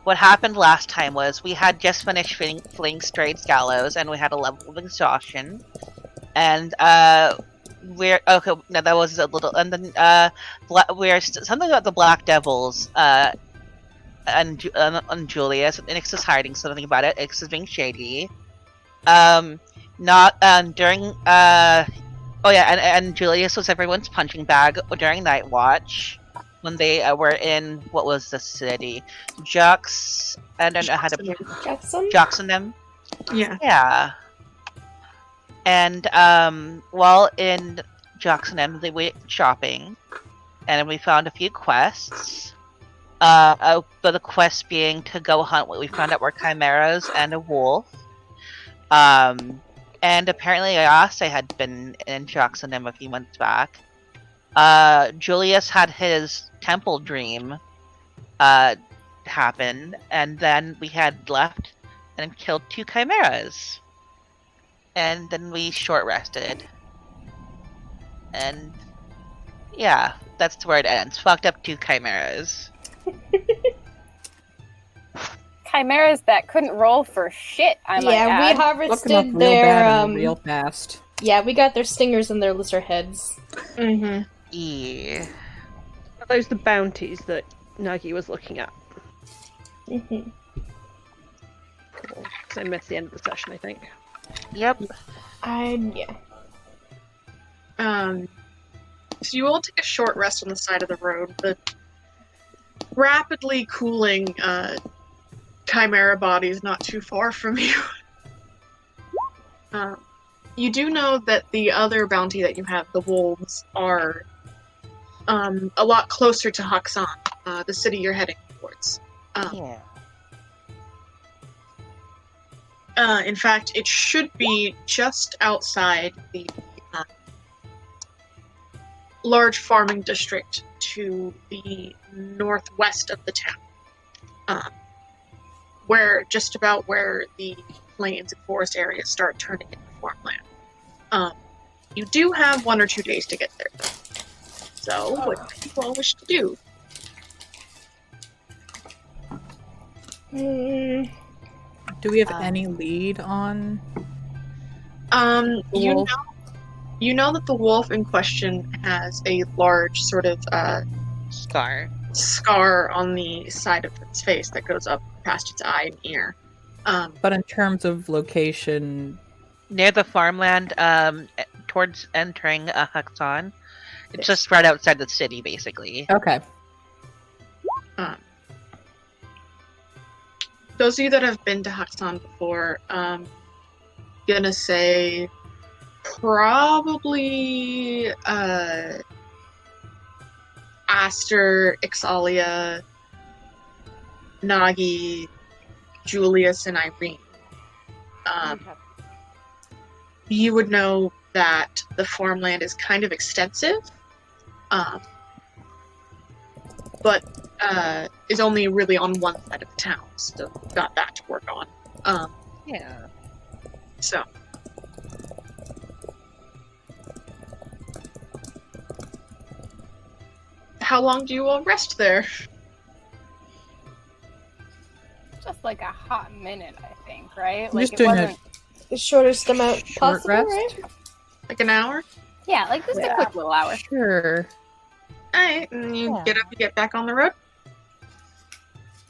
what happened last time was we had just finished fleeing Straits Gallows, and we had a level of exhaustion. And we're okay. No, that was a little. And then we're something about the Black Devils. And Julius. Ix is hiding something about it. Ix is being shady. Not during. Oh yeah, and Julius was everyone's punching bag during Night Watch. When they were in, what was the city? Jux, and then I had a Jux and them. Yeah. Yeah. And while in Jux and them, they went shopping, and we found a few quests. But the quest being to go hunt what we found out were chimeras and a wolf. And apparently Ayase had been in Jux and them a few months back. Julius had his temple dream happen, and then we had left and killed 2 chimeras. And then we short rested. And yeah, that's where it ends. Fucked up 2 chimeras. Chimeras that couldn't roll for shit, I might add. we harvested Looking up real their bad and real fast. Yeah, we got their stingers and their lizard heads. Mm-hmm. Yeah. Are those the bounties that Nagi was looking at? Mm-hmm. Cool. 'Cause I missed the end of the session, I think. Yep. Yeah. So you all take a short rest on the side of the road. The rapidly cooling chimera body is not too far from you. You do know that the other bounty that you have, the wolves, are a lot closer to Haksan, the city you're heading towards. Yeah. In fact, it should be just outside the large farming district to the northwest of the town, where just about where the plains and forest areas start turning into farmland. You do have 1 or 2 days to get there, though. So, what do you all wish to do? Do we have any lead on? You know that the wolf in question has a large sort of scar on the side of its face that goes up past its eye and ear. But in terms of location, Near the farmland, towards entering Haksan. It's just right outside the city, basically. okay. Those of you that have been to Haksan before, gonna say probably Aster, Ixalia, Nagi, Julius, and Irene. You would know that the farmland is kind of extensive, but is only really on one side of the town, so got that to work on. Yeah. So. How long do you all rest there? Just like a hot minute, I think, right? I'm Like just doing wasn't... The shortest amount Short possible, rest? right? Like an hour? Yeah, like just a quick little hour. Sure. Alright, and you get up and get back on the road?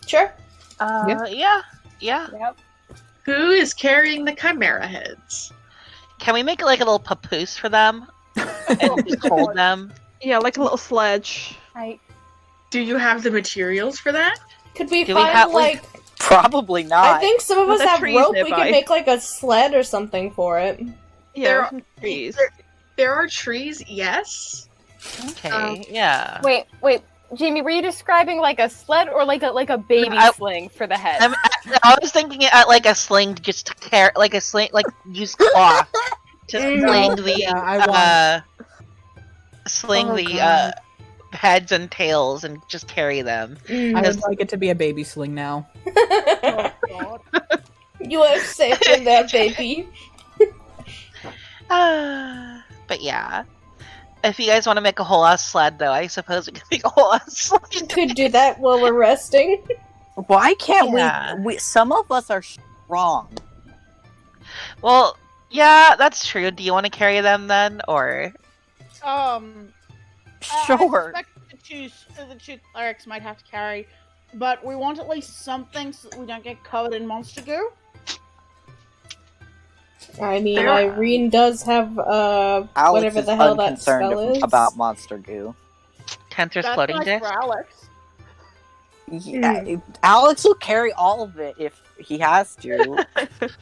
Sure. Yeah. Yep. Who is carrying the chimera heads? Can we make like a little papoose for them? And just hold them? Yeah, like a little sledge. Do you have the materials for that? Could we Do we find, have, like... Probably not. I think some of Well, us the have trees rope. We nearby. could make, like, a sled or something for it. Yeah, There some trees. There are trees, yes. Okay, yeah. Wait, Jamie, were you describing like a sled or like a baby sling for the head? I was thinking at like a sling just to carry, like a sling, like use cloth to sling the heads and tails and just carry them. I would like it to be a baby sling now. You are safe in there, baby. But yeah. If you guys want to make a whole ass sled, though, I suppose we can make a whole ass sled. Could do that while we're resting. Why can't Yeah. we? Some of us are strong. Well, yeah, that's true. Do you want to carry them then, or? I Sure. suspect the two clerics might have to carry, but we want at least something so that we don't get covered in monster goo. I mean, There- Irene does have Alex whatever is the hell that unconcerned spell is. about monster goo. Tensor's That's floating nice disc? for Alex. Yeah, Alex will carry all of it if he has to.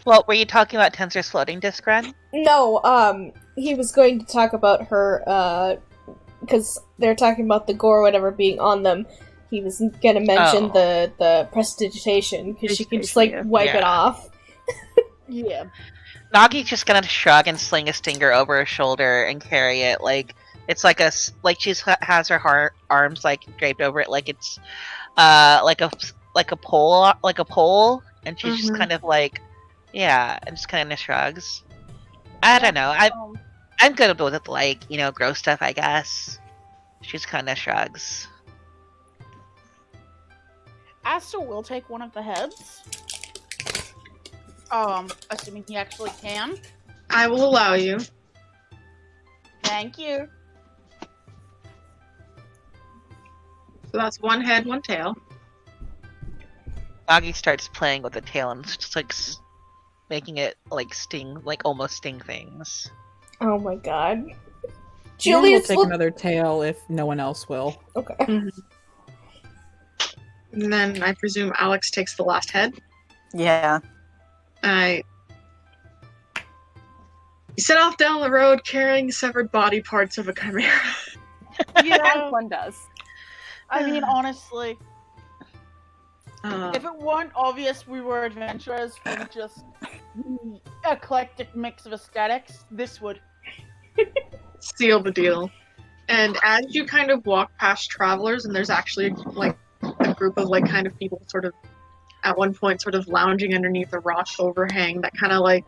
Well, were you talking about Tensor's floating disc, Ren? No, he was going to talk about her, because they're talking about the gore or whatever being on them. He was gonna mention Oh. the prestidigitation, because she can just, like, Prestidigitation, wipe it yeah. off. Yeah. Nagi's just gonna shrug and sling a stinger over her shoulder and carry it like it's like like she's has her arms like draped over it like it's like a pole, and she's just kind of like, yeah, and just kind of shrugs. I don't know. I'm good with like, you know, gross stuff, I guess. She's kind of shrugs. Asta will take one of the heads. Assuming he actually can. I will allow you. Thank you. So that's one head, one tail. Nagi starts playing with the tail and just like making it like sting, like almost sting things. Oh my god. Julian will Julius take will... another tail if no one else will. Okay. And then I presume Alex takes the last head. Yeah. You set off down the road carrying severed body parts of a chimera. Yeah. As one does. I mean, honestly, Uh, if it weren't obvious we were adventurers from just eclectic mix of aesthetics, this would. seal the deal. And as you kind of walk past travelers, and there's actually like a group of like kind of people sort of at one point sort of lounging underneath a rock overhang that kind of like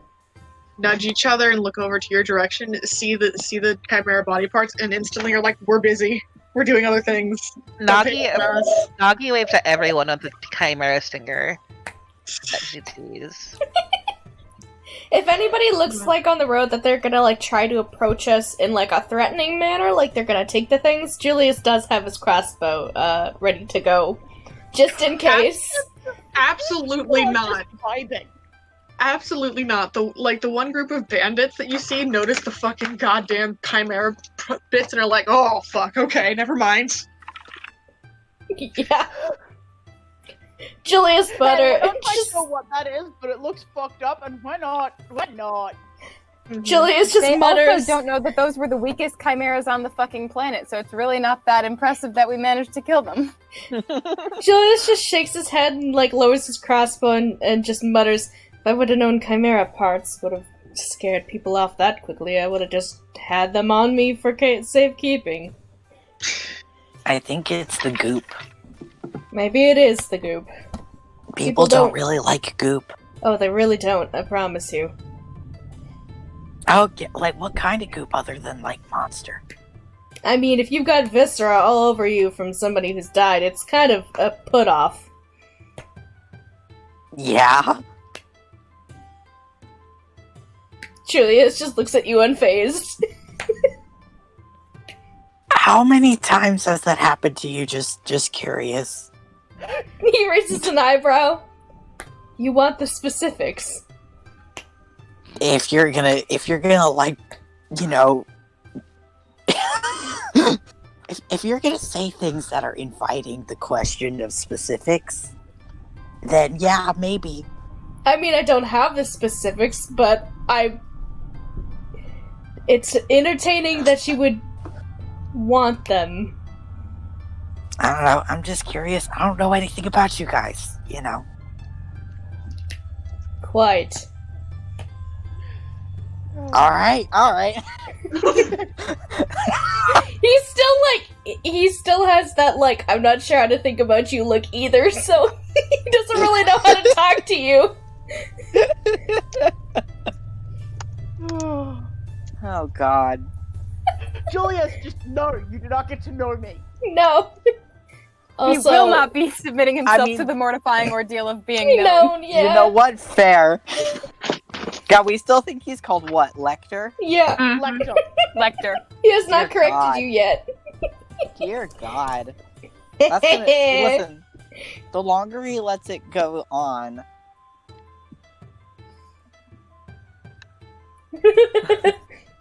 nudge each other and look over to your direction, see the chimera body parts, and instantly are like, "We're busy. We're doing other things." Don't pick on us." Nagi waves at everyone with the chimera stinger that she sees. If anybody looks like on the road that they're gonna like try to approach us in like a threatening manner, like they're gonna take the things, Julius does have his crossbow ready to go. Just in case. Absolutely We're not. just vibing. Absolutely not. The one group of bandits that you see notice the fucking goddamn chimera bits and are like, "Oh fuck, okay, never mind." Yeah. Julius Hey, Butter. I don't quite just- know what that is, but it looks fucked up, and why not? Why not? Julius just They mutters. also don't know that those were the weakest chimeras on the fucking planet, so it's really not that impressive that we managed to kill them. Julius just shakes his head and like lowers his crossbow and just mutters, "If I would have known chimera parts would have scared people off that quickly, I would have just had them on me for safekeeping." I think it's the goop. Maybe it is the goop. People don't- don't really like goop. Oh, they really don't, I promise you. Okay, like what kind of goop other than like monster? I mean, if you've got viscera all over you from somebody who's died, it's kind of a put-off. Yeah. Julius just looks at you unfazed. How many times has that happened to you? Just curious. He raises an eyebrow. You want the specifics. If you're gonna like, you know, if you're gonna say things that are inviting the question of specifics, then yeah, maybe. I mean, I don't have the specifics, but it's entertaining that you would want them. I don't know. I'm just curious. I don't know anything about you guys. You know. Quite. All right. He still has that, like, I'm not sure how to think about you look either, so he doesn't really know how to talk to you. Oh God. Julius, just no, you do not get to know me. No. Also, he will not be submitting himself mean- to the mortifying ordeal of being known. known, yeah. You know what? Fair. God, we still think he's called what? Lecter? Yeah, Lecter. Lecter. he has not Dear corrected God. you yet. Dear God. That's gonna, listen, the longer he lets it go on, the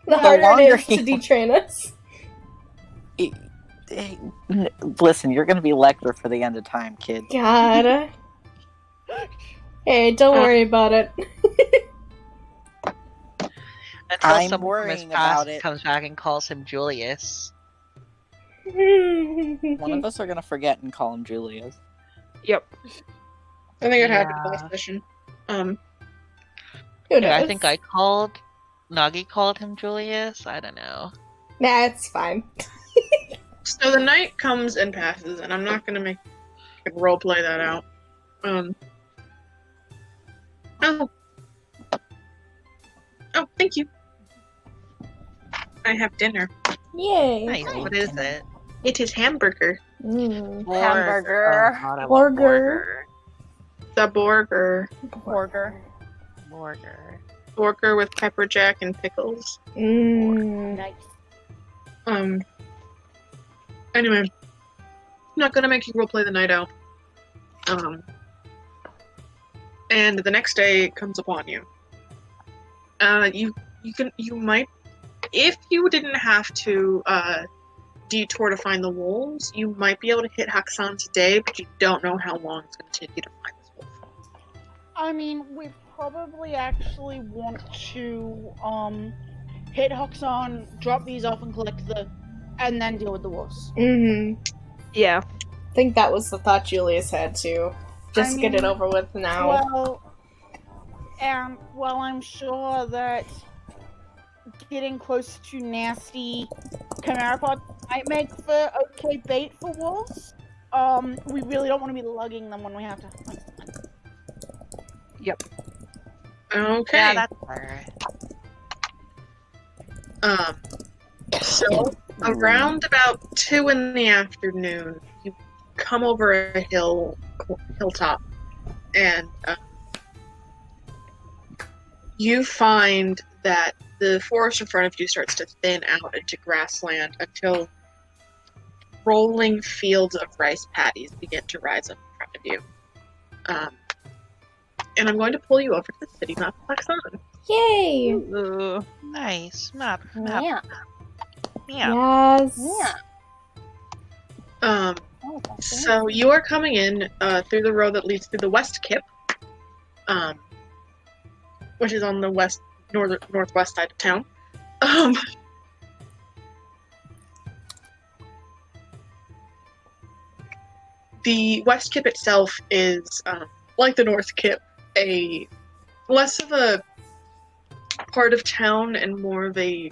harder longer it is he- to detrain us. listen, you're gonna be Lecter for the end of time, kid. God. Hey, don't worry about it. Until I'm someone from his worrying past about it. comes back and calls him Julius. One of us are gonna forget and call him Julius. Yep. I think it happened Yeah. last session. Who Yeah, knows? I think Nagi called him Julius. I don't know. Nah, it's fine. So the night comes and passes, and I'm not gonna roleplay that out. Oh, thank you. I have dinner. Yay. Nice. What is it? It is hamburger. Hamburger. Oh, God, I love Burger. The burger. Burger. Burger. Burger with pepper jack and pickles. Nice. Anyway. I'm not gonna make you roleplay the night out. And the next day comes upon you. You might, if you didn't have to detour to find the wolves, you might be able to hit Hakusan today, but you don't know how long it's going to take you to find this wolf. I mean, we probably actually want to hit Hoxon, drop these off and collect and then deal with the wolves. Yeah. I think that was the thought Julius had too. Just get it over with now. Well, and I'm sure that getting close to nasty chimera pods might make for okay bait for wolves. We really don't want to be lugging them when we have to hunt them. Okay. Yeah, that's fair. So around about 2 in the afternoon, you come over a hilltop, and you find that the forest in front of you starts to thin out into grassland until rolling fields of rice paddies begin to rise up in front of you. And I'm going to pull you over to the city map of Hakusan. Yay! Ooh. Nice. Map. Yeah. Yeah. Yes. Yeah. So you are coming in through the road that leads through the West Kip, which is on the northwest side of town. The West Kip itself is, like the North Kip, a less of a part of town and more of a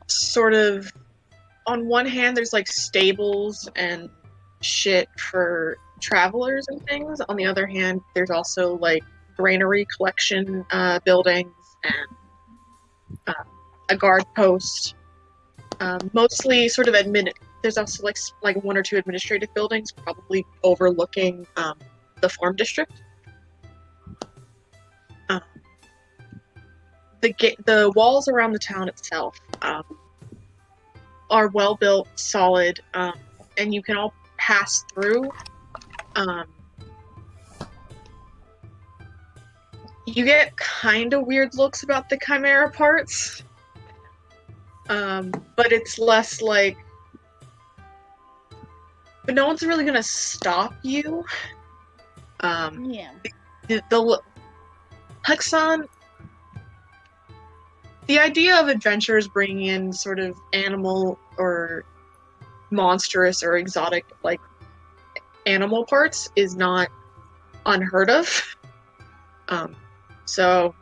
sort of, on one hand, there's like stables and shit for travelers and things. On the other hand, there's also like granary collection buildings and a guard post. Mostly sort of there's also like 1 or 2 administrative buildings, probably overlooking the farm district. The walls around the town itself are well built, solid, and you can all pass through. You get kind of weird looks about the Chimera parts, but it's less like. But no one's really gonna stop you. Yeah. The Hakusan. The idea of adventurers bringing in sort of animal or monstrous or exotic like animal parts is not unheard of. So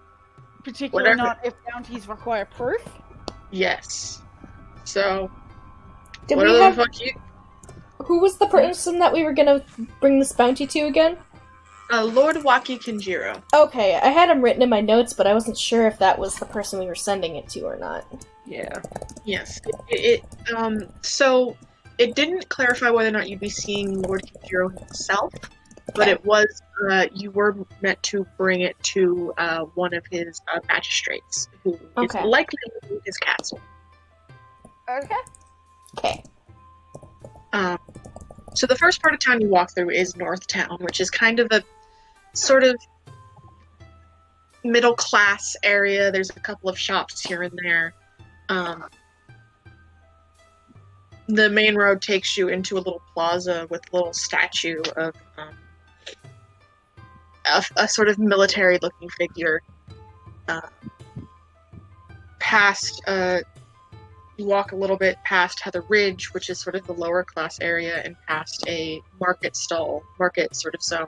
Particularly whatever. not if bounties require proof. Yes. So Did what we the have? fuck you? Who was the person that we were gonna bring this bounty to again? Lord Waki Kinjiro. Okay, I had him written in my notes, but I wasn't sure if that was the person we were sending it to or not. Yeah. Yes. So it didn't clarify whether or not you'd be seeing Lord Kishiro himself, but it was you were meant to bring it to one of his magistrates, who is Okay. likely in his castle. Okay. Okay. So the first part of town you walk through is North Town, which is kind of a sort of middle class area. There's a couple of shops here and there. The main road takes you into a little plaza with a little statue of a sort of military looking figure. Past you walk a little bit past Heather Ridge, which is sort of the lower class area, and past a market sort of zone.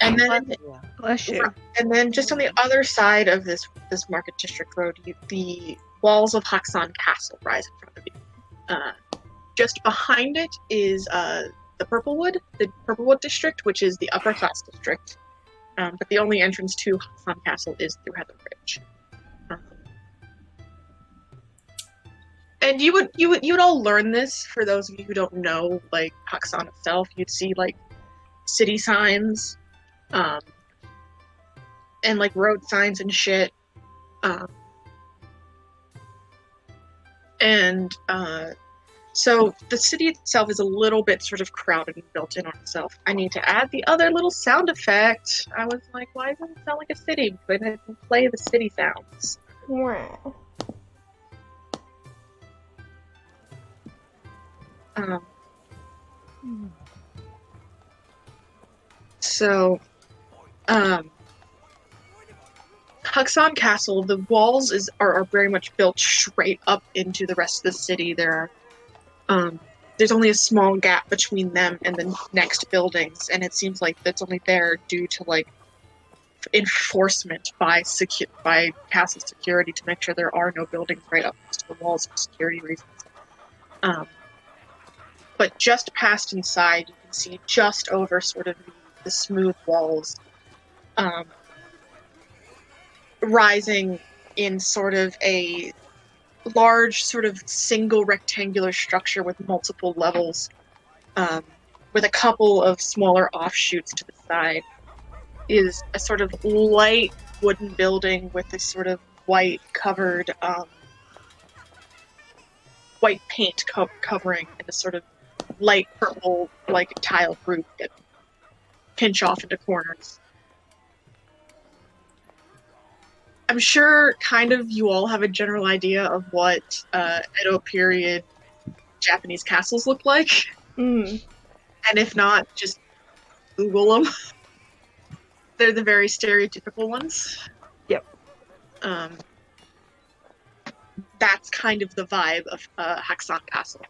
And then, Bless you. and then just on the other side of this market district road, the walls of Haksan Castle rise in front of you. Just behind it is the Purplewood district, which is the upper class district. But the only entrance to Haksan Castle is through Heather Ridge. And you would all learn this. For those of you who don't know, like Haksan itself, you'd see like city signs, and like road signs and shit. So the city itself is a little bit sort of crowded and built in on itself. I need to add the other little sound effect. I was like, why doesn't it sound like a city? But it can play the city sounds. Wow. So, Haksan Castle, the walls are very much built straight up into the rest of the city. There's only a small gap between them and the next buildings, and it seems like that's only there due to like enforcement by castle security to make sure there are no buildings right up to the walls for security reasons. But just past inside, you can see just over sort of the smooth walls, rising in sort of a large sort of single rectangular structure with multiple levels, with a couple of smaller offshoots to the side, is a sort of light wooden building with this sort of white covered, white paint covering and a sort of light purple like tile roof that pinch off into corners. I'm sure kind of you all have a general idea of what Edo period Japanese castles look like. Mm. And if not, just Google them. They're the very stereotypical ones. Yep. That's kind of the vibe of Haksan Castle.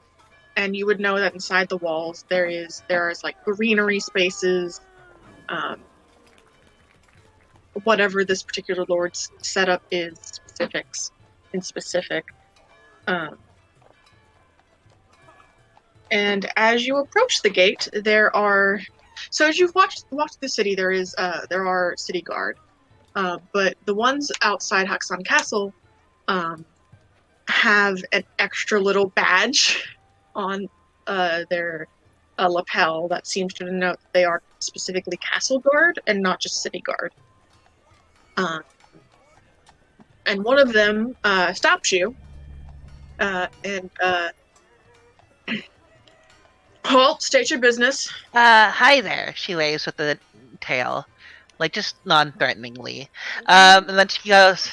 And you would know that inside the walls there is like greenery spaces, whatever this particular lord's setup is specific. And as you approach the gate, as you've watched the city, there are city guard, but the ones outside Haksan Castle have an extra little badge on their lapel that seems to denote that they are specifically castle guard and not just city guard. And one of them stops you and halt, state your business. Hi there, she waves with the tail, like just non-threateningly. And then she goes,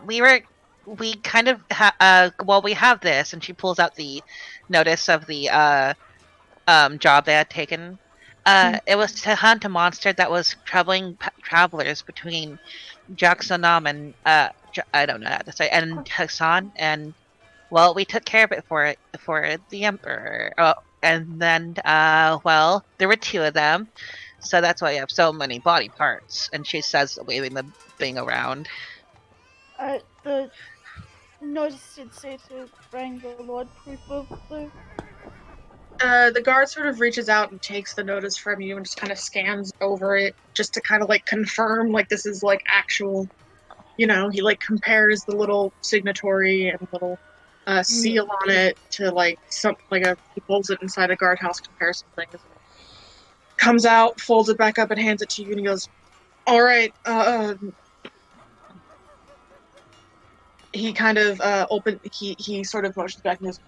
we have this, and she pulls out the notice of the job they had taken. It was to hunt a monster that was troubling travelers between Jacksonam and I don't know how to say, and Hassan, and well, we took care of it for the Emperor. And then there were two of them, so that's why you have so many body parts. And she says, waving the thing around. The notice did say to bring the Lord proof of the... The guard sort of reaches out and takes the notice from you and just kind of scans over it, just to kind of like confirm, like this is like actual, he like compares the little signatory and little seal on it to like he pulls it inside a guardhouse comparison thing. Comes out, folds it back up, and hands it to you, and he goes, "All right." He kind of he sort of motions back and goes,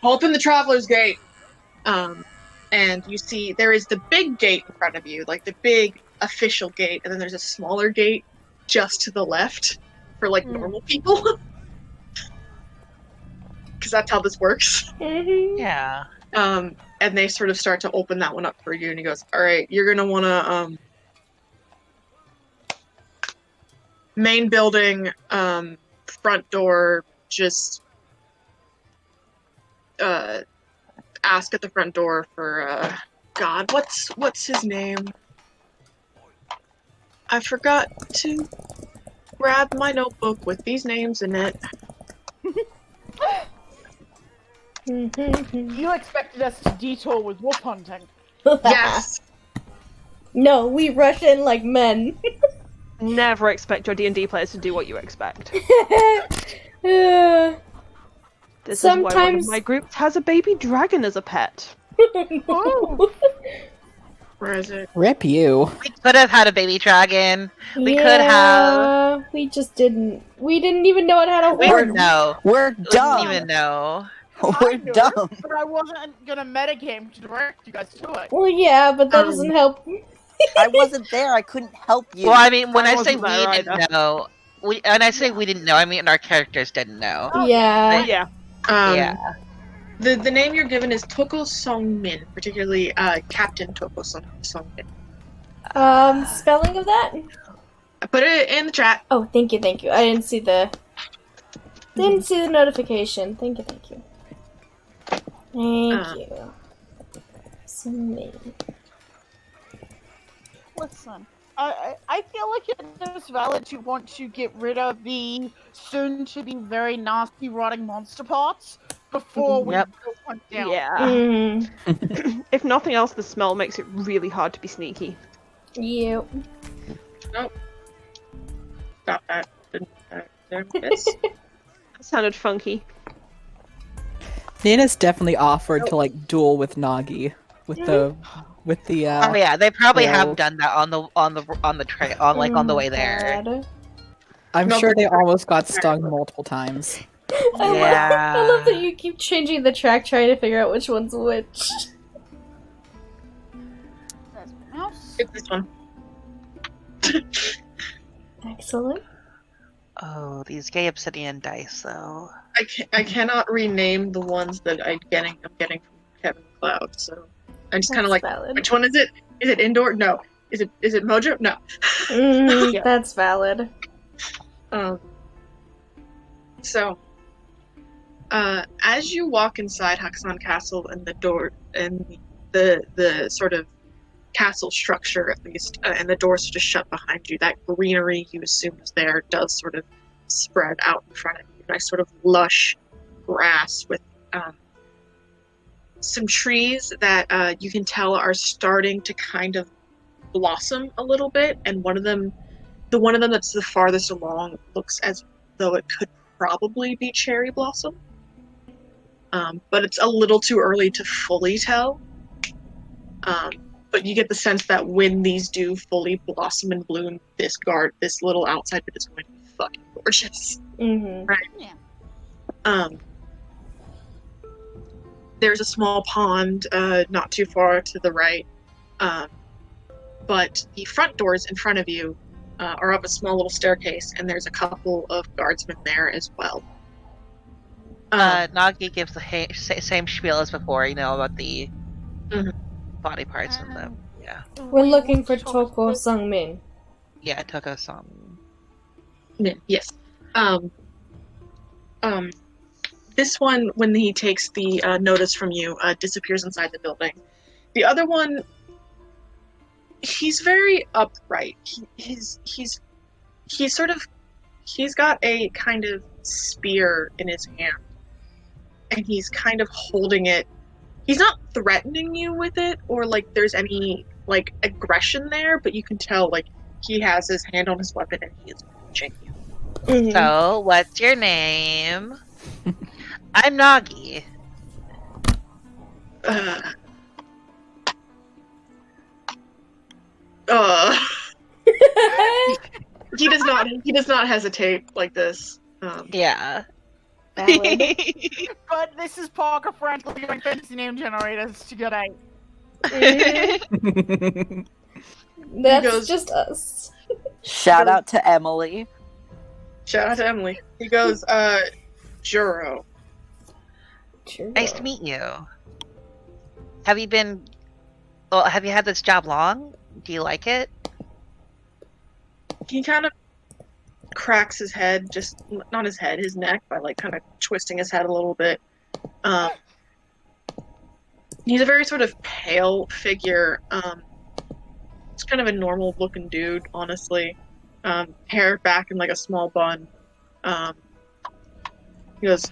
"Open the Traveler's Gate." And you see there is the big gate in front of you, like the big official gate, and then there's a smaller gate just to the left for like normal people. Because that's how this works. Yeah. And they sort of start to open that one up for you, and he goes, "All right, you're gonna wanna main building, front door, just ask at the front door for God, what's his name? I forgot to grab my notebook with these names in it." You expected us to detour with wolf hunting. Yes. No, we rush in like men. Never expect your D&D players to do what you expect. Uh, This is why one of Sometimes- my groups has a baby dragon as a pet. Where is it? Rip you. We could have had a baby dragon. We could yeah, we just didn't. We didn't even know it had a We horn. didn't know. We're We didn't dumb. even know. We're I knew, dumb. but I wasn't gonna metagame to direct you guys to it. Well, yeah, but that doesn't help. I wasn't there. I couldn't help you. Well, I mean, when I I say wasn't we there didn't either. know, and I say we didn't know, I mean our characters didn't know. Yeah. Yeah. Yeah. The name you're given is Toko Song Min, particularly Captain Toko Song Min. Spelling of that? I put it in the chat. Oh, thank you. I didn't see the notification. Thank you. Thank you. So many. Listen, I feel like it is valid to want to get rid of the soon-to-be very nasty rotting monster parts before we Yep. go hunt down. Yeah. Mm. If nothing else, the smell makes it really hard to be sneaky. Yep. Stop that. This. That sounded funky. Nina's definitely offered to like duel with Nagi with the Oh yeah, they probably Yeah. have done that on the trail, on the way there. God. I'm No, sure they but- almost got stung multiple times. Yeah. I love that you keep changing the track trying to figure out which one's which. There's my mouse. It's this one. Excellent. Oh, these gay obsidian dice, though. I cannot rename the ones that I'm getting from Kevin Cloud, so I'm just kind of like, valid. which one is it? Is it indoor? No. Is it Mojo? No. Mm, Yeah. That's valid. So, as you walk inside Hakusan Castle and the door and the sort of castle structure, at least, and the doors just shut behind you, that greenery you assume is there does sort of spread out in front of you. Nice sort of lush grass with some trees that you can tell are starting to kind of blossom a little bit, and the one of them that's the farthest along looks as though it could probably be cherry blossom. But it's a little too early to fully tell. But you get the sense that when these do fully blossom and bloom, this little outside bit is going to be fucking gorgeous. Mm-hmm. There's a small pond not too far to the right, but the front doors in front of you are up a small little staircase, and there's a couple of guardsmen there as well. Nagi gives the same spiel as before, about the Mhm. body parts of them. Yeah. We're looking for Toko Sungmin. Yeah, it took us some. Yes. This one, when he takes the notice from you, disappears inside the building. The other one, he's very upright. He's got a kind of spear in his hand, and he's kind of holding it. He's not threatening you with it, or like there's any like aggression there, but you can tell like he has his hand on his weapon and he is watching you. So, what's your name? I'm Nagi. Uh, uh, he does not hesitate like this. Yeah. Valid. But this is Parker Franklin doing fancy name generators today. That's goes- just us. Shout out to Emily. Shout out to Emily. He goes, Juro. Nice to meet you. Have you had this job long? Do you like it? He kind of cracks his head, just not his head, his neck, by like kind of twisting his head a little bit. He's a very sort of pale figure. It's kind of a normal looking dude, honestly. Hair back in like a small bun. He goes,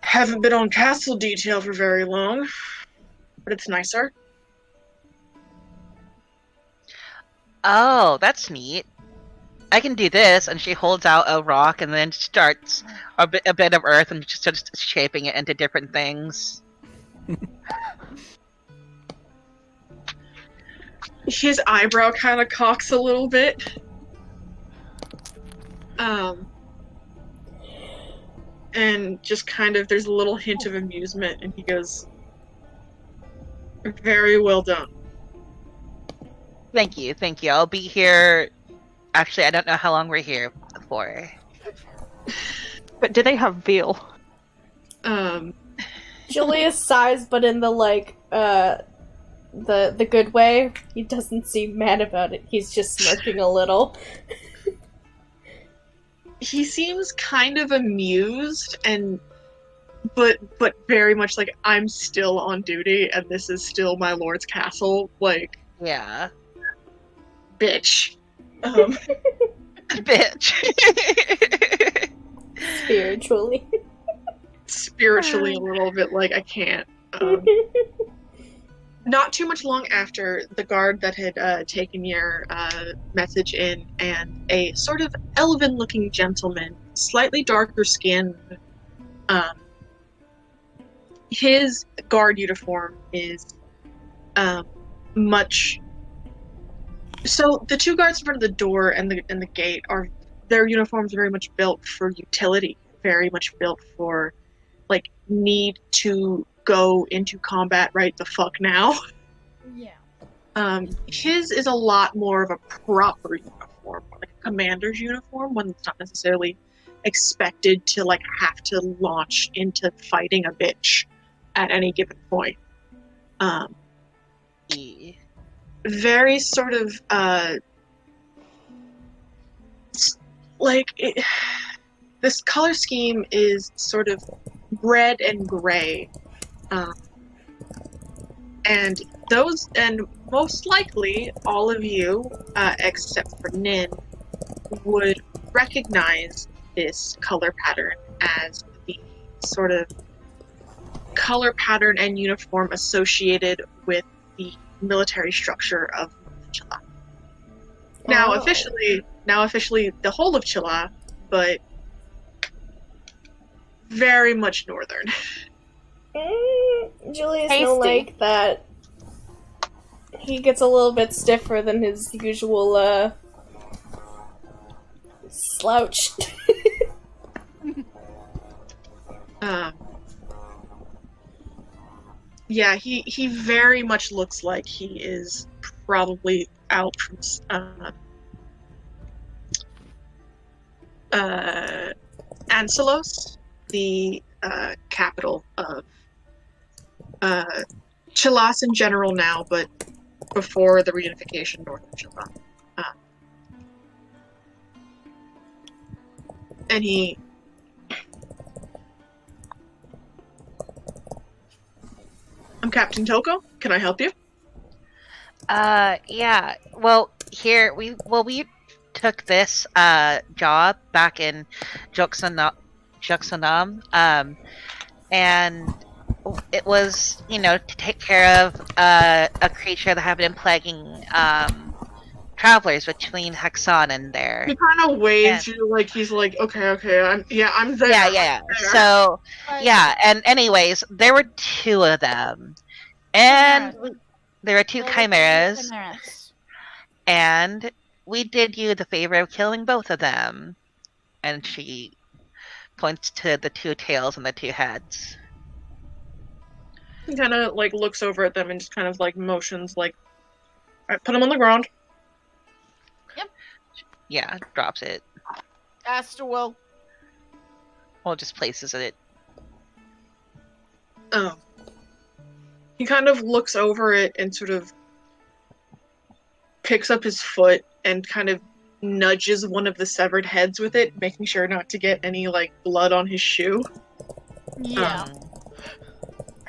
haven't been on castle detail for very long, but it's nicer. Oh, that's neat. I can do this, and she holds out a rock and then starts a bit of earth and just starts shaping it into different things. His eyebrow kind of cocks a little bit. And just kind of, there's a little hint of amusement, and he goes, very well done. Thank you. I'll be here. Actually, I don't know how long we're here for. But do they have veal? Julius sighs, but in the the good way. He doesn't seem mad about it. He's just smirking a little. He seems kind of amused, but very much like, I'm still on duty, and this is still my lord's castle. Like, Yeah. bitch. Bitch. Spiritually. Spiritually a little bit like, I can't. Not too much long after, the guard that had taken your message in, and a sort of elven-looking gentleman, slightly darker skin. His guard uniform is much. So the two guards in front of the door and the gate are, their uniforms are very much built for utility, very much built for like need to go into combat right the fuck now. Yeah. His is a lot more of a proper uniform, like a commander's uniform, one that's not necessarily expected to like have to launch into fighting a bitch at any given point. Very sort of this color scheme is sort of red and gray, and most likely all of you, except for Nin, would recognize this color pattern as the sort of color pattern and uniform associated with the military structure of Chilla. Now officially the whole of Chilla, but very much northern. Julius Tasty. no like that. He gets a little bit stiffer than his usual slouch. Yeah, he very much looks like he is probably out from Ancelos, the capital of Chillas in general now, but before the reunification north of Chilla. And he I'm Captain Toko. Can I help you? Yeah. Well, we took this job back in Juxanam, and it was, to take care of a creature that had been plaguing travelers between Hexon and there. He kind of waves you like he's like, okay, I'm there. Yeah. There. So, But yeah, and anyways, there were two of them. And there were two there were chimeras, chimeras. and we did you the favor of killing both of them. And she points to the two tails and the two heads. He kind of like looks over at them and just kind of like motions like, all right, put them on the ground. Yeah, drops it. Aster will. Well, just places it. He kind of looks over it and sort of picks up his foot and kind of nudges one of the severed heads with it, making sure not to get any like blood on his shoe. Yeah.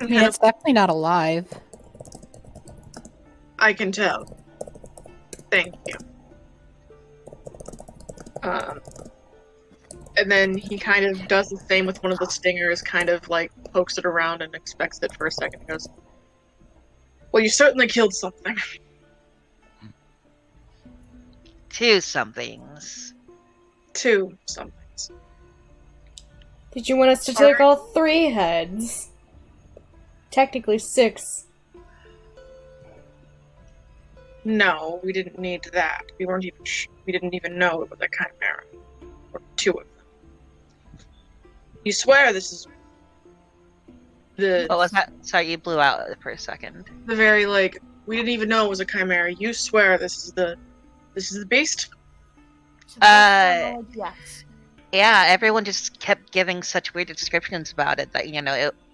I mean, it's definitely not alive. I can tell. Thank you. And then he kind of does the same with one of the stingers, kind of like pokes it around and expects it for a second and goes, well, you certainly killed something. Two somethings. Two somethings. Did you want us to take all 3 heads? Technically 6. No, we didn't need that. We weren't even. We didn't even know it was a chimera, or 2 of them. You swear this is the What was that? Sorry, you blew out for a second. the very like we didn't even know it was a chimera. You swear this is the beast. To the best of my knowledge, yes. Yeah, everyone just kept giving such weird descriptions about it that,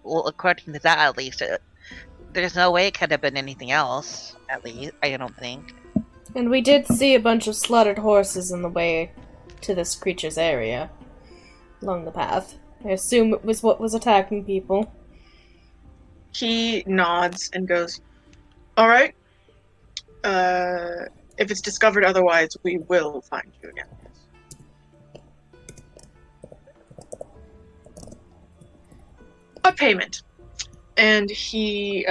well, according to that at least, there's no way it could have been anything else, at least, I don't think. And we did see a bunch of slaughtered horses on the way to this creature's area. Along the path. I assume it was what was attacking people. He nods and goes, "All right. If it's discovered otherwise, we will find you again." A payment. And he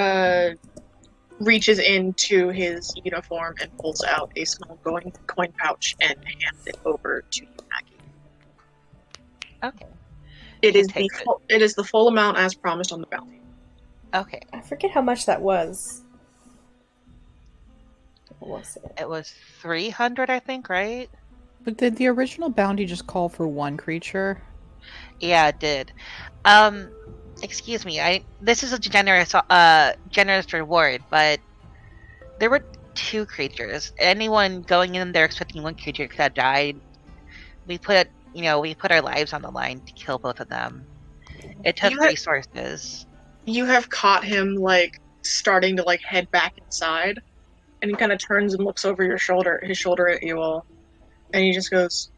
reaches into his uniform and pulls out a small coin pouch and hands it over to you, Maggie. Okay. It is Take it is the full amount as promised on the bounty. Okay. I forget how much that was. What was it? It was 300, I think, right? But did the original bounty just call for 1 creature? Yeah, it did. Excuse me, this is a generous reward, but there were 2 creatures. Anyone going in there expecting 1 creature could have died. We put our lives on the line to kill both of them. It took resources. You have caught him starting to head back inside, and he kind of turns and looks over his shoulder at you all, and he just goes,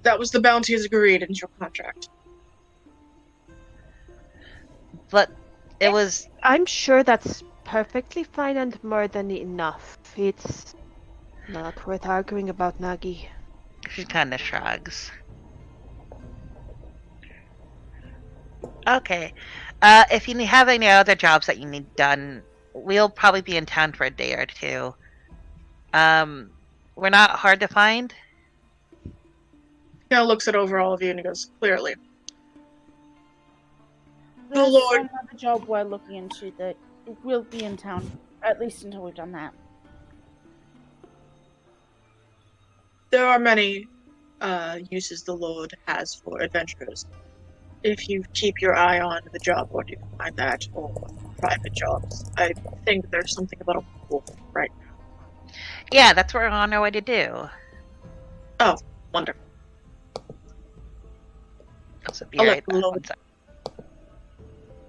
"That was the bounty as agreed in your contract." But it was... I'm sure that's perfectly fine and more than enough. It's not worth arguing about, Nagi. She kind of shrugs. Okay. If you have any other jobs that you need done, we'll probably be in town for a day or 2. We're not hard to find? He kind of looks at over all of you and he goes, "Clearly. There's Lord. another job we're looking into that will be in town, at least until we've done that." There are many uses the Lord has for adventurers. If you keep your eye on the job board, you can find that, or private jobs. I think there's something about a wolf right now." Yeah, that's what we're on our way to do. Oh, wonderful. Also, be I'll right let back. Lord- One sec.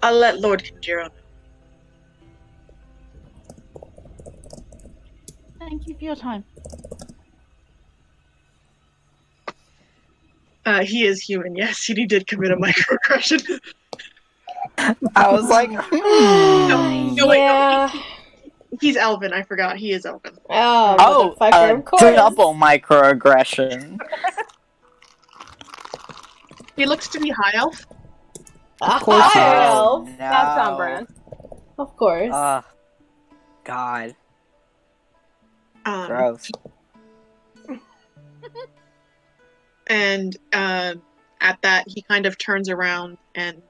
I'll let Lord Kinjiro know. Thank you for your time. He is human, yes. He did commit a microaggression. I was like, No, wait, Yeah. He's Elven, I forgot. He is Elven. Oh, motherfucker, of course. double microaggression. He looks to be high elf. Of course he is. elf. That's on brand. Of course. God. Gross. And at that, he kind of turns around and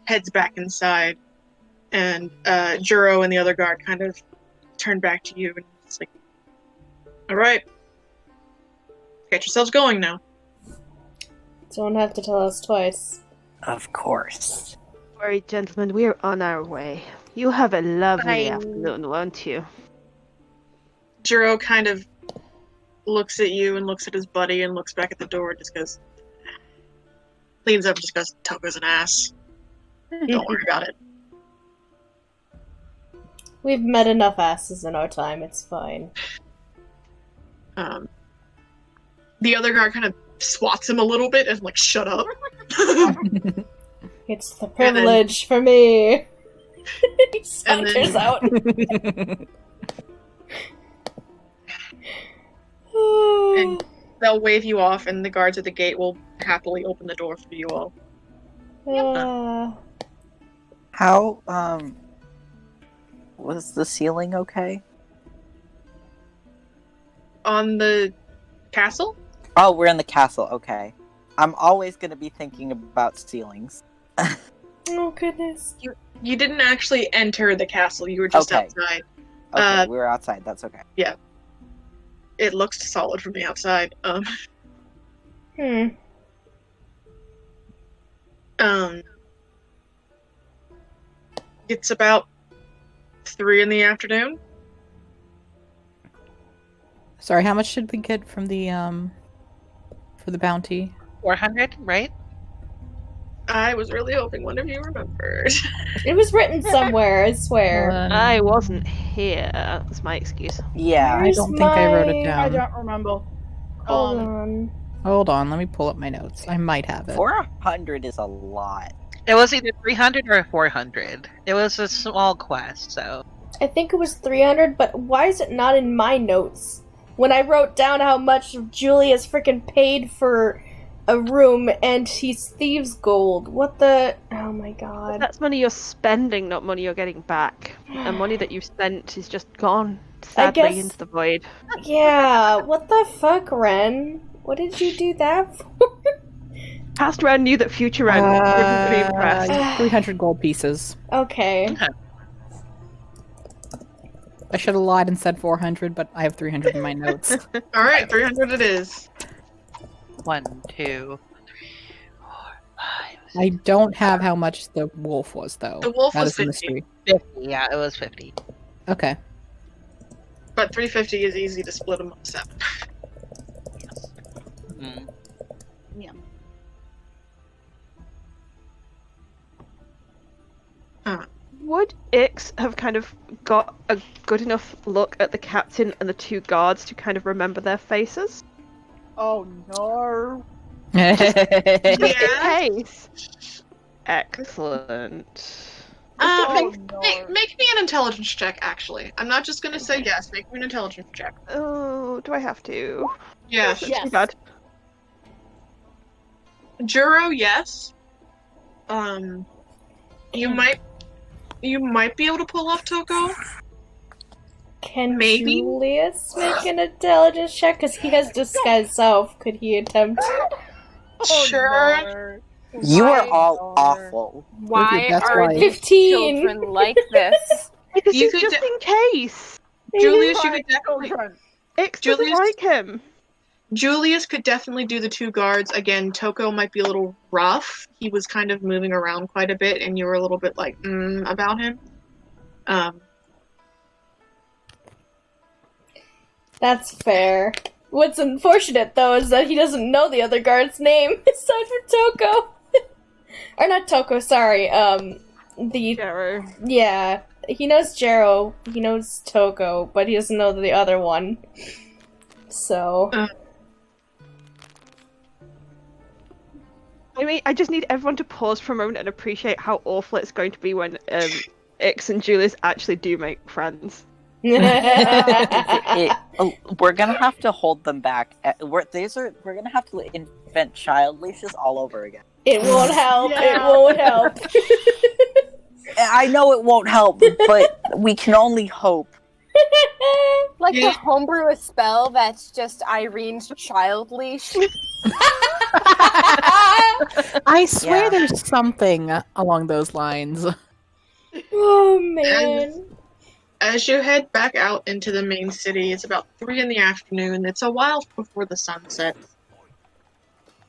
heads back inside. And Juro and the other guard kind of turn back to you, and it's like, all right, get yourselves going now. Don't have to tell us twice. Of course. Don't worry, gentlemen, we're on our way. You have a lovely Fine. afternoon, won't you? Juro kind of looks at you and looks at his buddy and looks back at the door and just goes, leans up and just goes, Toko's an ass. Don't worry about it. We've met enough asses in our time, it's fine. The other guard kind of swats him a little bit and like, shut up. It's the privilege for me. He And then- saunters out. And they'll wave you off, and the guards at the gate will happily open the door for you all. How, was the ceiling okay? On the castle? Oh, we're in the castle, okay. I'm always gonna be thinking about ceilings. Oh goodness. You didn't actually enter the castle, you were just Okay. outside. Okay, we were outside, that's okay. It looks solid from the outside. It's about 3 in the afternoon. Sorry, how much did we get from the for the bounty? 400, right? I was really hoping one of you remembered. It was written somewhere, I swear. I wasn't here. That's my excuse. Yeah. I don't think I wrote it I down. don't remember. Hold on. Hold on, let me pull up my notes. I might have it. 400 is a lot. It was either 300 or 400. It was a small quest, so. I think it was 300, but why is it not in my notes? When I wrote down how much Julius freaking paid for a room and he's thieves' gold. What the? Oh my god. That's money you're spending, not money you're getting back. And money that you spent is just gone, sadly, guess- into the void. Yeah, what the fuck, Ren? What did you do that for? Past Ren knew that future Ren wouldn't be impressed. 300 gold pieces. Okay. I should have lied and said 400, but I have 300 in my notes. Alright, 300 it is. 1, 2, 3, 4, 5. I don't have how much the wolf was, though. The wolf That was is a 50. mystery. 50, yeah, it was 50. Okay. But 350 is easy to split them up 7. Mm. Yeah. Would Ix have kind of got a good enough look at the captain and the 2 guards to kind of remember their faces? Oh no. Yeah. Case. Excellent. Oh, Make me an intelligence check, actually. I'm not just gonna say yes, make me an intelligence check. Oh, do I have to? Yes. Yes. Too bad. Juro, yes. You might be able to pull off Toko. Can Maybe. Julius make an intelligence check? Because he has disguised self. Could he attempt? Sure. You are Why all awful. Why That's are why- these 15. children like this? Because You it's could just de- in case. Julius, you could definitely. Ix doesn't Julius- like him. Julius could definitely do the 2 guards. Again, Toko might be a little rough. He was kind of moving around quite a bit, and you were a little bit like, about him. That's fair. What's unfortunate, though, is that he doesn't know the other guard's name aside from Toko. Or not Toko, sorry. The Jero. yeah, he knows Jero. He knows Toko, but he doesn't know the other one. So I mean, I just need everyone to pause for a moment and appreciate how awful it's going to be when Ix and Julius actually do make friends. We're gonna have to hold them back. We're gonna have to invent child leashes all over again. it won't help. It Yeah. won't help. I know it won't help, but we can only hope. Like Yeah. to homebrew a spell that's just Irene's child leash. I swear Yeah. there's something along those lines. Oh man. As you head back out into the main city, it's about 3 in the afternoon. It's a while before the sun sets.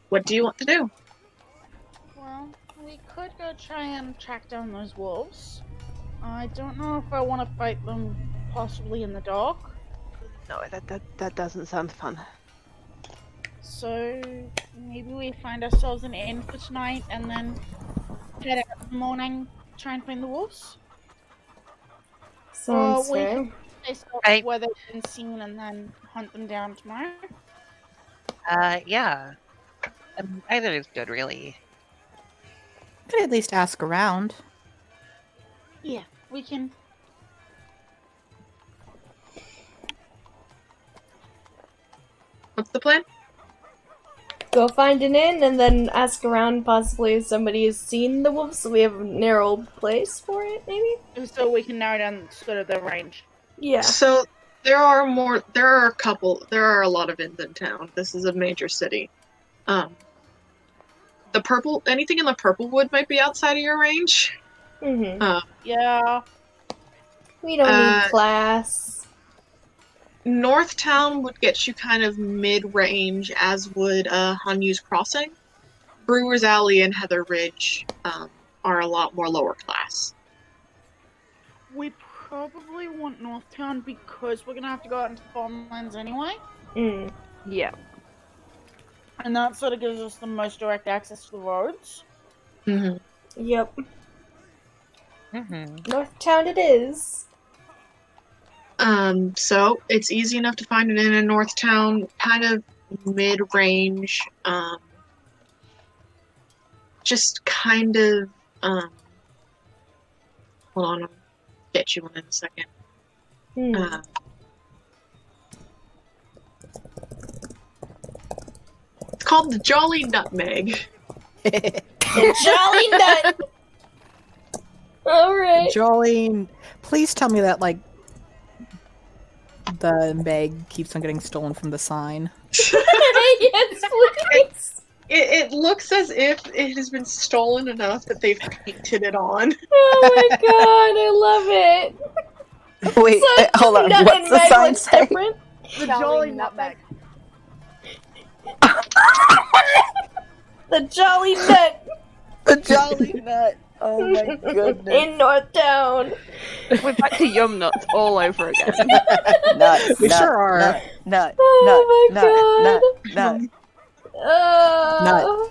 What do you want to do? Well, we could go try and track down those wolves. I don't know if I want to fight them possibly in the dark. No, that doesn't sound fun. So maybe we find ourselves an inn for tonight and then head out in the morning, try and find the wolves. Sounds we fair. can place up I- where they've been seen and then hunt them down tomorrow. Yeah. Either is good, really. Could at least ask around. Yeah, we can. What's the plan? Go find an inn and then ask around possibly if somebody has seen the wolves so we have a narrow place for it, maybe? So we can narrow down sort of the range. Yeah. So there are a lot of inns in town. This is a major city. Anything in the purple wood might be outside of your range. Mm-hmm. Yeah. We don't need class. Northtown would get you kind of mid-range, as would Hanyu's Crossing. Brewer's Alley and Heather Ridge are a lot more lower class. We probably want Northtown because we're gonna have to go out into farmlands anyway. Mm. Yeah. And that sort of gives us the most direct access to the roads. Mm-hmm. Yep. Mm-hmm. Northtown it is. So it's easy enough to find an inn in Northtown, kind of mid-range, just kind of, hold on, I'll get you one in a second. Hmm. It's called the Jolly Nutmeg. Jolly Nut! Alright. Jolene, please tell me that, like, the Meg keeps on getting stolen from the sign. Yes, please! It looks as if it has been stolen enough that they've painted it on. Oh my god, I love it! Wait, So hold on. Nut What's and the Meg sign looks say? different. The Jolly Nutmeg. The Jolly Nut The Jolly Nut. Oh my goodness. in Northtown. We're back to Yum Nuts all over again. Nut, We nut, sure are. Nut, nut, Oh nut, my nut,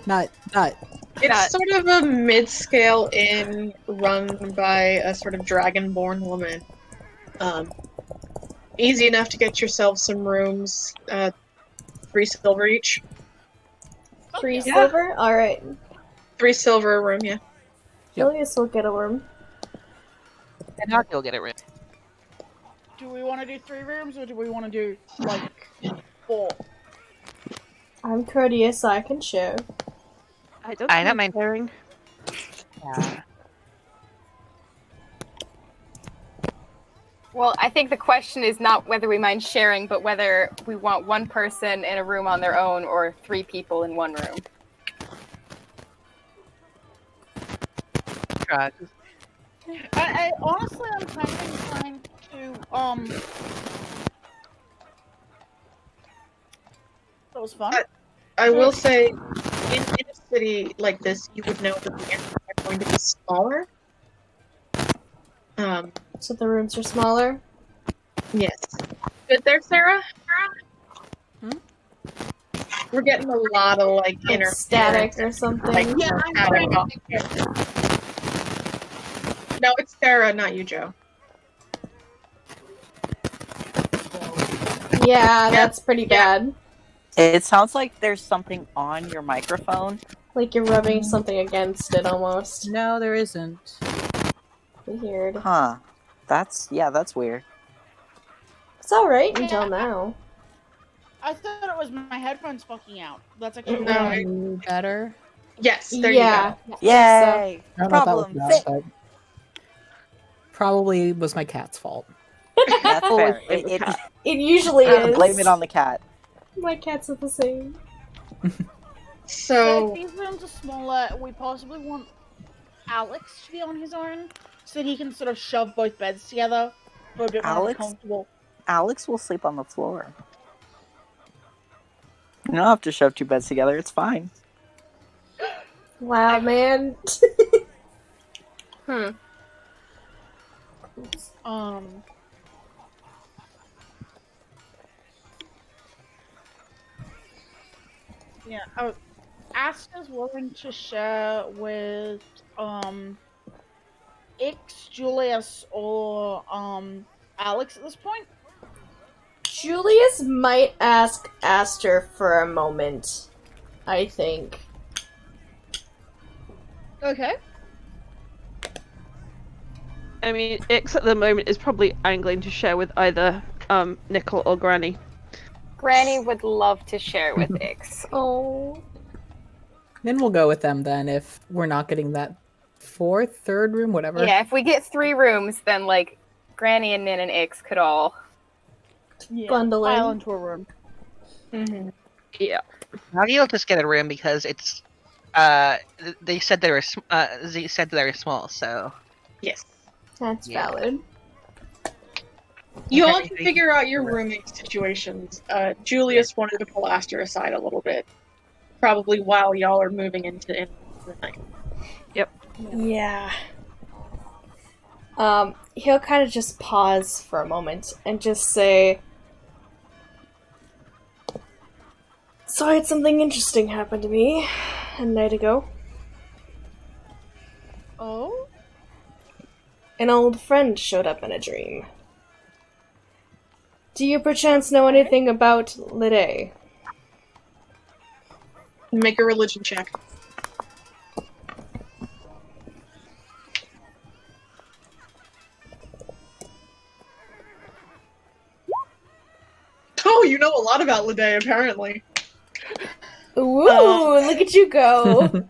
nut. Nut. It's sort of a mid-scale inn run by a sort of dragonborn woman. Easy enough to get yourself some rooms. 3 silver each. 3 silver? Alright. 3 silver a room, yeah. Julius will get a room. And I'll go get it right. Do we want to do 3 rooms or do we want to do like 4? I'm courteous, so I can share. I don't I don't mind. sharing. Yeah. Well, I think the question is not whether we mind sharing, but whether we want one person in a room on their own or 3 people in one room. God. I honestly, I'm kind of inclined to That was fun. I will say, in a city like this, you would know that the areas are going to be smaller. So the rooms are smaller. Yes. Good there, Sarah? Hmm? We're getting a lot of, like, Like static or something. Like, Yeah, I'm static. trying to think of- No, it's Sarah, not you, Joe. Yeah, that's pretty bad. It sounds like there's something on your microphone. Like you're rubbing something against it almost. No, there isn't. Weird. Huh. That's weird. It's alright until now. I thought it was my headphones fucking out. That's actually No, why. Better. Yes, there Yeah. Yay! I don't know if that Problem was fixed. that, but probably was my cat's fault. That's Always fair. blame the cat. It usually is. Blame it on the cat. My cats are the same. So So if these rooms are smaller, we possibly want Alex to be on his own so that he can sort of shove both beds together for a bit more Alex? comfortable. Alex will sleep on the floor. You don't have to shove two beds together. It's fine. Wow, man. Yeah, Asta's willing to share with Ix, Julius, or Alex at this point. Julius might ask Aster for a moment, I think. Okay. I mean, Ix at the moment is probably angling to share with either Nickel or Granny. Granny would love to share with Ix. Oh. Then we'll go with them then if we're not getting that third room, whatever. Yeah, if we get 3 rooms, then like Granny and Nin and Ix could all. Yeah. Bundle in. Pile into a room. Yeah. Maybe I'll just get a room because it's they said they were small, so yes, That's Yeah. valid. you all Okay. can figure out your rooming situations. Julius wanted to pull Aster aside a little bit, probably while y'all are moving into the night. Yeah. He'll kind of just pause for a moment and just say, "So I had something interesting happen to me a night ago. Oh? An old friend showed up in a dream. Do you perchance know anything about Lide?" Make a religion check. Oh, you know a lot about Lede, apparently. Ooh, look at you go!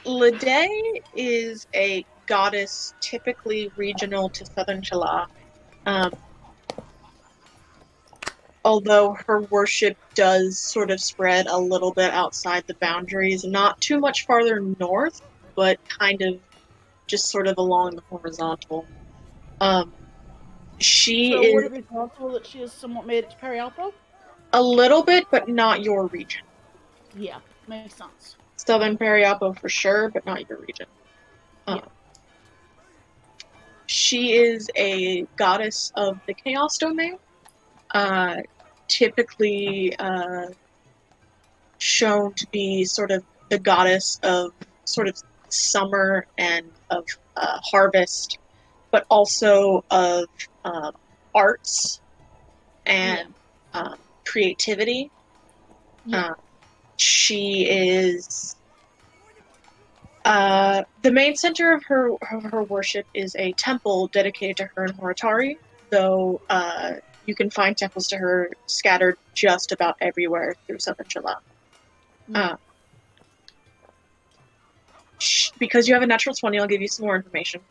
Lede is a goddess typically regional to southern Chala. Although her worship does sort of spread a little bit outside the boundaries, not too much farther north, but kind of just sort of along the horizontal. She So is would it be possible that she has somewhat made it to Perialpo? a little bit, but not your region. Yeah, makes sense. Southern Periapo for sure, but not your region. She is a goddess of the Chaos Domain, typically shown to be sort of the goddess of sort of summer and of harvest, but also of arts and creativity. Yeah. She is the main center of her worship is a temple dedicated to her in Horitari, though you can find temples to her scattered just about everywhere through southern Chala. Because you have a natural 20, I'll give you some more information.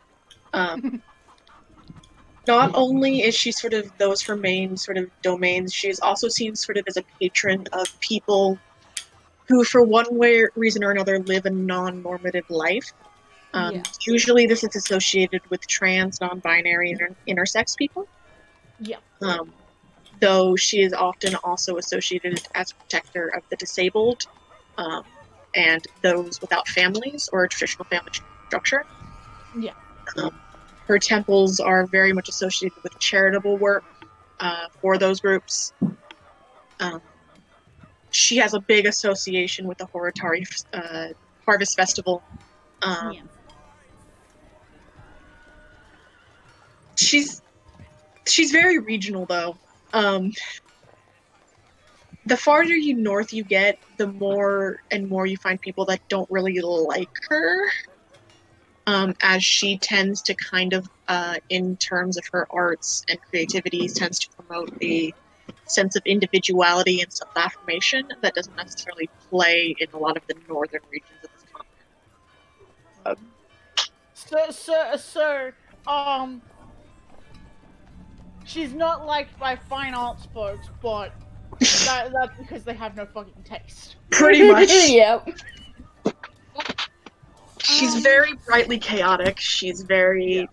Not only is she sort of those her main sort of domains, she is also seen sort of as a patron of people who, for one reason or another, live a non-normative life. Usually this is associated with trans, non-binary, and intersex people. Yeah. Though she is often also associated as a protector of the disabled and those without families or a traditional family structure. Yeah. Her temples are very much associated with charitable work for those groups. She has a big association with the Horitari Harvest Festival. She's very regional, though. The farther north you get, the more and more you find people that don't really like her. As she tends to kind of, in terms of her arts and creativity, tends to promote a sense of individuality and self-affirmation that doesn't necessarily play in a lot of the northern regions of this continent. Sir, She's not liked by fine arts folks, but that's because they have no fucking taste. Pretty much. Yep. She's very brightly chaotic. She's very.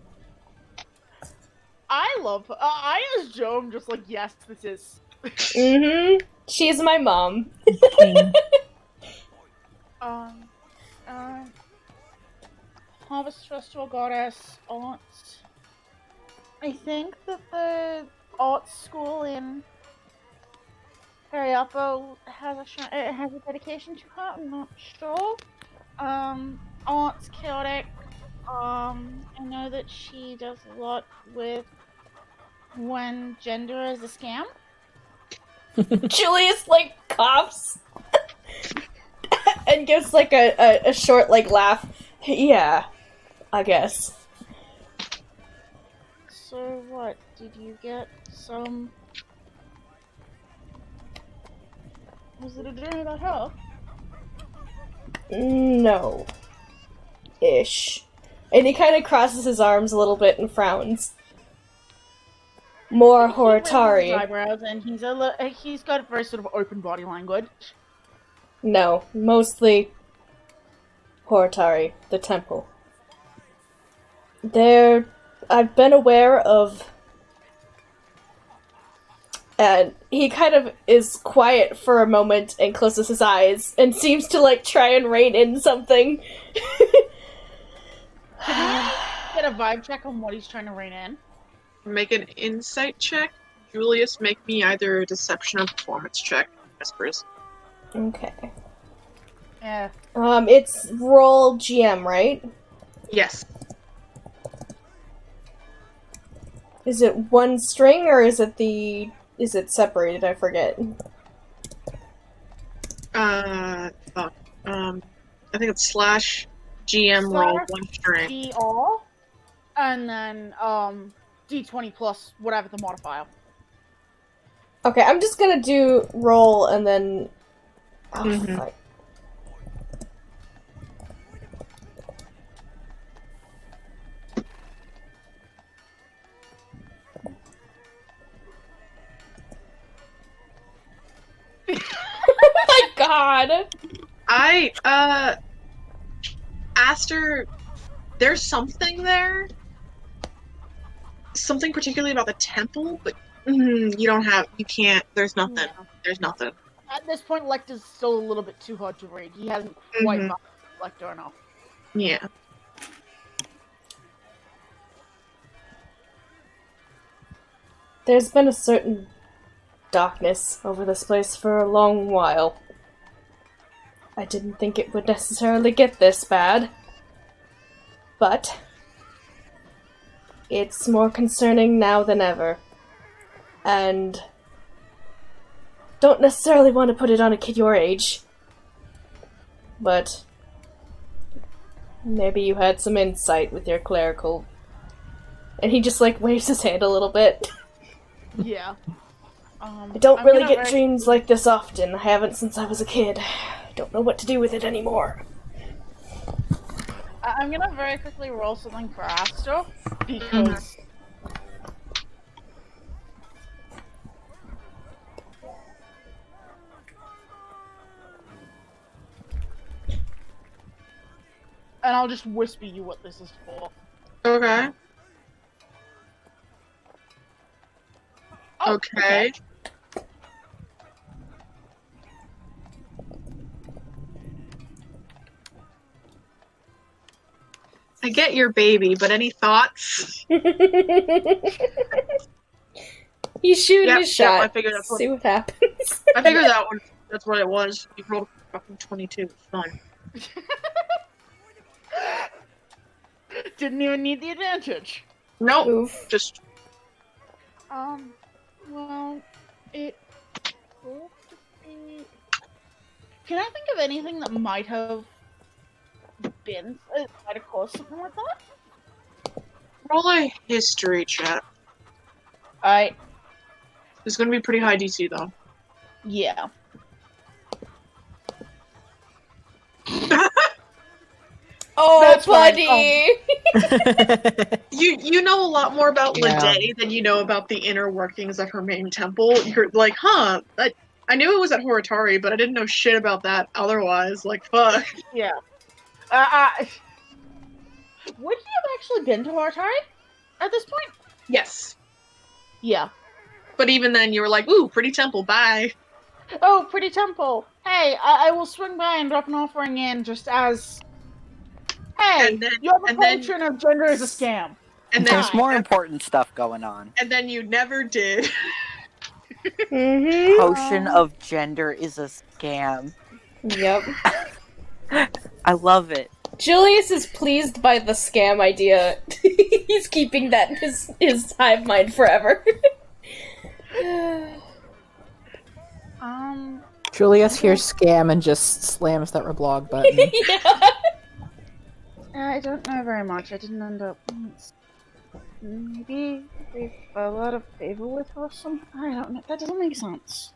I love her. I as Joe, I'm just like, yes, this is. She's my mom. Queen. Harvest Festival Goddess Arts. I think that the art school in Periapo has a dedication to her. I'm not sure. Art's chaotic. I know that she does a lot with when gender is a scam. Julius, like, coughs. And gives, like, a short, like, laugh. Yeah, I guess. So what? Did you get some? Was it a dream about her? No. Ish. And he kind of crosses his arms a little bit and frowns. More He raises his Horitari. eyebrows, and he's got a very sort of open body language. No, mostly Horitari, the temple. I've been aware of... And he kind of is quiet for a moment and closes his eyes and seems to, like, try and rein in something. Get a vibe check on what he's trying to rein in. Make an insight check. Julius, make me either a deception or performance check. Whispers. Okay. Yeah. It's roll GM, right? Yes. Is it one string or is it separated? I forget. Fuck. I think it's slash GM roll one string. DR, and then D20 plus whatever the modifier. Okay, I'm just gonna do roll and then. Oh, fuck. Oh my god! I asked her. There's something there. Something particularly about the temple, but you don't have. You can't. There's nothing. Yeah. There's nothing. At this point, Lecter's still a little bit too hard to read. He hasn't quite mastered Lecter enough. Yeah. There's been a certain darkness over this place for a long while. I didn't think it would necessarily get this bad. But it's more concerning now than ever. And don't necessarily want to put it on a kid your age. But maybe you had some insight with your clerical. And he just like waves his hand a little bit. Yeah. I don't really get dreams like this often. I haven't since I was a kid. I don't know what to do with it anymore. I'm gonna very quickly roll something for Astor, because... And I'll just whisper you what this is for. Okay. Oh, Okay. I get your baby, but any thoughts? He's shooting Yep, his shot. I figured that's what, See what happens. I figured that one. That's what it was. You rolled a fucking 22. It's fine. Didn't even need the advantage. Nope. Oof. Just Well, it could be... Can I think of anything that might have might have caused something like that? roll a history check. Alright, It's gonna be pretty high DC though. yeah. Oh, That's fine. buddy! You know a lot more about Yeah. Lede than you know about the inner workings of her main temple. You're like, huh? I knew it was at Horitari, but I didn't know shit about that otherwise. Like, fuck. Yeah. Would you have actually been to Artari at this point? Yes. Yeah. But even then, you were like, ooh, pretty temple, bye. Oh, pretty temple. Hey, I will swing by and drop an offering in just as. Hey, And then- your and then- culture of gender is a scam. And then, There's more important stuff going on. and then you never did. Mm-hmm. Potion of gender is a scam. Yep. I love it. Julius is pleased by the scam idea. He's keeping that in his hive mind forever. Julius hears scam and just slams that reblog button. Yeah. I don't know very much. I didn't end up. Maybe they fell out of favor with her or something. I don't know. That doesn't make sense.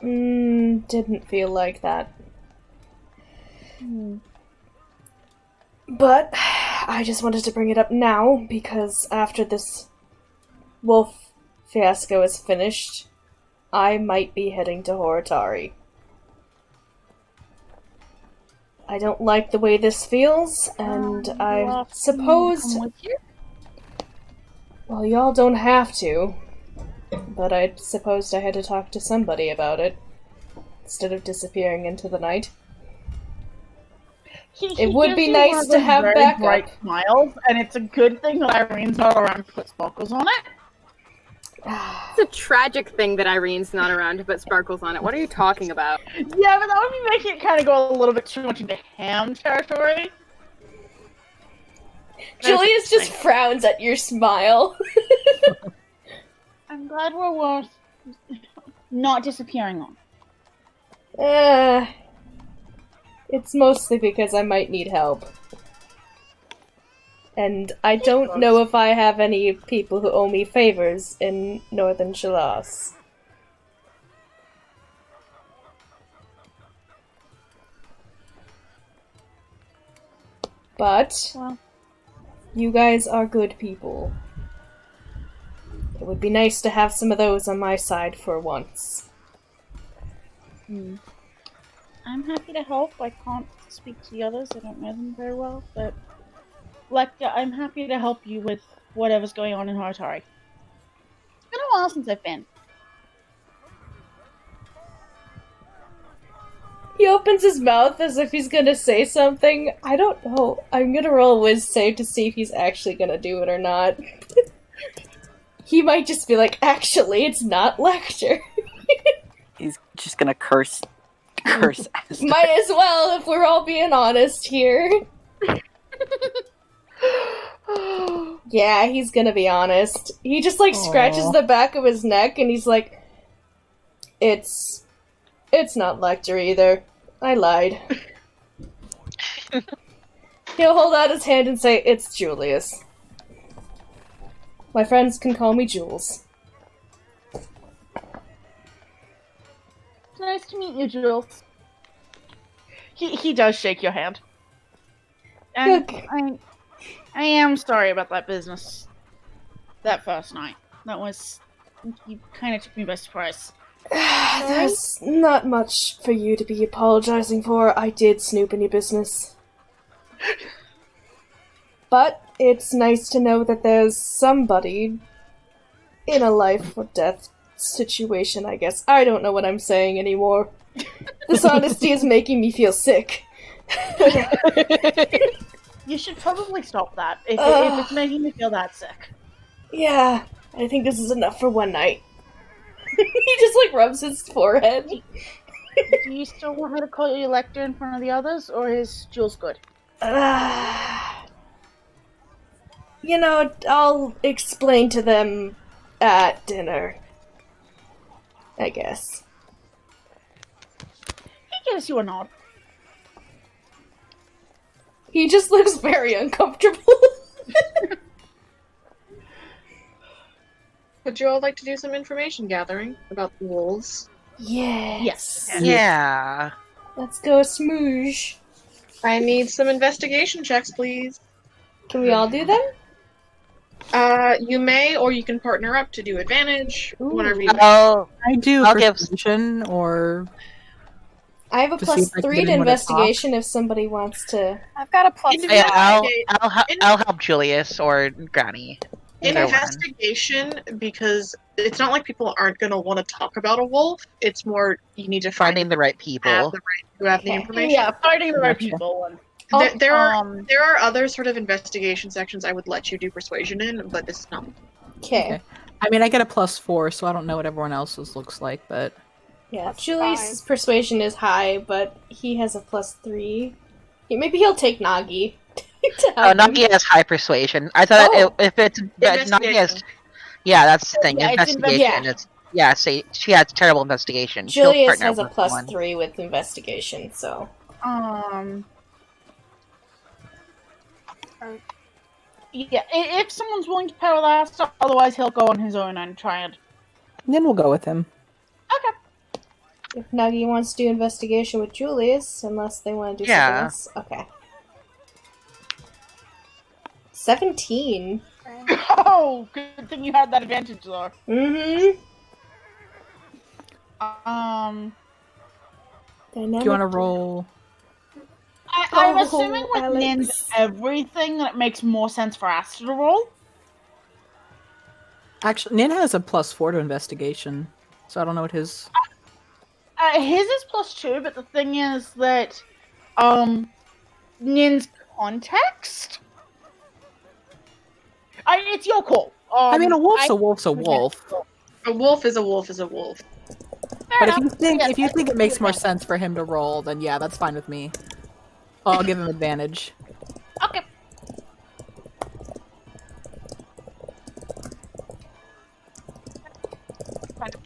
Didn't feel like that. But I just wanted to bring it up now because after this wolf fiasco is finished, I might be heading to Horitari. I don't like the way this feels, and I suppose. Well, y'all don't have to, but I supposed I had to talk to somebody about it instead of disappearing into the night. It would be nice to have backup. Bright smiles, and it's a good thing that Irene's not around to put sparkles on it. It's a tragic thing that Irene's not around to put sparkles on it. What are you talking about? Yeah, but that would be making it kind of go a little bit too much into ham territory. Julius just frowns at your smile. I'm glad we're worth not disappearing on. It's mostly because I might need help. And I don't know if I have any people who owe me favors in Northern Shalas. But Well. you guys are good people. It would be nice to have some of those on my side for once. I'm happy to help. I can't speak to the others. I don't know them very well, but Lecter, I'm happy to help you with whatever's going on in Haratari. It's been a while since I've been. He opens his mouth as if he's gonna say something. I don't know. I'm gonna roll whiz save to see if he's actually gonna do it or not. He might just be like, actually, it's not Lecter. He's just gonna curse Aster. Might as well, if we're all being honest here. Yeah, he's gonna be honest. He just, like, scratches the back of his neck, and he's like, It's not Lecter either. I lied. He'll hold out his hand and say, it's Julius. My friends can call me Jules. It's nice to meet you, Jules. He does shake your hand. And Okay. I am sorry about that business. That first night. You kind of took me by surprise. There's not much for you to be apologizing for. I did snoop in your business. But it's nice to know that there's somebody in a life or death situation, I guess. I don't know what I'm saying anymore. This honesty is making me feel sick. You should probably stop that if it's making me feel that sick. Yeah, I think this is enough for one night. He just, like, rubs his forehead. Do you still want me to call you Lecter in front of the others, or is Jules good? You know, I'll explain to them at dinner. I guess. He gives you a nod. He just looks very uncomfortable. Would you all like to do some information gathering about the wolves? Yes. Yeah. Let's go smoosh. I need some investigation checks, please. Can we all do them? You may, or you can partner up to do advantage, whatever you. Oh, I do I'll give- persuasion or I have a To see plus if I can 3 get to anyone to investigation if somebody wants to. I've got a plus In- yeah, Okay. I'll help Julius or Granny. Either one. Investigation, because it's not like people aren't going to want to talk about a wolf. It's more you need to find Finding the right have people. the right who have the Okay. information. Yeah, finding the right Gotcha. people. And, There are um, there are other sort of investigation sections I would let you do persuasion in, but this is not. Okay. I mean, I get a +4, so I don't know what everyone else's looks like, but Yeah, That's Julius' persuasion is high, but he has a +3. Maybe he'll take Nagi. to Oh, help him. Nagi has high persuasion. I thought Oh. if it's but Nagi has, Investigation. yeah, that's the thing. Yeah, it's Investigation. yeah. It's yeah. See, she has terrible investigation. She'll Julius partner has a with one. +3 with investigation, so. yeah, if someone's willing to pay the last, otherwise he'll go on his own and try and. then we'll go with him. If Nagi wants to do investigation with Julius, unless they want to do Yeah. something else. Okay. 17. Oh, good thing you had that advantage though. Mm-hmm. Do you want to roll? I'm Oh, assuming with Alex. Nin's everything that it makes more sense for Asta to roll. Actually, Nin has a +4 to investigation, so I don't know what his. His is +2, but the thing is that, Nin's context. It's your call. I mean, a wolf's a wolf's a wolf. A wolf is a wolf is a wolf. But if you think it makes more sense for him to roll, then yeah, that's fine with me. I'll give him advantage. Okay.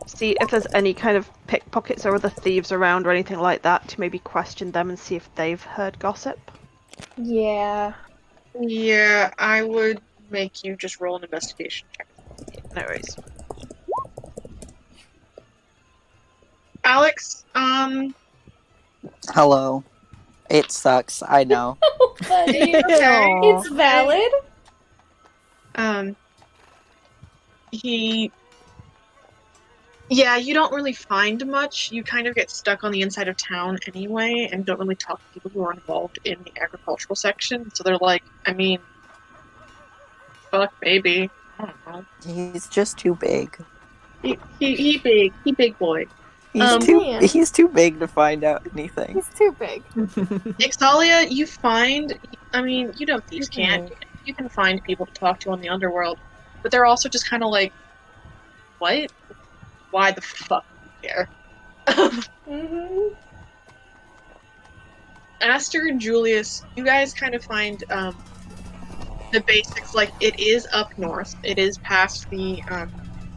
See if there's any kind of pickpockets or other thieves around or anything like that to maybe question them and see if they've heard gossip. Yeah. Yeah, I would make you just roll an investigation check. No worries. Alex, Hello. It sucks, I know. Buddy. okay. It's valid. Yeah, you don't really find much. You kind of get stuck on the inside of town anyway, and don't really talk to people who are involved in the agricultural section. So they're like, I mean, fuck, maybe. I don't know. He's just too big. He big boy. Man. He's too big to find out anything. He's too big. Ixalia, you find, I mean, you know thieves can't. You can find people to talk to on the underworld, but they're also just kind of like, what? Why the fuck do you care? Mm-hmm. Aster and Julius, you guys kind of find the basics. Like, it is up north. It is past the.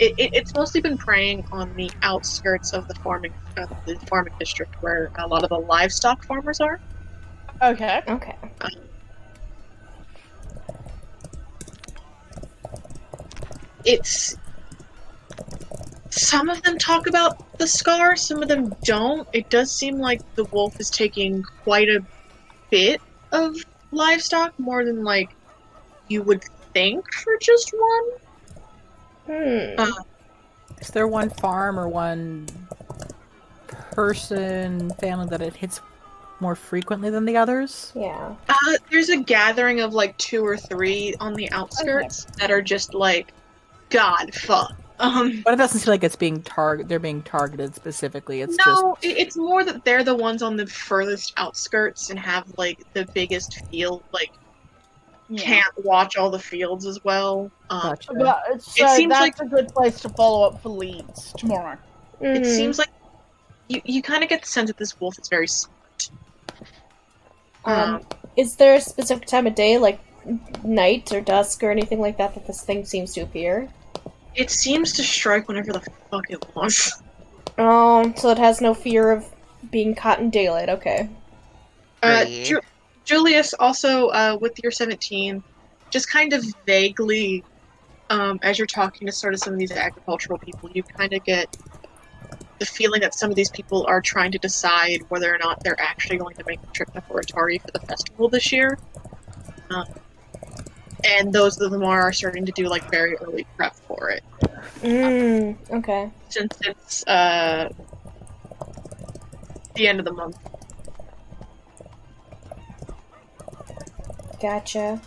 It's mostly been preying on the outskirts of the farming district, where a lot of the livestock farmers are. Okay. Okay. It's. Some of them talk about the scar, some of them don't. It does seem like the wolf is taking quite a bit of livestock, more than like you would think for just one. Is there one farm or one person, family that it hits more frequently than the others? Yeah. There's a gathering of like 2 or 3 on the outskirts that are just like, God, fuck. But it doesn't seem like it's being they're being targeted specifically. It's No, it's more that they're the ones on the furthest outskirts and have like the biggest field, like can't watch all the fields as well. Gotcha. But, so It seems that's like- a good place to follow up for leads tomorrow. It seems like you kind of get the sense that this wolf is very smart. Is there a specific time of day, like night or dusk or anything like that, that this thing seems to appear? It seems to strike whenever the fuck it wants. Oh, so it has no fear of being caught in daylight. Okay. Great. Julius, also with your 17, just kind of vaguely, as you're talking to sort of some of these agricultural people, you kind of get the feeling that some of these people are trying to decide whether or not they're actually going to make the trip to Horitari for the festival this year. and those of them are starting to do like very early prep for it. Okay. Since it's the end of the month. Gotcha.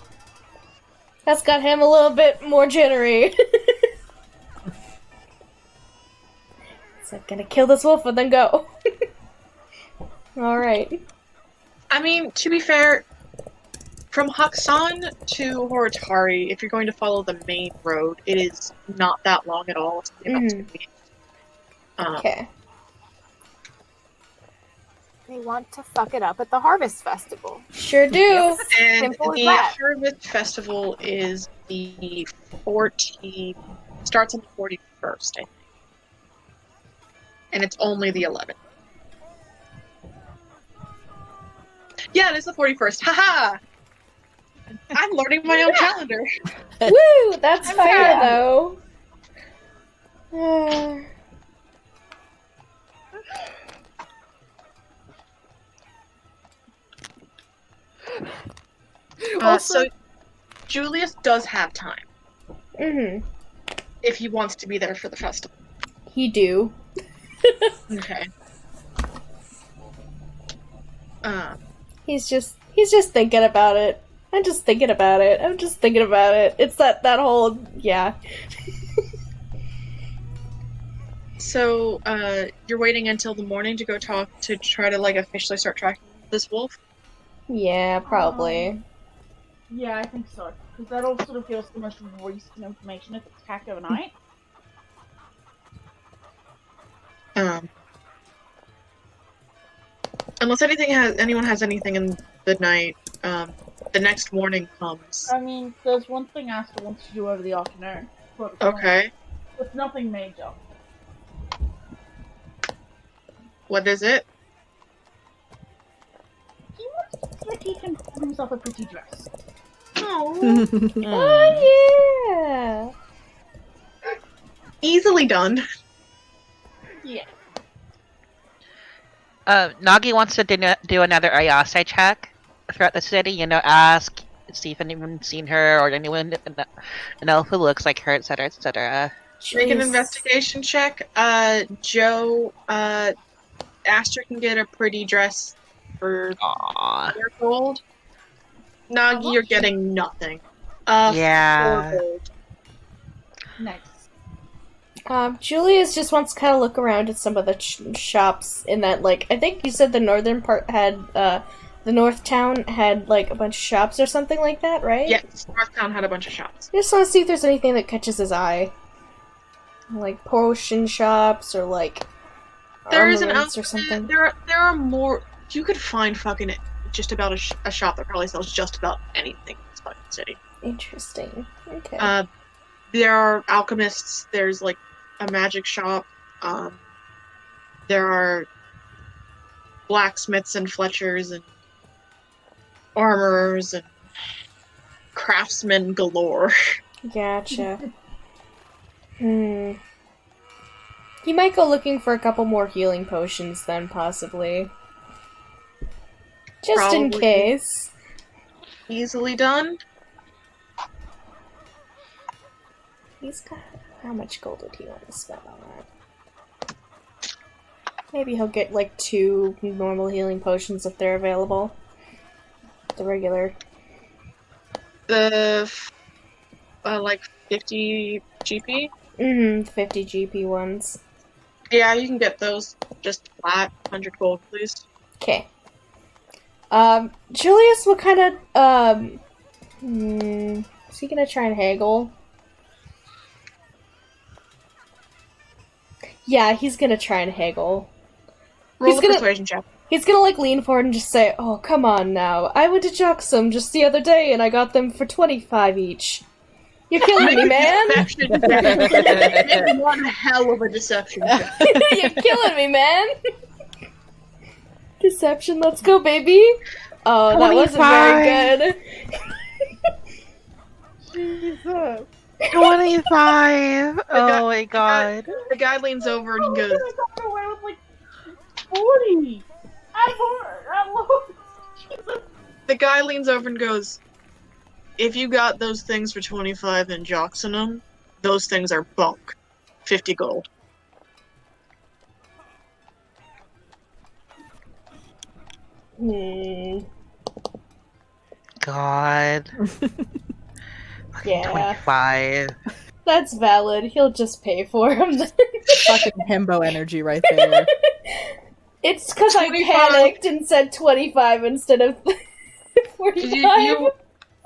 That's got him a little bit more jittery. So I'm gonna kill this wolf and then go. Alright. I mean, to be fair, from Haksan to Horitari, if you're going to follow the main road, it is not that long at all. It's about 2 weeks. Okay. They want to fuck it up at the Harvest Festival. Sure do. And Simple as the that. Harvest Festival is the 40... starts on the 41st, I think. And it's only the 11th. Yeah, it is the 41st. Haha! I'm learning my own calendar. Woo! That's fair, though. So, Julius does have time Mm-hmm. if he wants to be there for the festival. He do. Okay. He's just thinking about it. I'm just thinking about it. It's that whole, yeah. So, you're waiting until the morning to go talk to try to, like, officially start tracking this wolf? Yeah, probably. Yeah, I think so. Because that'll sort of give us the most recent information if it's attacked overnight. Unless anyone has anything in the night, the next morning comes. I mean, there's one thing Asta wants to do over the afternoon. Okay. It's nothing major. What is it? He wants to see if he can put himself a pretty dress. Oh, Oh, yeah! easily done. Yeah. Nagi wants to do another Ayase check throughout the city. Ask, see if anyone's seen her or anyone know who looks like her, etc., etc. Make an Jeez. investigation check. Joe, Aster can get a pretty dress for Aww. 4 gold. Nagi, you're getting nothing. Yeah. 4 gold. Nice. Julius just wants to kind of look around at some of the shops in that, like, I think you said the northern part had, the north town had, like, a bunch of shops or something like that, right? Yes, Northtown had a bunch of shops. I just want to see if there's anything that catches his eye. Like, potion shops or, like, There is an armaments or something. There are more. You could find fucking just about a shop that probably sells just about anything in this fucking city. Interesting. Okay. There are alchemists. There's like a magic shop. There are blacksmiths and fletchers and armorers and craftsmen galore. Gotcha. He might go looking for a couple more healing potions then, possibly. Just in Probably. case. Easily done. He's got... How much gold did he want to spend on that? Maybe he'll get, like, 2 normal healing potions if they're available. The regular. The like 50 GP. 50 GP ones. Yeah, you can get those just flat. 100 gold, please. Okay. Julius will kind of, is he gonna try and haggle? Yeah, he's gonna try and haggle. Roll He's a gonna- persuasion check. He's gonna, like, lean forward and just say, "Oh, come on now. I went to Joxum just the other day and I got them for 25 each. You're killing me, man! Deception check. One hell of a deception check. You're killing me, man! Deception, let's go, baby! Oh, that wasn't very good. Jesus. 25! Oh my god. The guy leans over and he goes, I got away with like 40. I'm lost. Jesus. the guy leans over and goes, if you got those things for 25 and Joxing them, those things are bunk. 50 gold. God. Yeah. 25. That's valid. He'll just pay for him. Fucking himbo energy right there. It's because I 25. panicked and said 25 instead of 45.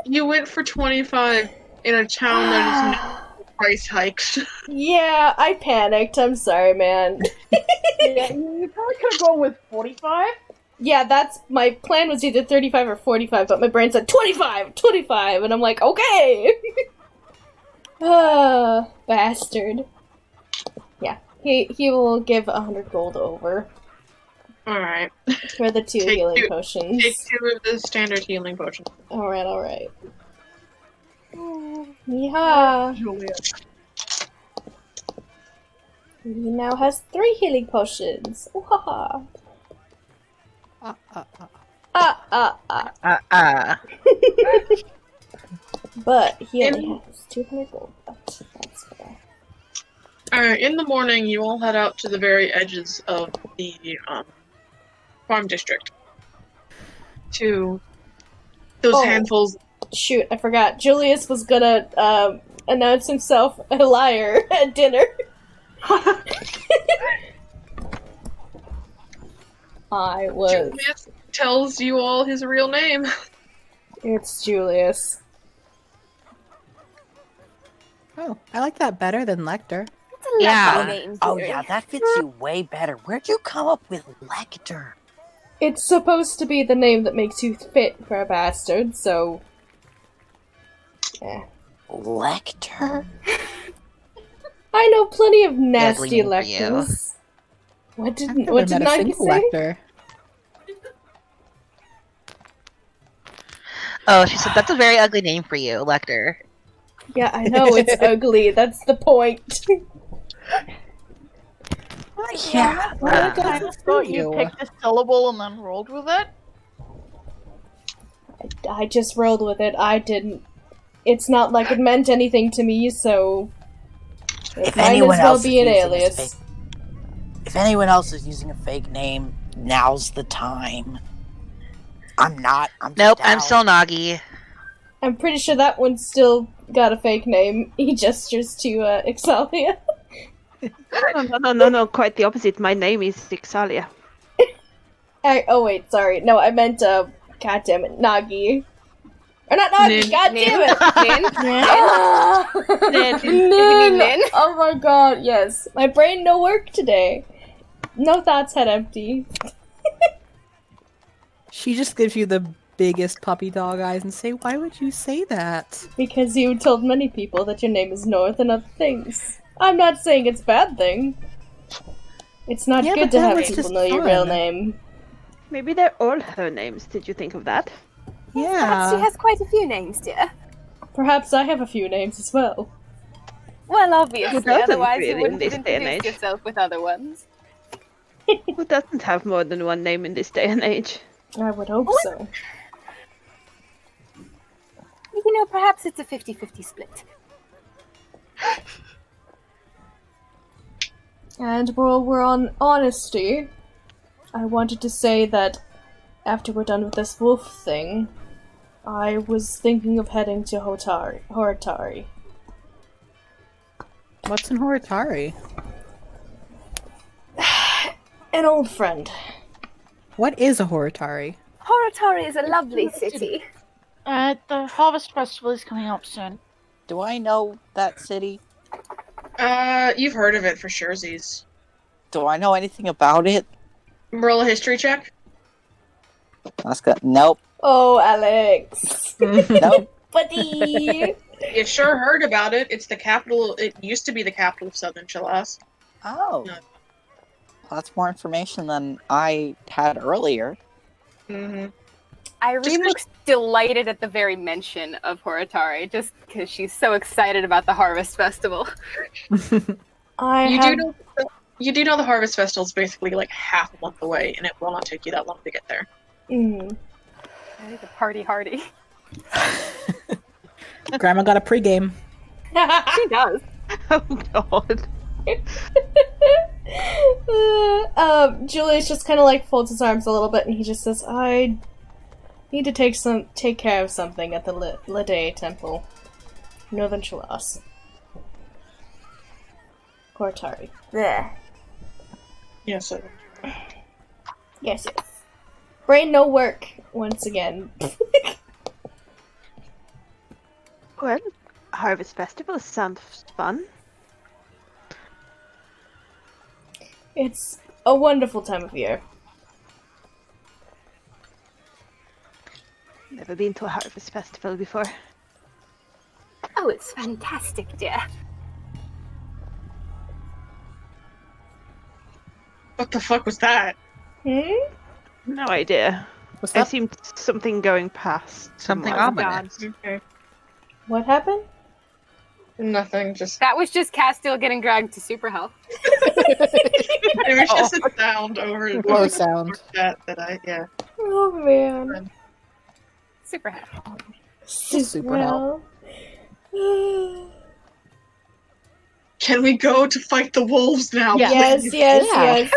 You went for 25 in a town that is no price hikes. Yeah, I panicked. I'm sorry, man. Yeah, you probably could have gone with 45. Yeah, that's my plan was either 35 or 45, but my brain said 25, 25, and I'm like, okay. Bastard. Yeah, he will give 100 gold over Alright. for the 2 Take healing two. potions. Take 2 of the standard healing potions. Alright. Yeehaw. Julia. He now has 3 healing potions. Ooh, haha. But he only has 200 gold left. That's fair. Alright, in the morning, you all head out to the very edges of the farm district. To those handfuls. Shoot, I forgot. Julius was gonna announce himself a liar at dinner. I was. Julius tells you all his real name. It's Julius. Oh, I like that better than Lecter. It's a Yeah. lovely name, Oh dear. yeah, that fits you way better. Where'd you come up with Lecter? It's supposed to be the name that makes you fit for a bastard, so. Yeah. Lecter? I know plenty of nasty name for you. Lecters. What I've did never what met did a Nagi single say? Lecter. Oh, she said that's a very ugly name for you, Lecter. Yeah, I know it's ugly. That's the point. Yeah. Uh, I just thought you picked a syllable and then rolled with it. I just rolled with it. I didn't. It's not like it meant anything to me, so it If might anyone as well else be is an using a alias. fake- If anyone else is using a fake name, now's the time. I'm not. I'm just Nope, I'm out. still Nagi. I'm pretty sure that one's still got a fake name. He gestures to Ixalia. No, quite the opposite. My name is Ixalia. Oh wait, sorry. No, I meant goddammit, Nagi. Or not Nagi, Nin. goddammit! Nin? Ah! Did you mean Nin? Oh my god, yes. My brain no work today. No thoughts head empty. She just gives you the biggest puppy dog eyes and say, "Why would you say that?" Because you told many people that your name is North and other things. I'm not saying it's a bad thing. It's not Yeah, good but to that have was people just know your real fun. name. Maybe they're all her names. Did you think of that? Perhaps she Yeah. has quite a few names, dear. Perhaps I have a few names as well. Well, obviously, doesn't otherwise you really wouldn't in have this day and introduced age? yourself with other ones. Who doesn't have more than one name in this day and age? I would hope so. You know, perhaps it's a 50-50 split. And while we're on honesty, I wanted to say that after we're done with this wolf thing, I was thinking of heading to Horitari. What's in Horitari? An old friend. What is a Horitari? Horitari is a lovely city. The Harvest Festival is coming up soon. Do I know that city? You've heard of it for sure, Z's. Do I know anything about it? Roll a history check. That's good. Nope. Oh, Alex. Nope. Buddy. You sure heard about it. It's the capital. It used to be the capital of Southern Chelas. Oh. No. That's more information than I had earlier. Mm-hmm. Irene looks delighted at the very mention of Horitari, just because she's so excited about the Harvest Festival. You do know the Harvest Festival is basically like half a month away, and it will not take you that long to get there. Mm. The party hardy. Grandma got a pregame. She does. Oh god. Julius just kind of like folds his arms a little bit, and he just says, "I need to take care of something at the Lede Temple, Northern Shalas." Cortari. There. Yes, Yes, yes. Brain no work once again. Well, Harvest Festival sounds fun. It's a wonderful time of year. Never been to a Harvest Festival before. Oh, it's fantastic, dear. What the fuck was that? Hmm? No idea. What's I that? seemed something going past. Something someone. ominous. Okay. What happened? Nothing, just That was just Castile getting dragged to super health. it was just a sound over Low the sound. chat that I Oh man. Super health. Super help. Can we go to fight the wolves now? Yes, please? yes, Yeah. yes.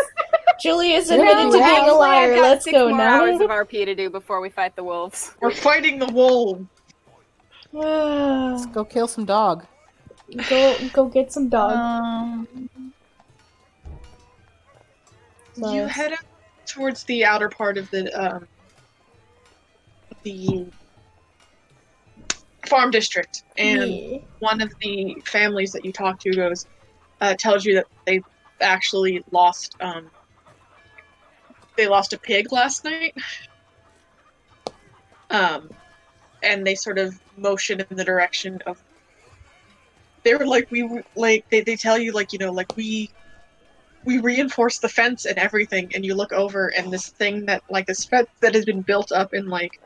Julius admitted to Yeah. being a liar. I've got Let's 6 go more now. hours of RP to do before we fight the wolves. We're fighting the wolves. Let's go kill some dog. Go get some dog. You head up towards the outer part of the farm district, and Yeah. one of the families that you talk to goes tells you that they actually lost a pig last night. And they sort of motion in the direction of. They were like, they tell you, like, you know, like, we reinforced the fence and everything, and you look over, and this thing that, like, this fence that has been built up in, like,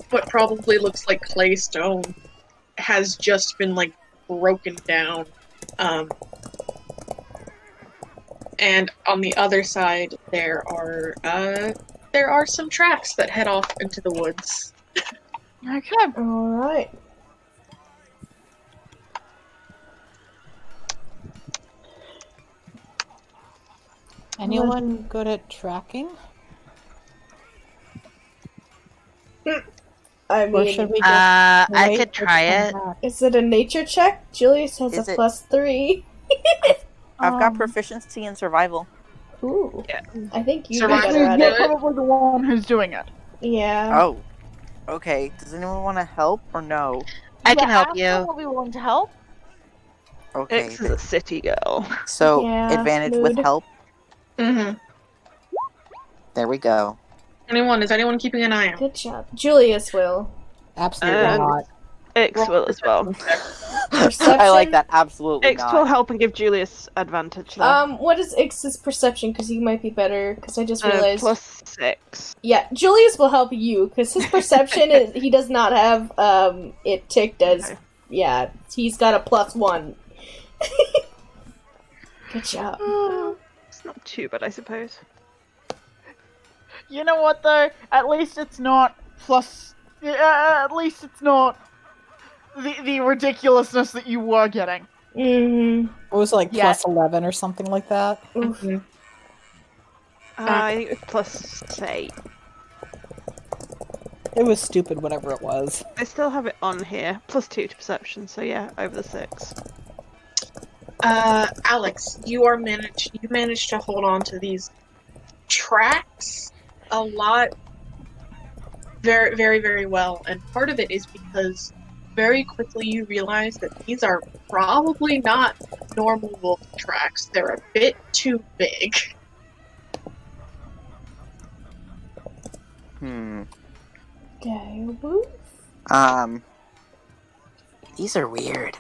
what probably looks like clay stone, has just been, like, broken down. And on the other side, there are some tracks that head off into the woods. Okay. Alright. Anyone good at tracking? I Or mean, should we just I wait could for try them it. to come back? is it a nature check? Julius has Is a it- +3. I've got proficiency in survival. Ooh. Yeah. I think you Survival better at is it. good. You're probably the one who's doing it. Yeah. Oh. Okay. Does anyone want to help or no? I can help After you. will be willing to help. Okay. Ix is a city girl. So Yeah, advantage with mood. help. Mm-hmm. There we go. Is anyone keeping an eye out? Good job. Julius will. Absolutely not. Ix will as well. I like that. Absolutely Ix will not. help and give Julius advantage though. What is Ix's perception? Because he might be better. Because I just realized. +6. Yeah, Julius will help you because his perception is he does not have it ticked as Okay. yeah. He's got a +1. Good job. It's not too bad, I suppose. You know what though? At least it's not plus. At least it's not the ridiculousness that you were getting. Mm-hmm. It was like Yeah. +11 or something like that. Oof. I think it was +8. It was stupid, whatever it was. I still have it on here. +2 to perception, so yeah, over the 6. Alex, you managed to hold on to these tracks a lot, very, very, very well, and part of it is because very quickly you realize that these are probably not normal wolf tracks. They're a bit too big. Direwolf? These are weird.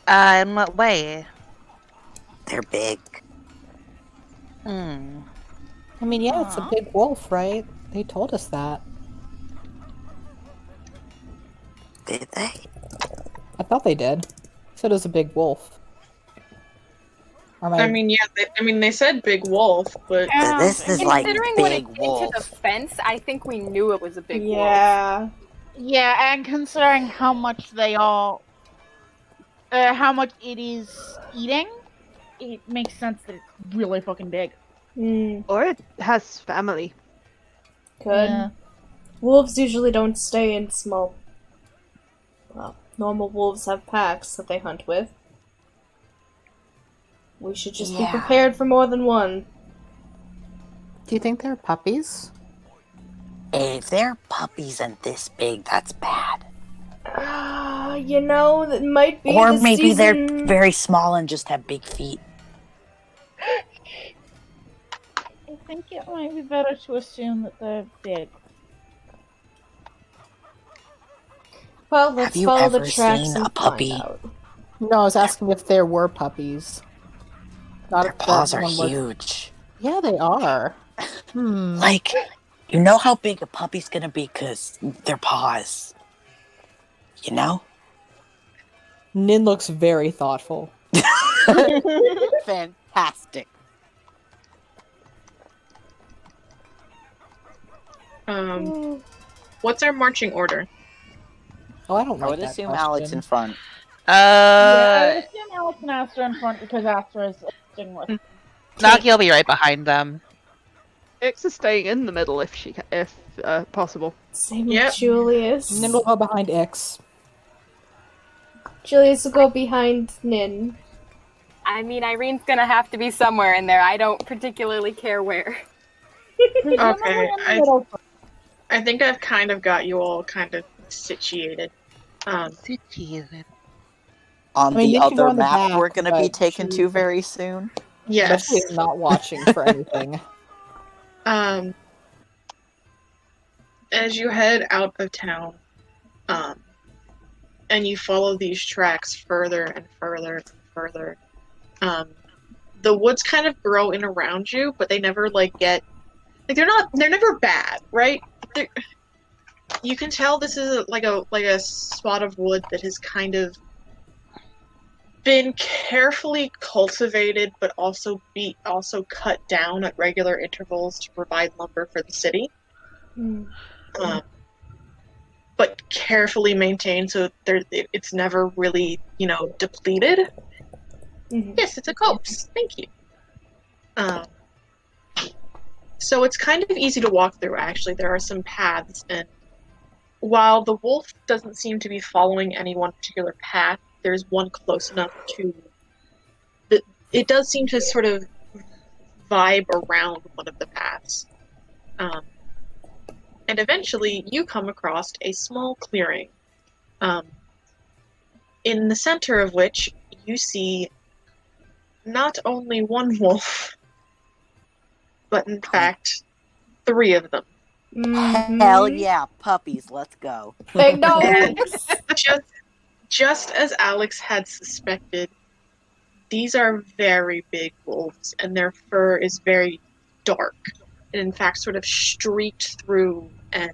In what way? They're big. Hmm. I mean, yeah, it's a big wolf, right? They told us that. Did they? I thought they did. Said it was a big wolf. Am I- I mean, yeah, they said big wolf, but This is like Considering what it big did to the wolf. fence, I think we knew it was a big wolf. Yeah. Yeah, and considering how much how much it is eating, it makes sense that it's really fucking big. Or it has family. Good. Yeah. Wolves usually don't stay in small. Well, normal wolves have packs that they hunt with. We should just be Yeah. prepared for more than one. Do you think they're puppies? If they're puppies and this big, that's bad. That might be Or the maybe they're season- very small and just have big feet. I think it might be better to assume that they're big. Well, let's Have you follow the ever tracks seen and a puppy? find out. No, I was asking if there were puppies. Not Their if that paws are one was- huge. Yeah, they are. Like, you know how big a puppy's gonna be because their paws. You know? Nin looks very thoughtful. Fantastic. What's our marching order? Oh, I don't I like would that assume question. Alex in front. Yeah, I would assume Alex and Astra in front because Astra is sitting with. Nagi will be right behind them. Ix is staying in the middle if possible. Same Yep. with Julius. Nin will go behind X. Julius will go behind Nin. I mean, Irene's gonna have to be somewhere in there. I don't particularly care where. Okay, I think I've kind of got you all kind of situated. Situated. On I mean, the you can go other in the map back, we're gonna be but taken she- to very soon. Yes. She is not watching for anything. As you head out of town, and you follow these tracks further and further and further, the woods kind of grow in around you, but they never get they're never bad, right? You can tell this is like a spot of wood that has kind of been carefully cultivated, but also cut down at regular intervals to provide lumber for the city. But carefully maintained so it's never really, depleted. Mhm. Yes, it's a copse. Thank you. So it's kind of easy to walk through, actually. There are some paths, and while the wolf doesn't seem to be following any one particular path, there's one close enough to... It does seem to sort of vibe around one of the paths. And eventually, you come across a small clearing, in the center of which you see not only one wolf, but in fact, 3 of them. Hell yeah, puppies, let's go. Hey, no! And just as Alex had suspected, these are very big wolves, and their fur is very dark, and in fact sort of streaked through and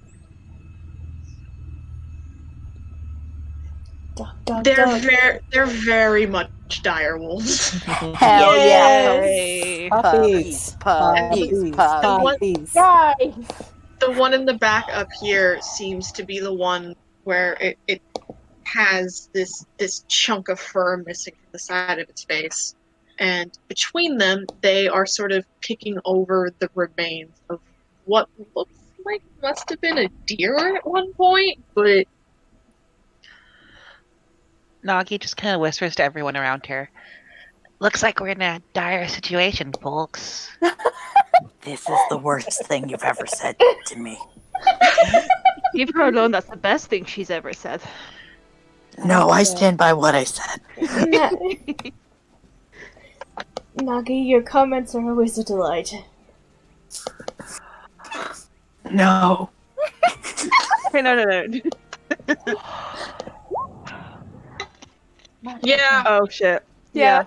Dog, they're dog. very much dire wolves. Hell yeah. Yay. Puppies, puppies, puppies. Guys! The one in the back up here seems to be the one where it has this chunk of fur missing from the side of its face. And between them, they are sort of picking over the remains of what looks like must have been a deer at one point, but Nagi just kind of whispers to everyone around her. Looks like we're in a dire situation, folks. This is the worst thing you've ever said to me. Leave her alone, that's the best thing she's ever said. No, I stand by what I said. Nagi, your comments are always a delight. No. Okay, no. yeah. Oh shit. Yeah.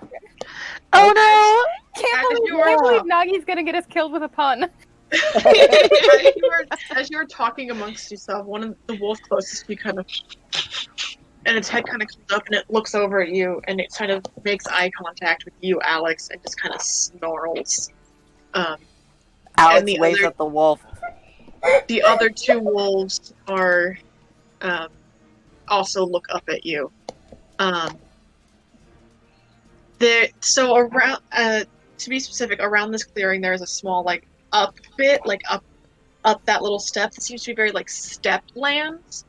Oh no! Can't believe Nagi's gonna get us killed with a pun. As you were talking amongst yourself, one of the wolf closest to you kind of and its head kind of comes up and it looks over at you and it kind of makes eye contact with you, Alex, and just kind of snarls. Alex the waves other- at the wolf. The other two wolves are also look up at you. So around, to be specific, around this clearing, there is a small up bit, up that little step that seems to be very stepped lands,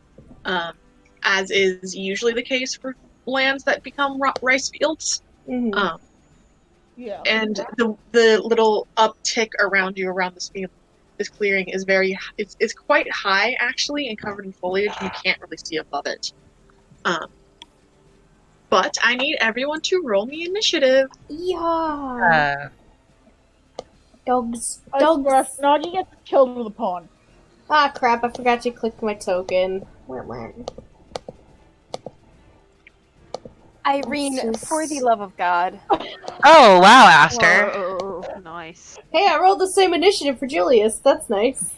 as is usually the case for lands that become rice fields. Mhm. Yeah. And the little uptick around you, around this clearing, is it's quite high actually, and covered in foliage. And you can't really see above it. But I need everyone to roll me initiative. Yeah. Dogs. I swear, Dogs. Snoggy gets killed with a pawn. Ah, crap, I forgot to click my token. Irene, This for is- the love of God. Oh wow, Aster. Whoa, nice. Hey, I rolled the same initiative for Julius. That's nice.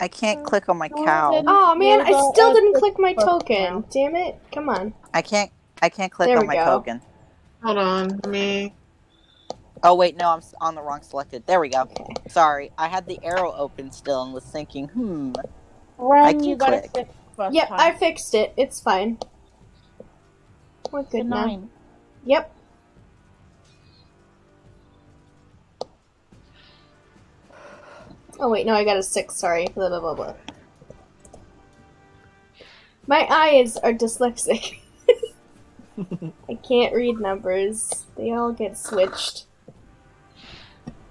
I can't click on my cow. Oh man, I still didn't Well, click my first token. round. Damn it. Come on. I can't click There on we my go. token. Hold on, me. Oh wait, no, I'm on the wrong selected. There we go. Okay. Sorry, I had the arrow open still and was thinking, Ren, can you gotta click. fix first Yep, time. I fixed it. It's fine. We're It's a good now. 9. Yep. Oh wait, no, I got a 6, sorry. Blah, blah, blah, blah. My eyes are dyslexic. I can't read numbers. They all get switched.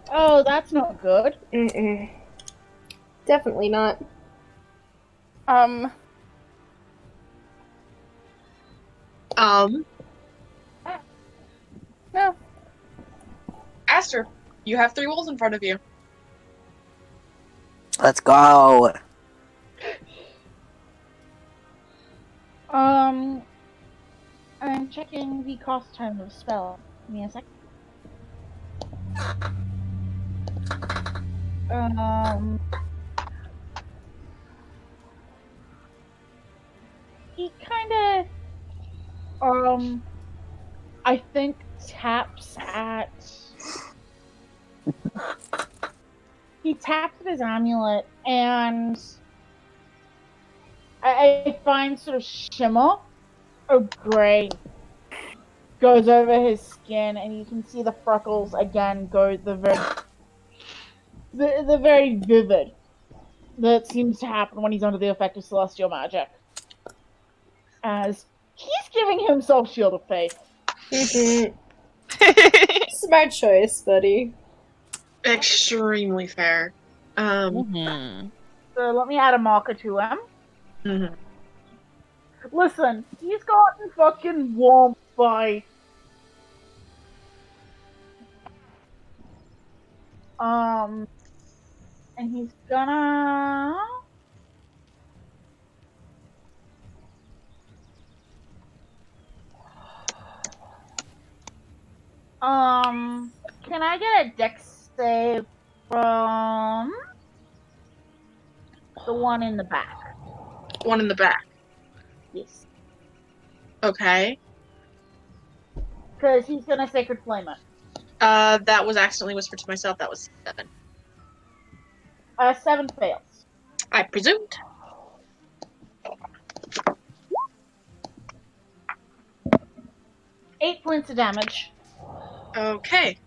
Oh, that's not good. Mm-mm. Definitely not. No. Aster, you have 3 wolves in front of you. let's go. I'm checking the cost time of spell. Give me a sec. He kinda, I think taps at. He taps at his amulet, and I find sort of shimmer of gray goes over his skin, and you can see the freckles again go the very vivid that seems to happen when he's under the effect of celestial magic. As he's giving himself Shield of Faith. Smart choice, buddy. Extremely fair. Mhm. So let me add a marker to him. Mhm. Listen, he's gotten fucking warmed by and he's gonna can I get a dex save from the one in the back? One in the back. Yes. Okay. Because he's gonna Sacred Flame it. That was accidentally whispered to myself. That was 7. 7 fails. I presumed. Eight points of damage. Okay.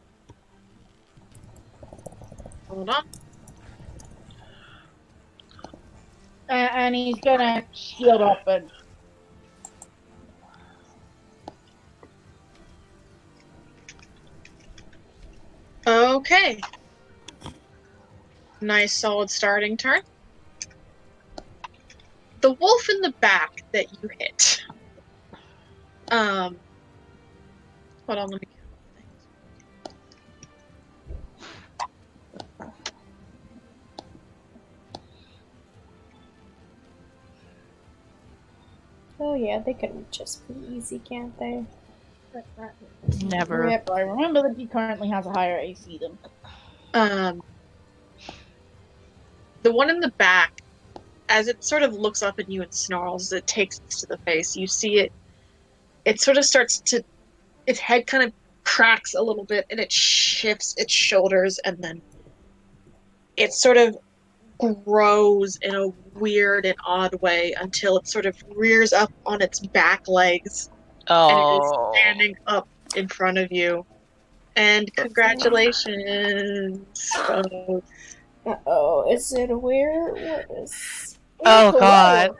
Hold on. And he's gonna shield up and Okay. Nice solid starting turn. The wolf in the back that you hit. Hold on, let me Oh yeah, they can reach us pretty easy, can't they? Never. Yep, I remember that he currently has a higher AC than. the one in the back, as it sort of looks up at you and snarls, as it takes it to the face, you see it sort of starts to, its head kind of cracks a little bit and it shifts its shoulders and then it sort of grows in a weird and odd way until it sort of rears up on its back legs and it is Oh. standing up in front of you. And congratulations, folks. Uh-oh, is it a were? What is... Oh god.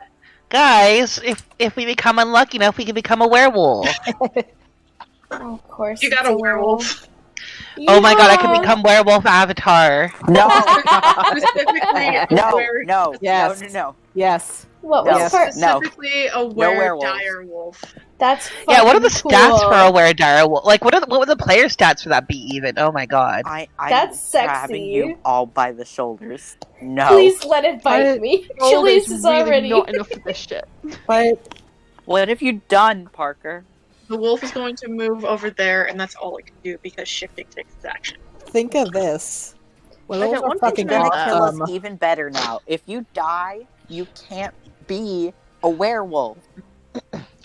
Guys, if we become unlucky enough, we can become a werewolf. Oh, of course. You got it's a werewolf. Oh my god, I can Yeah. become werewolf avatar. No, Specifically, no. Yes. No. Yes. What No. was part? No. specifically a werewolves. dire wolf. That's Yeah, what are the fucking stats cool. for a were-dire wolf? Like, what would the player stats for that be even? Oh my god. I'm That's grabbing sexy. you all by the shoulders. No. Please let it bite I- me. Gold Chili's is is really already. not enough for this shit. But What have you done, Parker? The wolf is going to move over there, and that's all it can do because shifting takes its action. think of this. Well, I those got are one thing fucking to Gonna know. kill us awesome. even better now. If you die, you can't be a werewolf.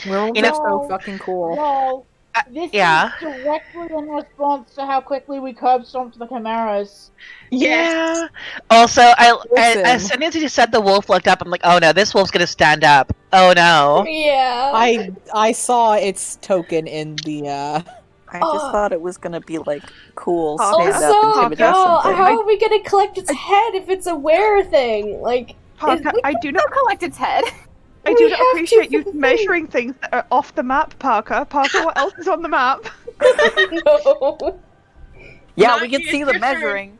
Werewolves You know- are so fucking cool. Well, this yeah. is directly in response to how quickly we curb stomped the chimeras. Yeah. Also, as Listen. soon as you said the wolf looked up, I'm like, oh no, this wolf's gonna stand up. Oh no. Yeah. I saw its token in the I just thought it was gonna be like cool Also, stand up Also, intimidation y'all, thing. how are we gonna collect its head if it's a were thing? Like, Parker, I do not Don't collect its head. I We do not have to appreciate for you the thing. measuring things that are off the map, Parker. Parker, what else is on the map? no. Yeah, we Nagi, can it's see your the turn. measuring.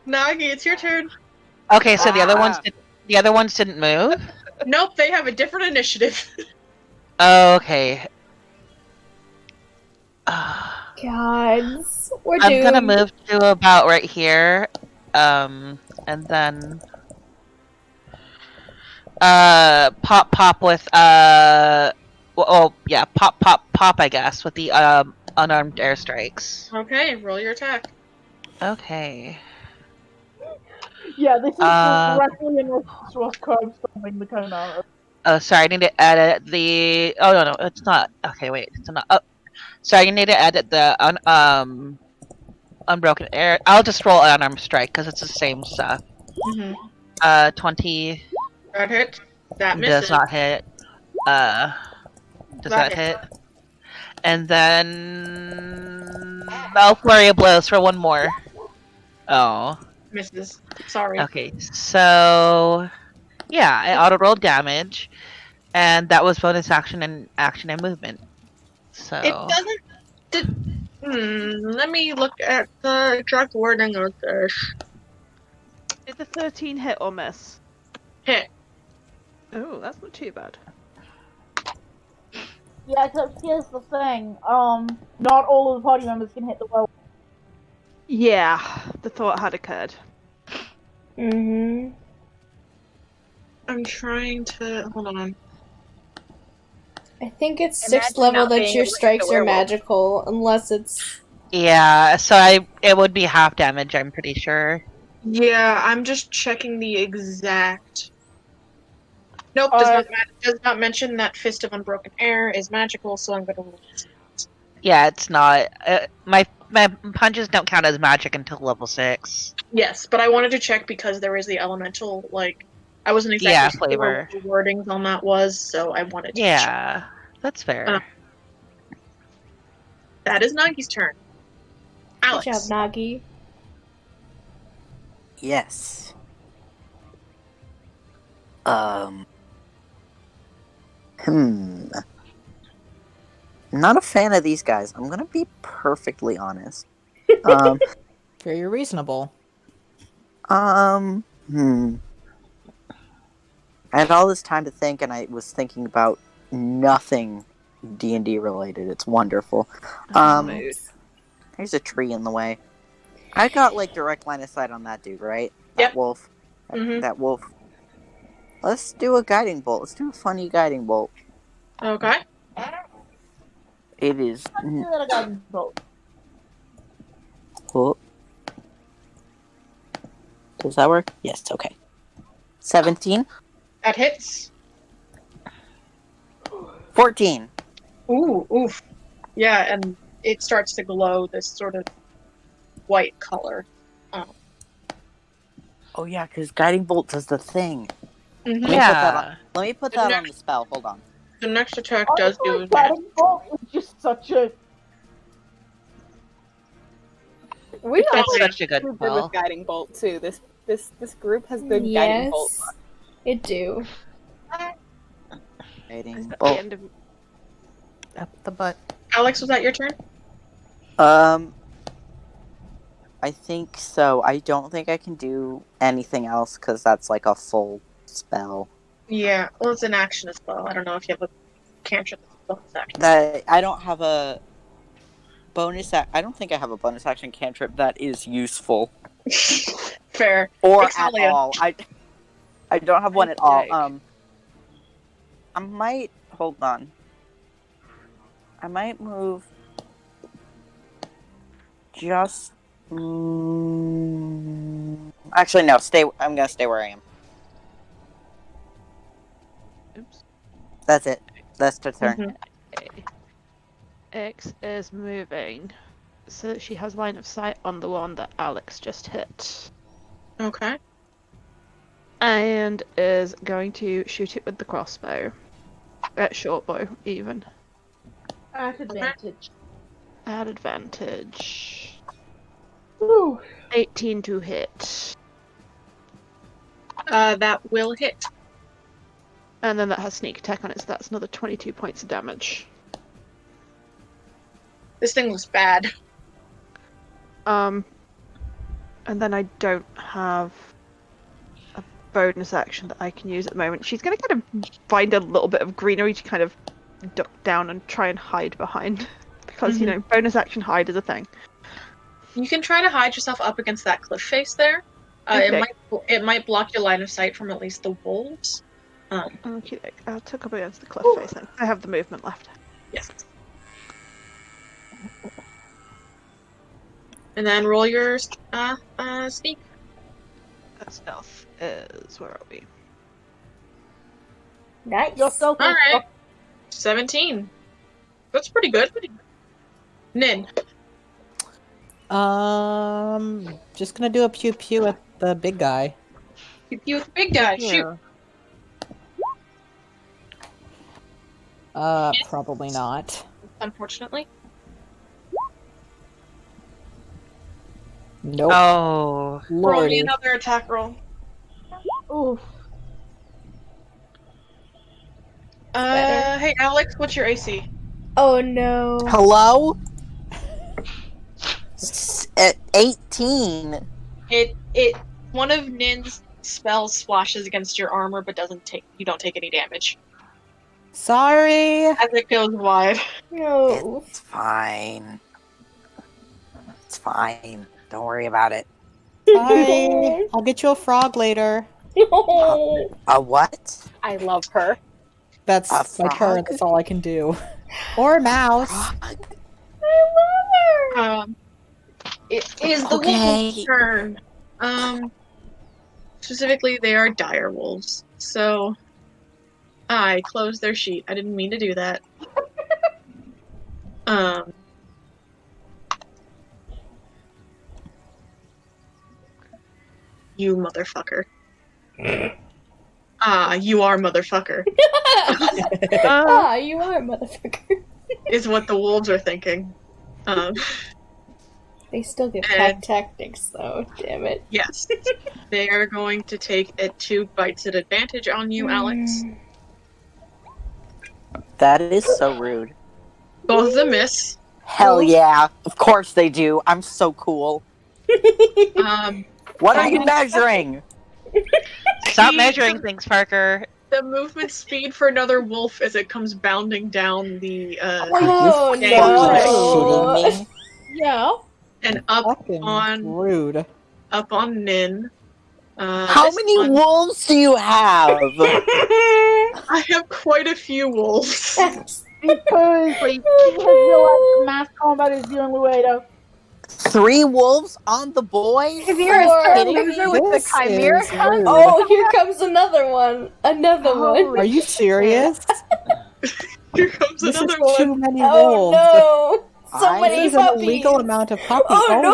Nagi, it's your turn. Okay, so the other ones Ah. the other ones didn't move. Nope, they have a different initiative. Okay. Gods, we're I'm doomed. gonna move to about right here, and then pop with yeah, pop I guess with the unarmed airstrikes. Okay, roll your attack. Okay. Yeah, this is directly in response to us curb stomping the chimeras. Oh, sorry, I need to edit the. Oh no, it's not. Okay, wait, it's not. Oh, sorry, you need to edit the unbroken air. I'll just roll unarmed strike because it's the same stuff. Mm-hmm. 20 That hit. That misses. does not hit. Does that hit? And then I'll flurry of blows for one more. Oh, Misses. Sorry. okay. So yeah, I auto rolled damage, and that was bonus action and movement. So It doesn't. Let me look at the exact wording of this. Did the 13 hit or miss? Hit. Oh, that's not too bad. Yeah, except here's the thing. Not all of the party members can hit the well. Yeah, the thought had occurred. Mm-hmm. I'm trying to. Hold on. I think it's Imagine 6th level not that being your able to hit strikes the are werewolf. magical, unless it's. yeah, so it would be half damage. I'm pretty sure. Yeah, I'm just checking the exact. Nope, does not mention that Fist of Unbroken Air is magical, so I'm gonna roll this. Yeah, it's not. My punches don't count as magic until level 6. Yes, but I wanted to check because there is the elemental, like, I wasn't exactly Yeah, sure flavor. what the wordings on that was, so I wanted to check. Yeah, that's fair. That is Nagi's turn. Alex. Good job, Nagi. Yes. Not a fan of these guys. I'm gonna be perfectly honest. Very reasonable. I had all this time to think, and I was thinking about nothing D&D related. It's wonderful. There's a tree in the way. I got like direct line of sight on that dude, right? That Yep. wolf. Mhm. That wolf. Let's do a guiding bolt. Let's do a funny guiding bolt. Okay. It is. Let's do that again, both. Oh. Does that work? Yes. Okay. 17. That hits. 14. Ooh, oof. Yeah, and it starts to glow this sort of white color. Oh yeah, because Guiding Bolt does the thing. Mhm. Yeah. Let me put that on the spell. Hold on. The next attack does do Honestly, that. Guiding Bolt is just such a We It's are It's fine. such a good good spell. with guiding bolt too. This group has good guiding bolt. Yes, it do. Guiding Is that the Bolt. end of Up the butt. Alex, was that your turn? I think so. I don't think I can do anything else because that's like a full spell. Yeah, well, it's an action as well. I don't know if you have a cantrip that's a bonus action. That I don't have a bonus. I don't think I have a bonus action cantrip that is useful Fair. or Ixalia. at all. I don't have one at all. Yikes. I might hold on. I might move just. Actually, no. Stay. I'm gonna stay where I am. Oops. That's it. That's the turn. Mhm. Okay. X is moving so that she has line of sight on the one that Alex just hit. Okay. And is going to shoot it with the crossbow. At short bow, even. at advantage. At advantage. Ooh. 18 to hit. That will hit. And then that has sneak attack on it, so that's another 22 points of damage. This thing looks bad. And then I don't have a bonus action that I can use at the moment. She's going to kind of find a little bit of greenery to kind of duck down and try and hide behind. Because, you know, bonus action hide is a thing. You can try to hide yourself up against that cliff face there. Okay. It might block your line of sight from at least the wolves. Okay, I'll tuck up against the cliff face then. I have the movement left. Yes. And then roll your sneak. That stealth is... where are we? Nice. Your stealth is Alright. 17. That's pretty good. Nin. Just gonna do a pew pew at the big guy. You with the big guy. Shoot. Probably not. Unfortunately. Nope. Oh. Roll me Lordy. another attack roll. oof. better. Hey Alex, what's your AC? Oh no. Hello? 18. It one of Nin's spells splashes against your armor but you don't take any damage. Sorry. As it goes wide. No. It's fine. It's fine. Don't worry about it. Sorry. I'll get you a frog later. No. A what? I love her. That's A my turn. frog? That's all I can do. Or a mouse. It is the Okay. wolf's turn. Specifically, they are dire wolves. So, I closed their sheet. I didn't mean to do that. You motherfucker. You are motherfucker, Ah, you are a motherfucker. is what the wolves are thinking. They still get And- pack tactics though, damn it. Yes. They are going to take 2 bites at advantage on you, Alex. That is so rude. Both of them miss. Hell yeah. Of course they do. I'm so cool. What are you measuring? Stop measuring things, Parker. The movement speed for another wolf as it comes bounding down the Oh you no. Shitting me? Yeah. and up Fucking on rude. Nin. How This many one- wolves do you have? I have quite a few wolves. Because like, he has realized mass combat is the only way to 3 wolves on the boy? If you're a Four. sore loser with the This chimera is hunt, rude. Oh, here comes another one. Another Holy one. Are you serious? Here comes This is another too one. many Oh wolves. no! So I- many This is an puppies. illegal amount of puppies. Oh no!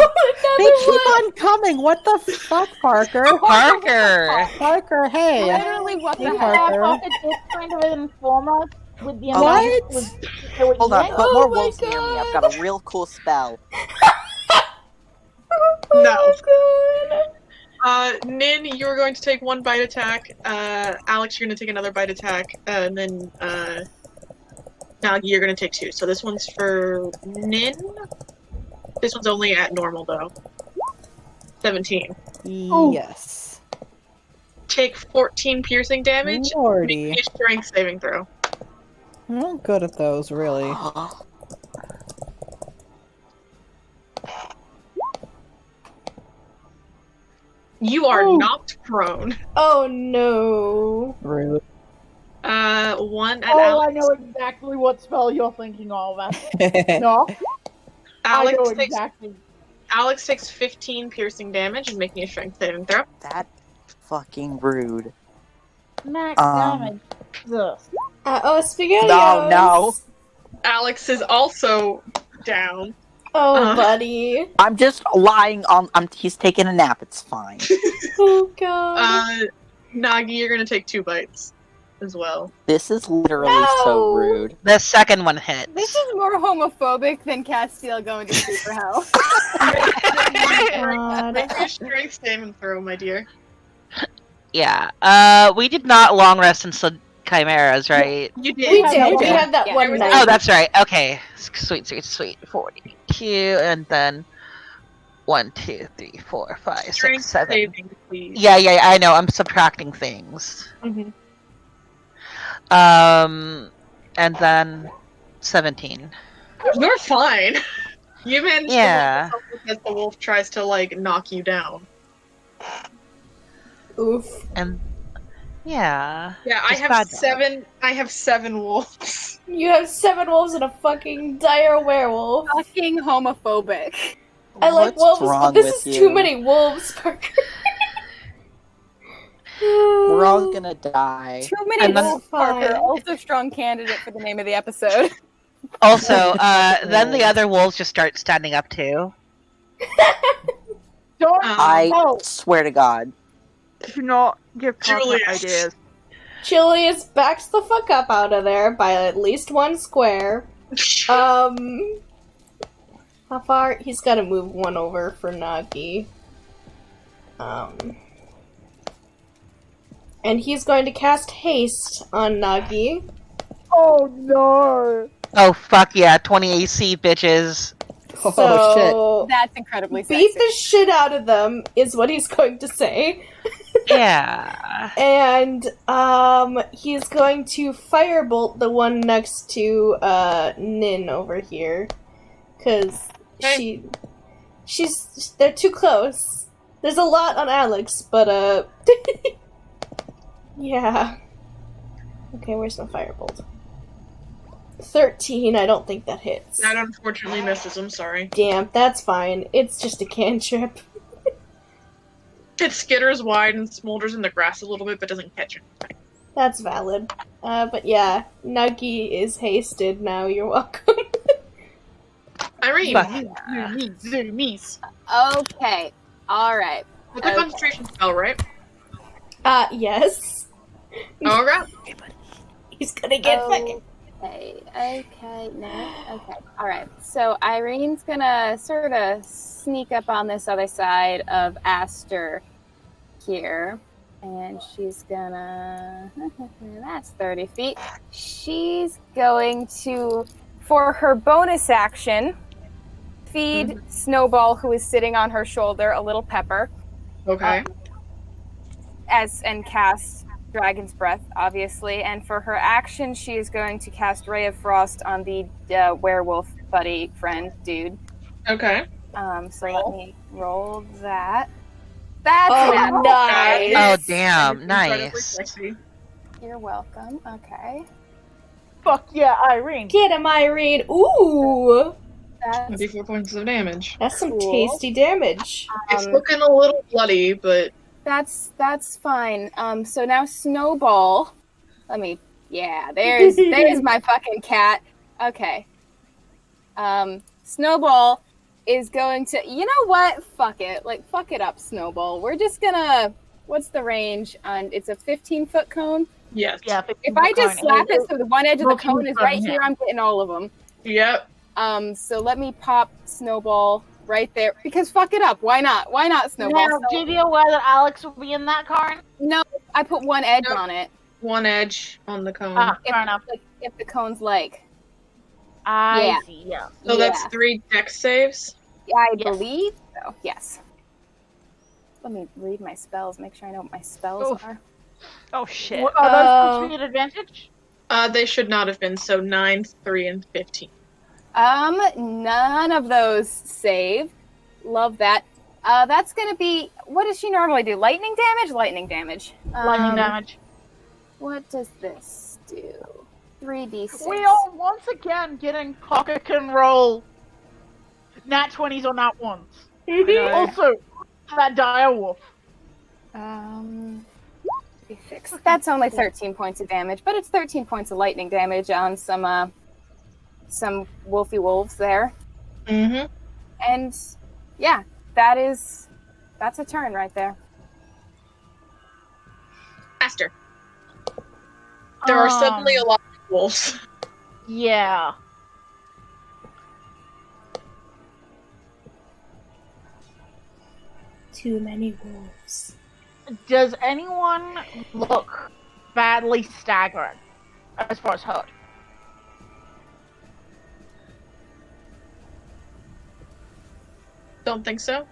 They Another keep one. on coming. What the fuck, Parker? Parker! Parker, hey. literally, what Hey, the heck? Parker. Pocket did kind of inform us with the What? amount was so Hold on, yeah. put Oh more my wolves near me. I've got a real cool spell. No. Oh god. Nin, you're going to take 1 bite attack. Alex, you're going to take another bite attack. And then, Nagi, you're going to take 2. So this one's for Nin. This one's only at normal, though. 17. Yes. Take 14 piercing damage. Lordy. Make a strength saving throw. I'm not good at those, really. You are Ooh. knocked prone. Oh no. Rude. 1 at Oh, I Alex. know exactly what spell you're thinking of. No, I know Alex takes, exactly. Alex takes 15 piercing damage and make me a strength saving throw. That fucking rude. Max Um, damage. Ugh. Oh, spaghetti. No. Alex is also down. Oh, buddy. I'm just lying on. He's taking a nap. It's fine. Oh god. Nagi, you're gonna take 2 bites as well. This is literally so No. rude. The second one hits. This is more homophobic than Castile going to sleep for hell. God. Make me a strength saving throw, my dear. Yeah. We did not long rest until chimeras, right? You We did. did. We Yeah. had that Yeah, one there was- night. Oh, that's right. Okay. Sweet. 42, and then 1, 2, 3, 4, 5, 6, Strength 7. saving, please. Yeah, I know. I'm subtracting things. Mhm. And then 17. You're fine. You managed Yeah. to hold yourself as the wolf tries to, like, knock you down. Oof. And yeah. Yeah, I Just have bad 7. I have 7 wolves. You have 7 wolves and a fucking dire werewolf. Fucking homophobic. I like What's wolves, wrong but this with is you? too many wolves, Parker. We're all gonna die. Too many And then- wolves, Parker. Fine. Also strong candidate for the name of the episode. Also, then the other wolves just start standing up too. Don't I oh, swear to God. Do not give Parker Julius. ideas. Julius backs the fuck up out of there by at least 1 square. How far? He's gotta move 1 over for Nagi. And he's going to cast haste on Nagi. oh no. Oh fuck yeah, 20 AC bitches. Oh, So That's incredibly beat sexy. the shit out of them is what he's going to say. Yeah. And he's going to firebolt the one next to Nin over here. Cause they're too close. There's a lot on Alex, but yeah. Okay, where's my firebolt? 13, I don't think that hits. That unfortunately misses, I'm sorry. Damn, that's fine. It's just a cantrip. It skitters wide and smolders in the grass a little bit, but doesn't catch anything. That's valid. But yeah, Nagi is hasted now, you're welcome. Irene, Fuck. Okay. Alright. with the concentration spell, right? Yes. Alright. He's gonna get fucking. Okay, no. Okay. Alright. So Irene's gonna sort of sneak up on this other side of Aster here. And she's gonna. That's 30 feet. She's going to, for her bonus action, feed Snowball, who is sitting on her shoulder, a little pepper. Okay. And cast Dragon's Breath, obviously. And for her action, she is going to cast Ray of Frost on the werewolf buddy friend dude. Okay. So let me roll that. That's Oh, an nice. Oh damn, Incredibly nice. sexy. You're welcome. Okay. Fuck yeah, Irene. Get him, Irene. Ooh. That's 24 points of damage. That's some Cool. tasty damage. It's looking a little bloody, but that's fine. So now Snowball. There's my fucking cat. Okay. Snowball is going to. You know what? Fuck it. Like fuck it up, Snowball. We're just gonna. What's the range on? It's a 15-foot cone. yes. Yeah. If I just slap it so the one edge of the Looking cone is for right him. here, I'm getting all of them. Yep. So let me pop Snowball right there because fuck it up. Why not? Why not Snowball? Now, So- do you be aware that Alex will be in that cone? no, I put one edge Nope. on it. One edge on the cone. Fair enough. If the cone's like, I Yeah. see. Yeah. So that's 3 dex saves. I Yes. believe so. Yes. Let me read my spells. Make sure I know what my spells Oof. are. Oh shit. Are those supposed to be an advantage? They should not have been. So 9, 3, and 15. None of those save. Love that. That's gonna be. What does she normally do? Lightning damage. Lightning damage. Lightning damage. What does this do? 3d6. We are once again getting pocket and roll. Nat 20s or nat 1s. Also, that dire wolf. 3d6. That's only 13 points of damage, but it's 13 points of lightning damage on some wolfy wolves there. Mm-hmm. And yeah, that's a turn right there. Aster. There are suddenly a lot of wolves. Yeah. Too many wolves. Does anyone look badly staggered as far as hurt? Don't think so.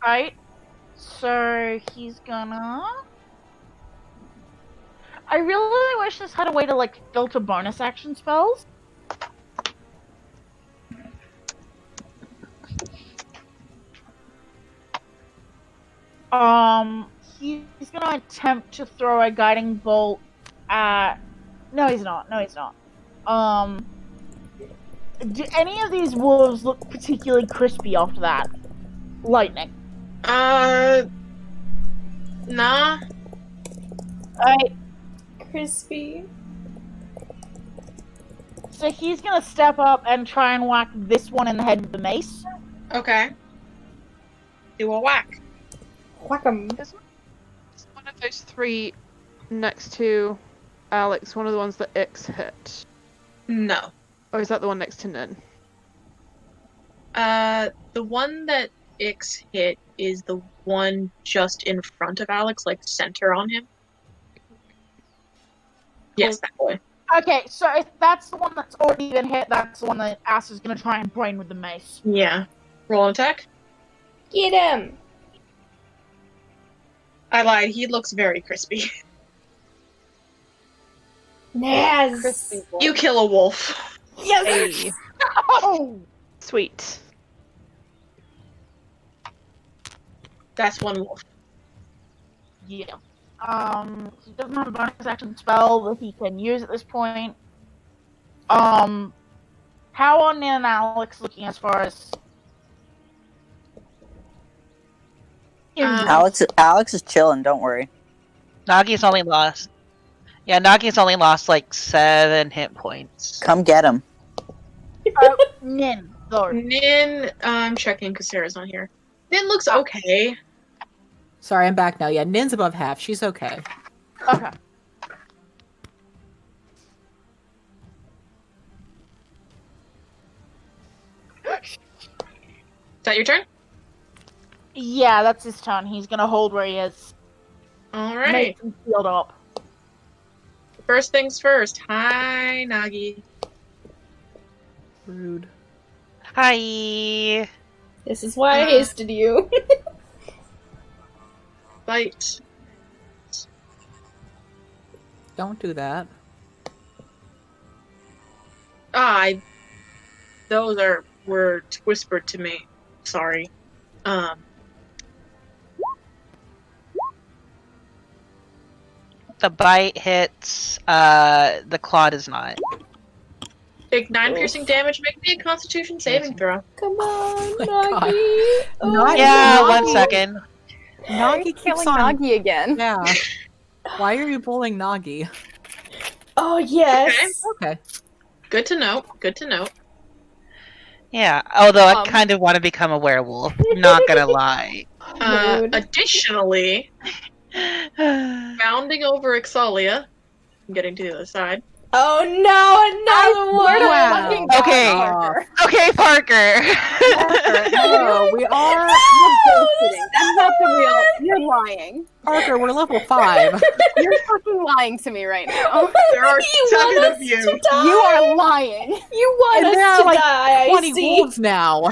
Right? So he's gonna. I really wish this had a way to like filter bonus action spells. He's gonna attempt to throw a guiding bolt at. No, he's not. No, he's not. Do any of these wolves look particularly crispy after that? Lightning. Nah. Alright, Crispy. so he's gonna step up and try and whack this one in the head with the mace. Okay. Do a whack. Whack 'em. Is one of those three next to Alex one of the ones that Ix hit? No. Or is that the one next to Nin? The one that Ix hit is the one just in front of Alex, like center on him. Yes, that boy. Okay, so if that's the one that's already been hit, that's the one that Ass is gonna try and brain with the mace. Yeah. Roll an attack. Get him! I lied. He looks very crispy. Naz! Crispy wolf. You kill a wolf. Yes! Hey. Oh! Sweet. That's one wolf. Yeah. He doesn't have a bonus action spell that he can use at this point. How are Nin and Alex looking as far as... Alex is chilling. Don't worry. Nagi's only lost. Yeah, Nagi's only lost like 7 hit points. Come get him. Nin, though. Nin, I'm checking because Sarah's not here. Nin looks okay. Sorry, I'm back now. Yeah, Nin's above half. She's okay. Okay. Is that your turn? Yeah, that's his turn. He's gonna hold where he is. Alright. Make him healed up. First things first. Hi, Nagi. Rude. Hi. This is why I hasted you. Bite. Don't do that. Those were whispered to me. Sorry. The bite hits. The claw does not. Take 9 piercing damage. Make me a Constitution saving throw. Come on, my God. Nagi. Not Yeah, Nagi. 1 second. Nagi keeps Killing on. Nagi again. Yeah. Why are you bullying Nagi? Oh yes. Okay. Good to know. Good to know. Yeah, although I Um. kind of want to become a werewolf. Not gonna lie. Rude. Additionally, bounding over Ixalia. I'm getting to the other side. Oh no, another one. Wow. Fucking God, Okay. Parker. Okay, Parker. No, we are You're kidding. That's not the real. You're lying. Parker. We're level 5. You're fucking lying to me right now. There are You 7 want of us you. to die? You are lying. You want And there us are to like die? 20 I see. wolves now. I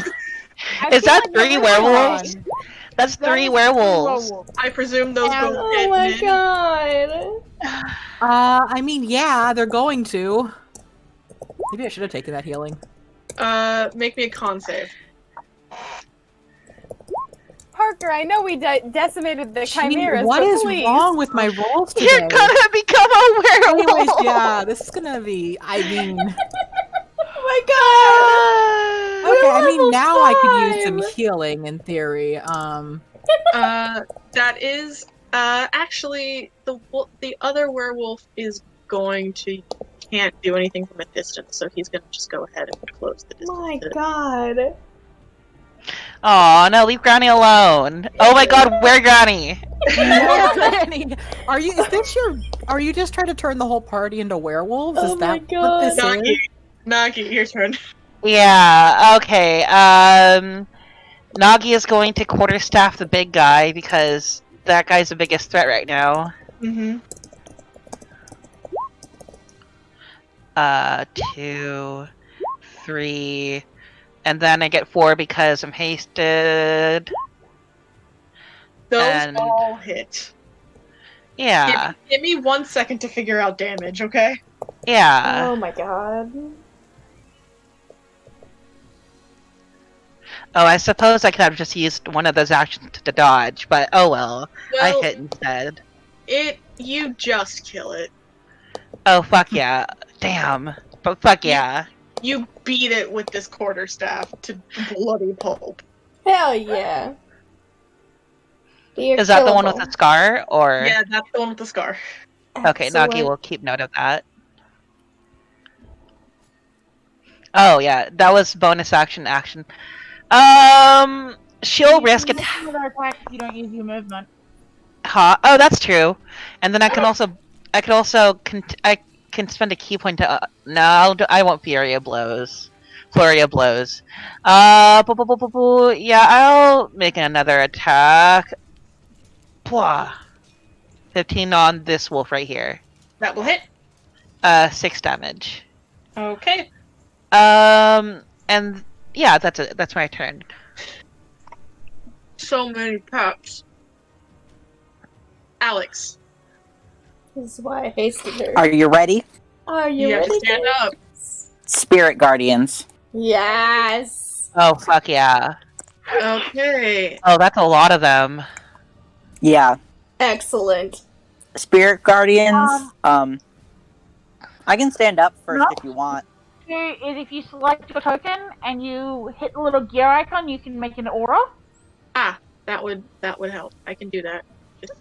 Is feel that like 3 you're werewolves? lying. That's That 3 is werewolves. I presume those And- go Oh hit my men. god. I mean, yeah, they're going to. Maybe I should have taken that healing. Make me a con save. Parker, I know we decimated the chimeras, What but is please. wrong with my rolls today? You're gonna become a werewolf. Anyways, yeah, this is gonna be. I mean, Oh my god. okay. I We're mean, now I could use level some healing in theory. That is actually the other werewolf is going to can't do anything from a distance, so he's gonna just go ahead and close the distance. My god. Aw, no, leave Granny alone. Oh my god, where Granny? Are you? Is this your? Are you just trying to turn the whole party into werewolves? Oh Is my that what this Nagi, is? Nagi, your turn. Yeah, okay. Nagi is going to quarterstaff the big guy because that guy's the biggest threat right now. Mm-hmm. 2, 3, and then I get 4 because I'm hasted. Those And- all hit. Yeah, Give me 1 second to figure out damage, okay? yeah. Oh my god. Oh, I suppose I could have just used one of those actions to dodge, but oh well. I Well, hit instead. you just kill it. Oh, fuck yeah. Damn. But fuck yeah. You beat it with this quarterstaff to bloody pulp. Hell yeah. You're Is that the one with killable. the scar, or? Yeah, that's the one with the scar. Okay, Excellent. Nagi will keep note of that. Oh yeah, that was bonus action. She'll risk it. Another attack if you don't use your movement. Huh? Oh, that's true. And then I can also I can spend a key point to. No, I won't Flurry of Blows. Yeah, I'll make another attack. Pwah. 15 on this wolf right here. That will hit. 6 damage. Okay. And yeah, that's it. That's my turn. So many paps. Alex, This is why I hasted her. Are you ready? Are you you have to ready? stand up. Spirit Guardians. Yes. Oh fuck yeah! Okay. Oh, that's a lot of them. Yeah. Excellent. Spirit Guardians. I can stand up first No. if you want. Is if you select your token and you hit the little gear icon, you can make an aura. That would help. I can do that. Just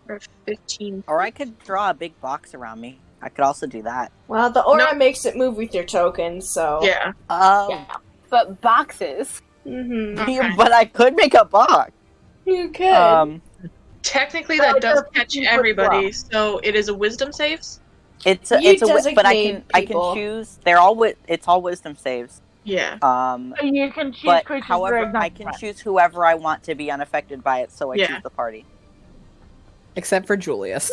for 15. Or I could draw a big box around me. I could also do that. Well, the aura No. makes it move with your token, so. Yeah. Oh. Yeah. But boxes. Mm-hmm. Okay. But I could make a box. You could. Technically, that does catch everybody, so it is a wisdom saves. It's You but I designate can people. choose. It's all wisdom saves. Yeah. So you can choose But creatures however, that are I can choose whoever I want to be unaffected by it, so I Yeah. choose the party. Except for Julius.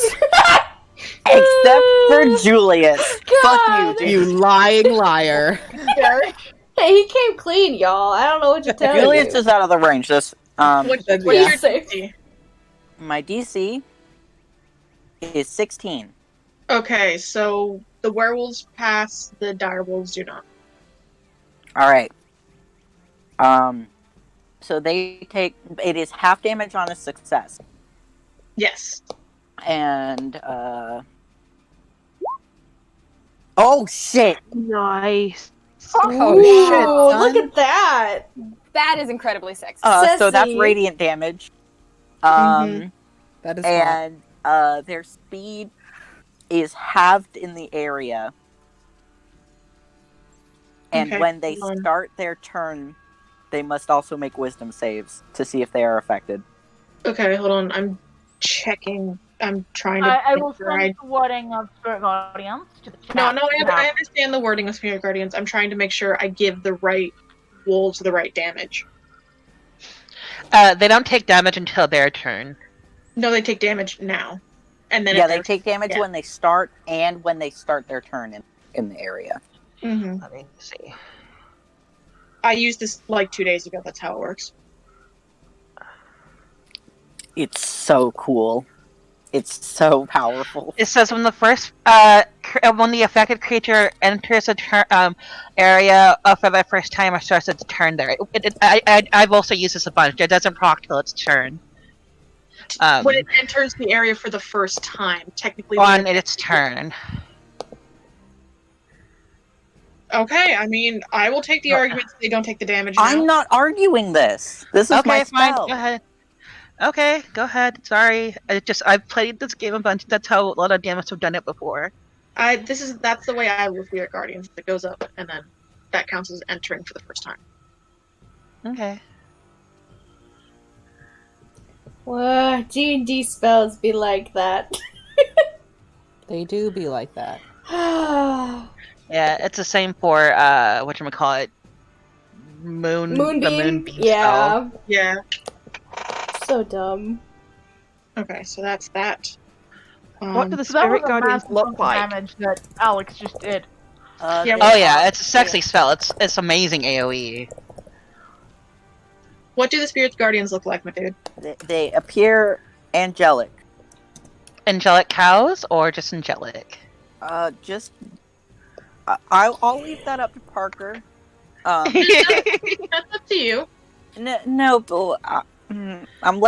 Except for Julius. Fuck God. you, dude. You lying liar. Hey, he came clean, y'all. I don't know what to tell Julius you. is out of the range. This What's that's- your yeah. DC? my DC is 16. Okay, so the werewolves pass, the direwolves do not. All right. So they take. It is half damage on a success. Yes. And oh shit! Nice. Oh, Ooh, shit, look son. at that. That is incredibly sexy. So that's Sassy. radiant damage. That is hot. And their speed is halved in the area. And Okay, when they hold on. start their turn, they must also make wisdom saves to see if they are affected. Okay, hold on. I'm checking. I'm trying to. I make will sure send the wording of Spirit Guardians to the chat. No, I understand the wording of Spirit Guardians. I'm trying to make sure I give the right wolves the right damage. They don't take damage until their turn. No, they take damage now, and then Yeah, if they they're- take damage yeah. when they start and when they start their turn in the area. Mhm. Let me see. I used this like 2 days ago. That's how it works. It's so cool. It's so powerful. It says when the affected creature enters a area for the first time or starts its turn there. I've also used this a bunch. It doesn't proc till its turn. When it enters the area for the first time, technically. On its turn. Okay, I mean, I will take the argument that they don't take the damage now. I'm not arguing this. This is my Okay, fine. spell. Go ahead. Okay, go ahead. Sorry, I've played this game a bunch. That's how a lot of DMs have done it before. That's the way I will Spirit Guardians. It goes up, and then that counts as entering for the first time. Okay. Well, D&D spells be like that. They do be like that. Yeah, it's the same for whatchamacallit, the Moonbeam spell. Yeah. Yeah. So dumb. Okay, so that's that. What do the So that was Spirit a Guardians massive look chunk of like? damage that Alex just did. Yeah, Oh yeah, it's a sexy spell. It's amazing AoE. What do the Spirit Guardians look like, my dude? They appear angelic. Angelic cows or just angelic? Just I'll leave that up to Parker. That's up to you. No, but I'm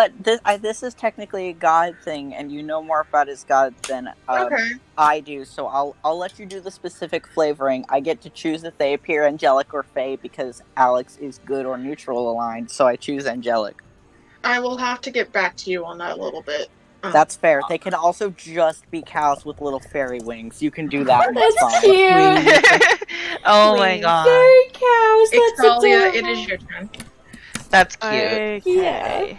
this is technically a god thing, and you know more about his god than Okay. I do. So I'll let you do the specific flavoring. I get to choose if they appear angelic or fey because Alex is good or neutral aligned. So I choose angelic. I will have to get back to you on that a little bit. That's fair. They can also just be cows with little fairy wings. You can do that. That's fine. cute. Oh my Please. god, Fairy cows. That's Ixalia, adorable. it is your turn. that's cute. Okay. Yeah.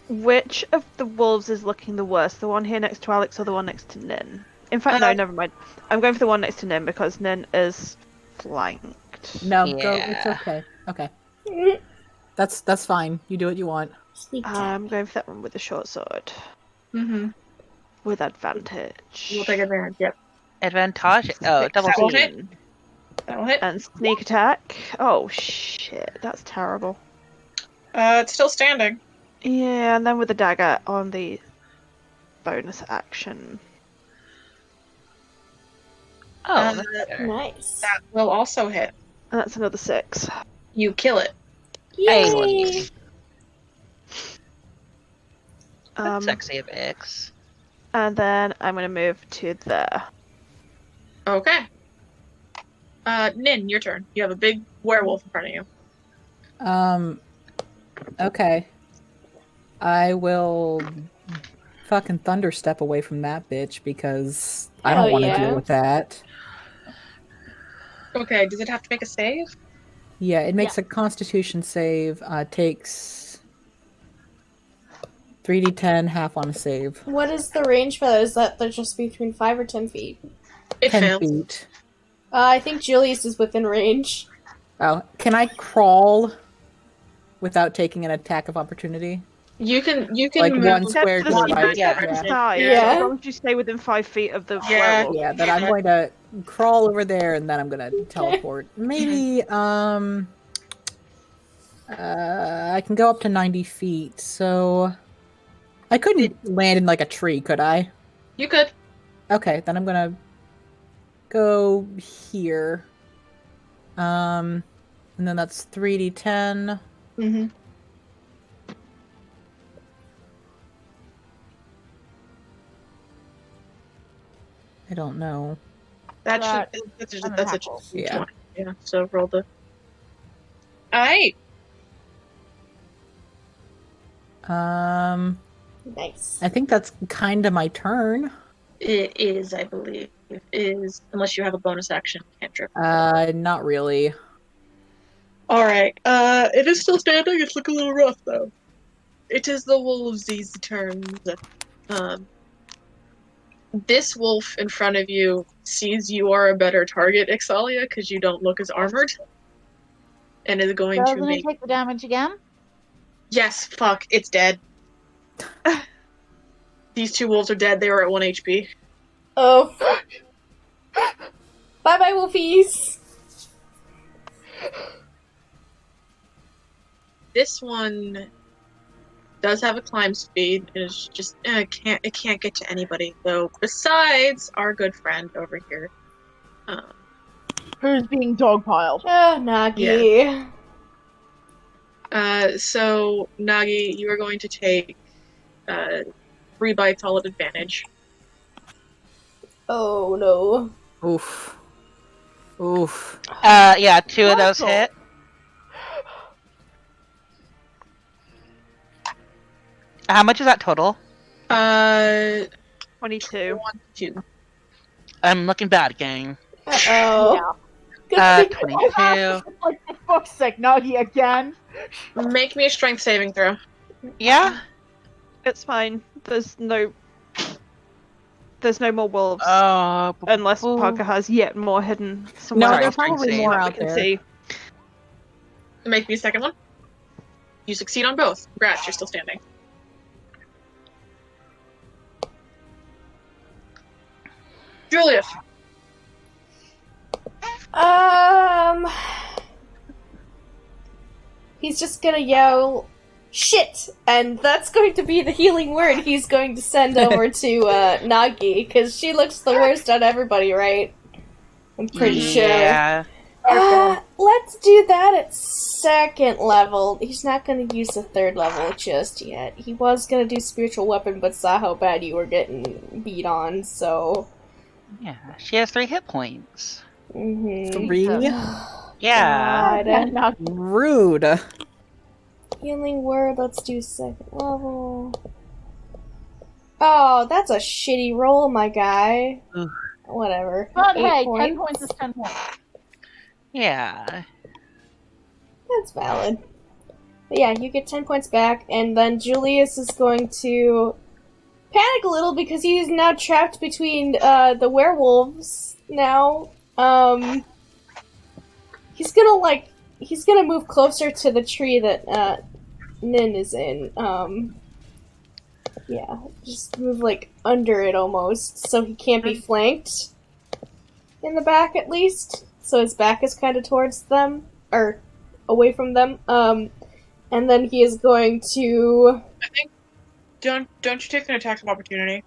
Which of the wolves is looking the worst? The one here next to Alex or the one next to Nin? In fact, no, never mind. I'm going for the one next to Nin because Nin is flanked. No, Yeah. go. It's okay. Okay. That's fine. You do what you want. Sneak attack. I'm going for that one with the short sword. Mm-hmm. With advantage. We'll take advantage. Yep. Advantage. Oh, double That will team. hit. That'll hit. And sneak attack. Oh shit, that's terrible. It's still standing. Yeah, and then with the dagger on the bonus action. Oh, Uh, that's better. Nice. That will also hit. And that's another 6. You kill it. Yay. Excellent. Um, Sexy of X. and then I'm going to move to there. Okay. Nin, your turn. You have a big werewolf in front of you. Okay. I will fucking thunder step away from that bitch because I don't Hell want to yeah. deal with that. Okay, does it have to make a save? Yeah, it makes a Constitution save. Takes 3d10, half on a save. What is the range for that? Is that they're just between 5 or 10 feet? It 10 fails. feet. I think Julius is within range. Oh, can I crawl without taking an attack of opportunity? You can Like move. one square to to the the right. yeah. Yeah. Side, Yeah. As long as you stay within 5 feet of the Yeah. werewolf. Yeah, then I'm going to crawl over there and then I'm going to teleport. Maybe, I can go up to 90 feet, so I couldn't land in like a tree, could I? You could. Okay, then I'm going to go here. And then that's 3d10. Mm-hmm. I don't know. That's a unattackable. Yeah. 20. Yeah, so roll the. Alright. Nice. I think that's kind of my turn. It is, I believe. It is, unless you have a bonus action cantrip. Not really. Alright, it is still standing. It's looking a little rough, though. It is the wolves' turn. This wolf in front of you sees you are a better target, Ixalia, because you don't look as armored. And is going to Doesn't it make... take the damage again? Yes, fuck, it's dead. These two wolves are dead. They were at 1 HP. Oh. Bye-bye, wolfies. This one does have a climb speed. It's just it can't get to anybody though. Besides our good friend over here. Who's being dogpiled? Oh, Nagi. So Nagi, you are going to take 3 bites all at advantage. Oh, no. Oof. Oof. Yeah, 2 of those Russell. hit. How much is that total? 22. 1, 2. I'm looking bad, gang. Uh-oh. Yeah. 22. Like, for fuck's sake, Nagi again. Make me a strength saving throw. Yeah? It's fine. There's no more wolves. Unless ooh. Parker has yet more hidden somewhere. No, Sorry, there's strength probably save. more that we out can there. see. Make me a second one. You succeed on both. Congrats, you're still standing. Julius. He's just gonna yell, shit! And that's going to be the healing word he's going to send over to Nagi, because she looks the worst on everybody, right? I'm pretty sure. Yeah. Let's do that at 2nd level. He's not gonna use the 3rd level just yet. He was gonna do spiritual weapon, but saw how bad you were getting beat on, so... Yeah. She has 3 hit points. Mm-hmm. 3? Yeah. God. Rude. Healing word, let's do 2nd level. Oh, that's a shitty roll, my guy. Ugh. Whatever. But 8 hey, points. 10 points is 10 points. Yeah. That's valid. But yeah, you get 10 points back, and then Julius is going to panic a little because he's now trapped between the werewolves now. He's gonna move closer to the tree that Nin is in. Yeah, just move like under it almost, so he can't be flanked in the back at least. So his back is kind of towards them, or away from them. And then he is going to. I think don't you take an attack of opportunity?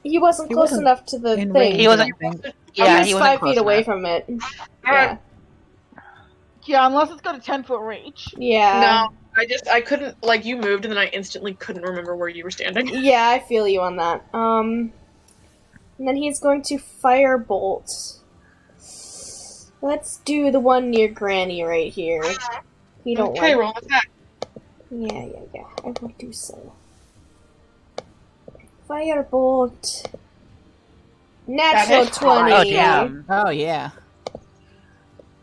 He wasn't He close wasn't enough to the in thing. range, He wasn't- I don't think. Yeah, he he was wasn't 5 close feet away enough. from it. Alright. Yeah, unless it's got a 10-foot reach. Yeah. No, I couldn't, like, you moved and then I instantly couldn't remember where you were standing. Yeah, I feel you on that. And then he's going to firebolt. Let's do the one near Granny right here. You don't Okay, like. roll attack. Yeah. I will do so. Firebolt. Natural hits. 20. Oh, damn. Oh, yeah.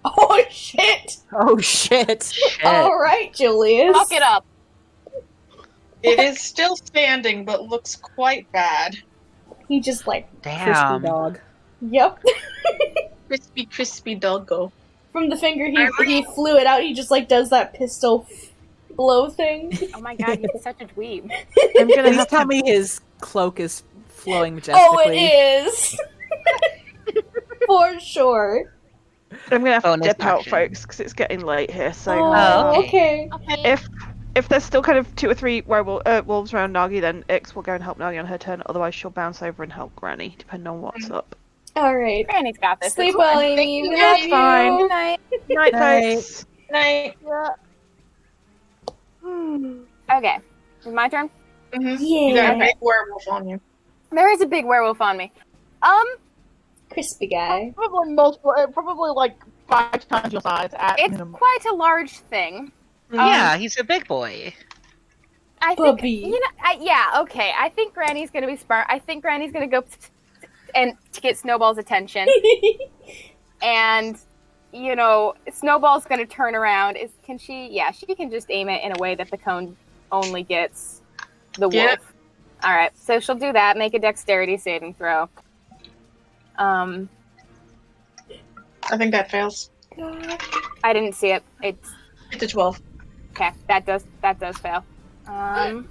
Oh, shit! Oh, shit. Shit. Alright, Julius. Fuck it up. It is still standing, but looks quite bad. He just like, Crispy Damn. dog. yep. Crispy doggo. From the finger he flew it out, he just like does that pistol blow thing. Oh my god, you're such a dweeb. I'm gonna Please have tell to. me his cloak is flowing majestically. Oh, it is! For sure. I'm gonna have to Bonus dip out, action. folks, because it's getting late here. So Oh, okay. okay. if there's still kind of 2 or 3 wolves around Nagi, then Ix will go and help Nagi on her turn. Otherwise, she'll bounce over and help Granny, depending on what's up. Alright. Granny's got this. Sleep It's well, fine. Amy. We That's love fine. Good you. night. Night, Night. folks. Night. Okay, it's my turn. Mm-hmm. You got a Yeah. big werewolf on you. There is a big werewolf on me. Crispy guy. Probably multiple, probably like 5 times your size at It's minimum. quite a large thing. Yeah, he's a big boy. I think, Bubby. you know, yeah, okay. I think Granny's gonna be smart. I think Granny's gonna go and to get Snowball's attention. And, you know, Snowball's gonna turn around. Can she? Yeah, she can just aim it in a way that the cone only gets the wolf. Yeah. All right, so she'll do that. Make a dexterity saving throw. I think that fails. I didn't see it. It's It's a 12. okay. That does fail. God,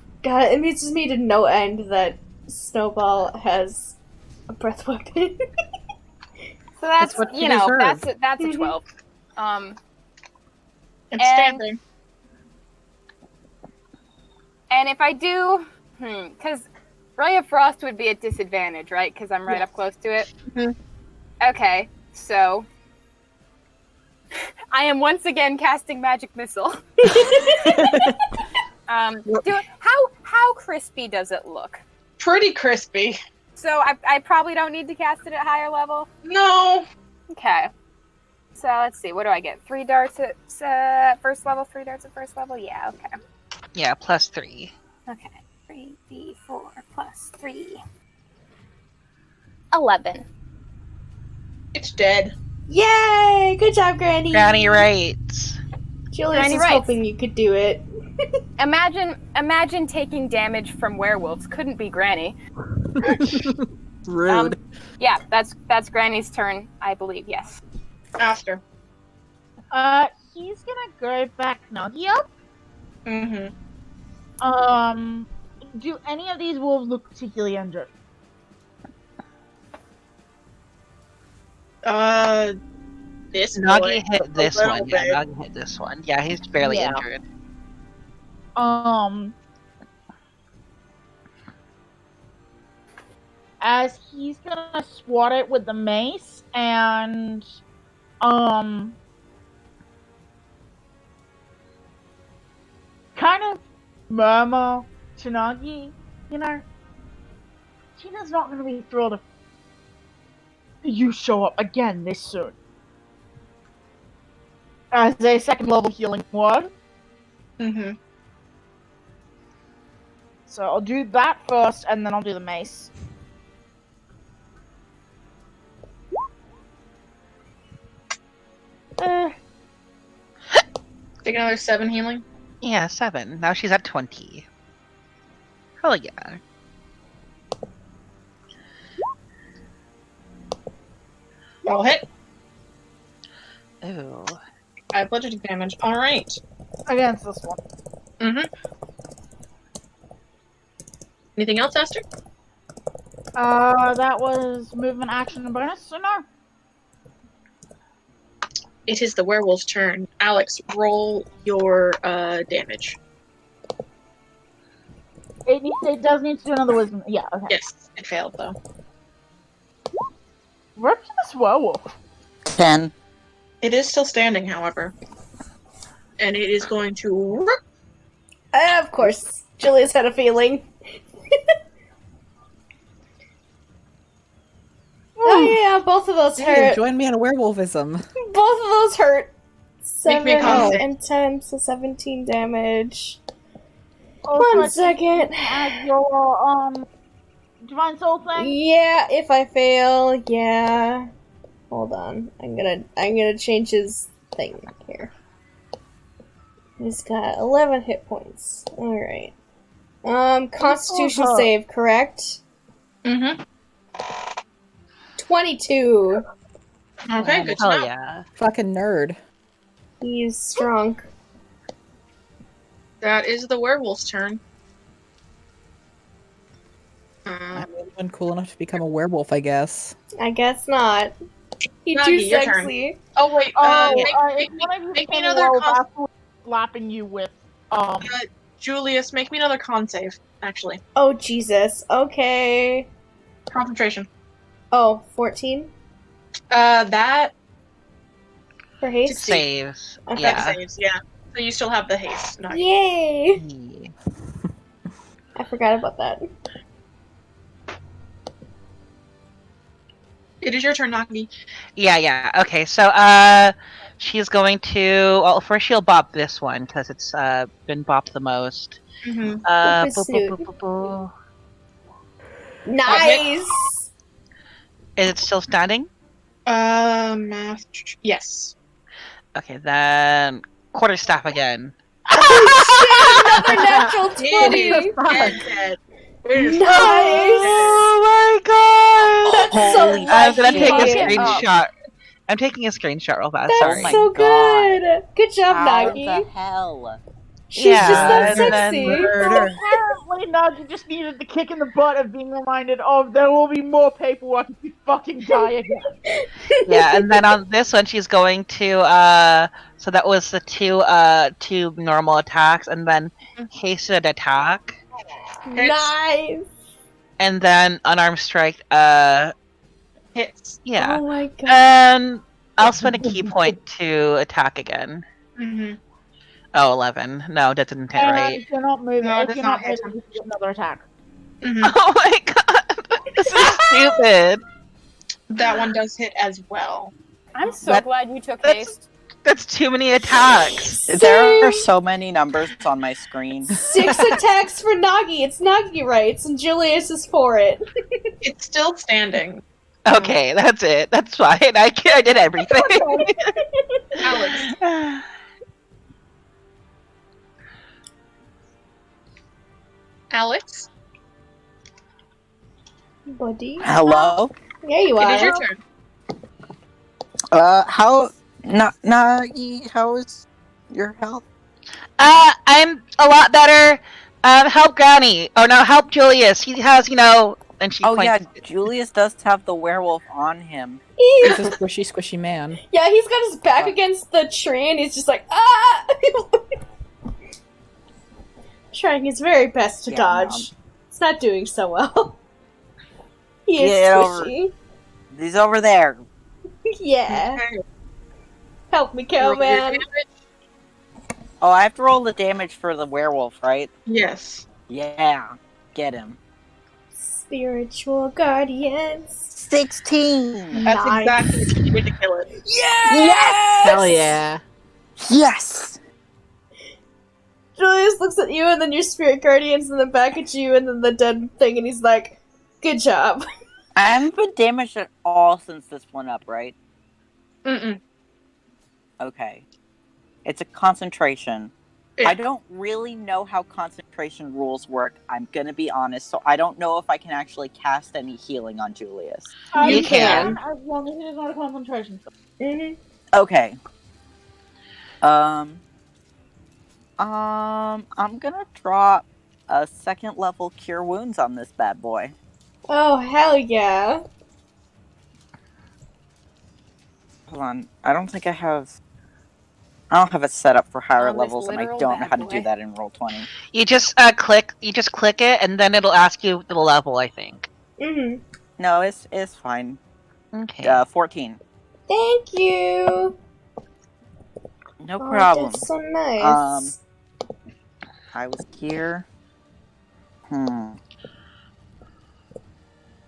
it amuses me to no end that Snowball has a breath weapon. So that's what you you know deserve. that's a 12. It's And- standing. And if I do, because Ray of Frost would be at disadvantage, right? Because I'm right up close to it. Mhm. Okay, so I am once again casting Magic Missile. How crispy does it look? Pretty crispy. So I probably don't need to cast it at higher level. No. Okay. So let's see. What do I get? 3 darts at first level. 3 darts at first level. Yeah. Okay. Yeah, +3. Okay. 3d4 plus 3. 11. It's dead. Yay! Good job, Granny. Granny writes. Julius Granny was writes. hoping you could do it. Imagine taking damage from werewolves. Couldn't be Granny. Rude. Yeah, that's Granny's turn, I believe. Yes. After. He's gonna go back Nuggy up. Mm-hmm. Do any of these wolves look particularly injured? This boy. Nagi hit this little one. Yeah, bit. Nagi hit this one. Yeah, he's barely Yeah. injured. As he's gonna swat it with the mace and kind of murmur to Nagi, you know, Tina's not gonna be thrilled if you show up again this soon. As a second level healing word. Mm-hmm. So I'll do that first and then I'll do the mace. Take another 7 healing. Yeah, 7. Now she's at 20. Hell yeah. Roll hit. Ooh. 5 bludgeoning damage. Alright. Against this one. Mm-hmm. Anything else, Aster? That was movement, action, and bonus, so no. It is the werewolf's turn. Alex, roll your damage. It does need to do another wisdom. Yeah, okay. Yes, it failed though. Rip to this werewolf. 10. It is still standing, however. And it is going to rip. Of course, Julius had a feeling. Oh yeah, both of those Hey, hurt. join me in a werewolfism. Both of those hurt. Make me a 7 con save. and 10, so 17 damage. Also, One second. add your divine soul thing. Yeah, if I fail, yeah. Hold on. I'm gonna change his thing here. He's got 11 hit points. Alright. Constitution Oh, save, correct? Mm-hmm. 22. Okay, good to Hell know. yeah. Fucking nerd. He's strong. That is the werewolf's turn. I'm the only one cool enough to become a werewolf, I guess. I guess not. He's Nagi, too your turn. sexy. Oh wait, If one of you make me can another roll, con- that's who slapping you with Julius, make me another con save, actually. Oh, Jesus. Okay. Concentration. Oh, 14 That for haste? Saves. Okay. Yeah. saves, yeah. So you still have the haste. Nice. Yay! Yeah. I forgot about that. It is your turn, Naki. Yeah. Okay, so she's going to. Well, first she'll bop this one because it's been bopped the most. Mm-hmm. Uh, Boop boo, is boo, snoot. boo, boo, boo. Nice! Is it still standing? Math. Yes. Okay, then quarterstaff again. Oh shit, another natural 20! Dead. Nice! Oh my god! That's so Holy I'm gonna lucky. take a shit. screenshot. I'm taking a screenshot real fast. That's Sorry. my so God. good! Good job, How Nagi. the hell? She's Yeah, just that and then sexy. Murder. Apparently, Nagi just needed the kick in the butt of being reminded of there will be more paperwork if you fucking die again. Yeah, and then on this one she's going to so that was the two normal attacks and then hasted attack. Nice! And then unarmed strike, Hits. yeah. Oh my god. And I'll spend a key point to attack again. Mm-hmm. Oh, 11. No, that didn't hit right. If you're not moving, No, it if does you're not not hit moving, you get another attack. Mm-hmm. Oh my god! This is stupid! That one does hit as well. I'm so That- glad you took that's- haste. That's too many attacks! There are so many numbers on my screen. 6 attacks for Nagi. It's Nagi rights, and Julius is for it. It's still standing. Okay, that's it. That's fine. I did everything. Alex. Alex, Buddy. Hello? There you it is are. your turn. How Nagi, how is your health? I'm a lot better. Help Granny. Oh no, help Julius. He has, and she Oh points. yeah, Julius does have the werewolf on him. He's a squishy, squishy man. Yeah, he's got his back against the tree, and he's just like, ah! Trying his very best to Yeah, dodge. It's not doing so well. He is Get over- squishy. He's over there. Yeah. Okay. Help me, Roll your Cowman. damage. Oh, I have to roll the damage for the werewolf, right? Yes. Yeah. Get him. Spiritual guardians. 16! That's Nice. exactly what you needed to kill it. Yes! Hell yeah. Yes! Julius looks at you, and then your spirit guardians, and then back at you, and then the dead thing, and he's like, good job. I haven't been damaged at all since this went up, right? Mm-mm. Okay. It's a concentration. Yeah. I don't really know how concentration rules work, I'm gonna be honest, so I don't know if I can actually cast any healing on Julius. You can. As long as it is not a concentration spell. Mm-hmm. Okay. I'm gonna drop a 2nd level Cure Wounds on this bad boy. Oh, hell yeah. Hold on, I don't have it set up for higher On this levels, and I literal don't know bad how to do boy. that in Roll20. You just click it, and then it'll ask you the level. I think. Mm-hmm. No, it's fine. Okay. 14. Thank you. No Oh, problem. that's so nice. I was here.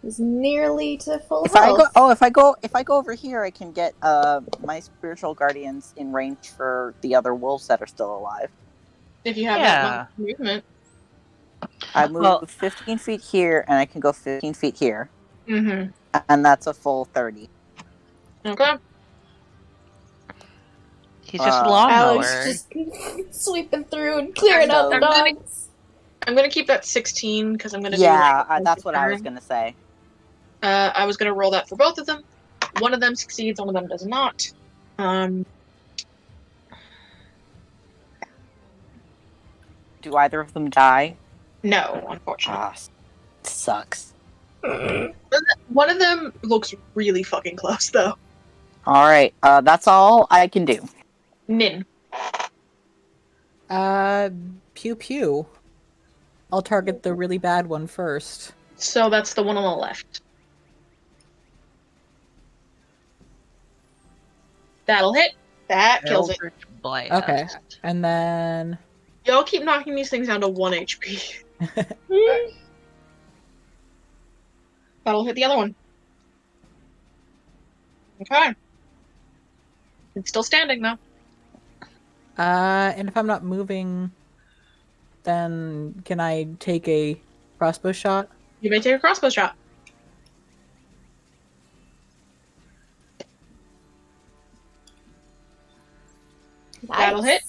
He's nearly to full If I health. go, if I go over here, I can get my spiritual guardians in range for the other wolves that are still alive. If you have Yeah. that much movement. I move Well- 15 feet here, and I can go 15 feet here, Mm-hmm. and that's a full 30. Okay. He's just a Uh, lawnmower. Alex just sweeping through and clearing out the I'm gonna- dogs. I'm gonna keep that 16 because I'm gonna Yeah, do like, that's what I was turn. gonna say. I was gonna roll that for both of them. One of them succeeds, one of them does not. Do either of them die? No, unfortunately. Sucks. One of them looks really fucking close, though. All right, that's all I can do. Nin. Pew pew. I'll target the really bad one first. So that's the one on the left. That'll hit. That kills it. Eldritch Blast. Okay. And then Y'all keep knocking these things down to 1 HP. That'll hit the other one. Okay. It's still standing though. And if I'm not moving, then can I take a crossbow shot? You may take a crossbow shot. That'll hit.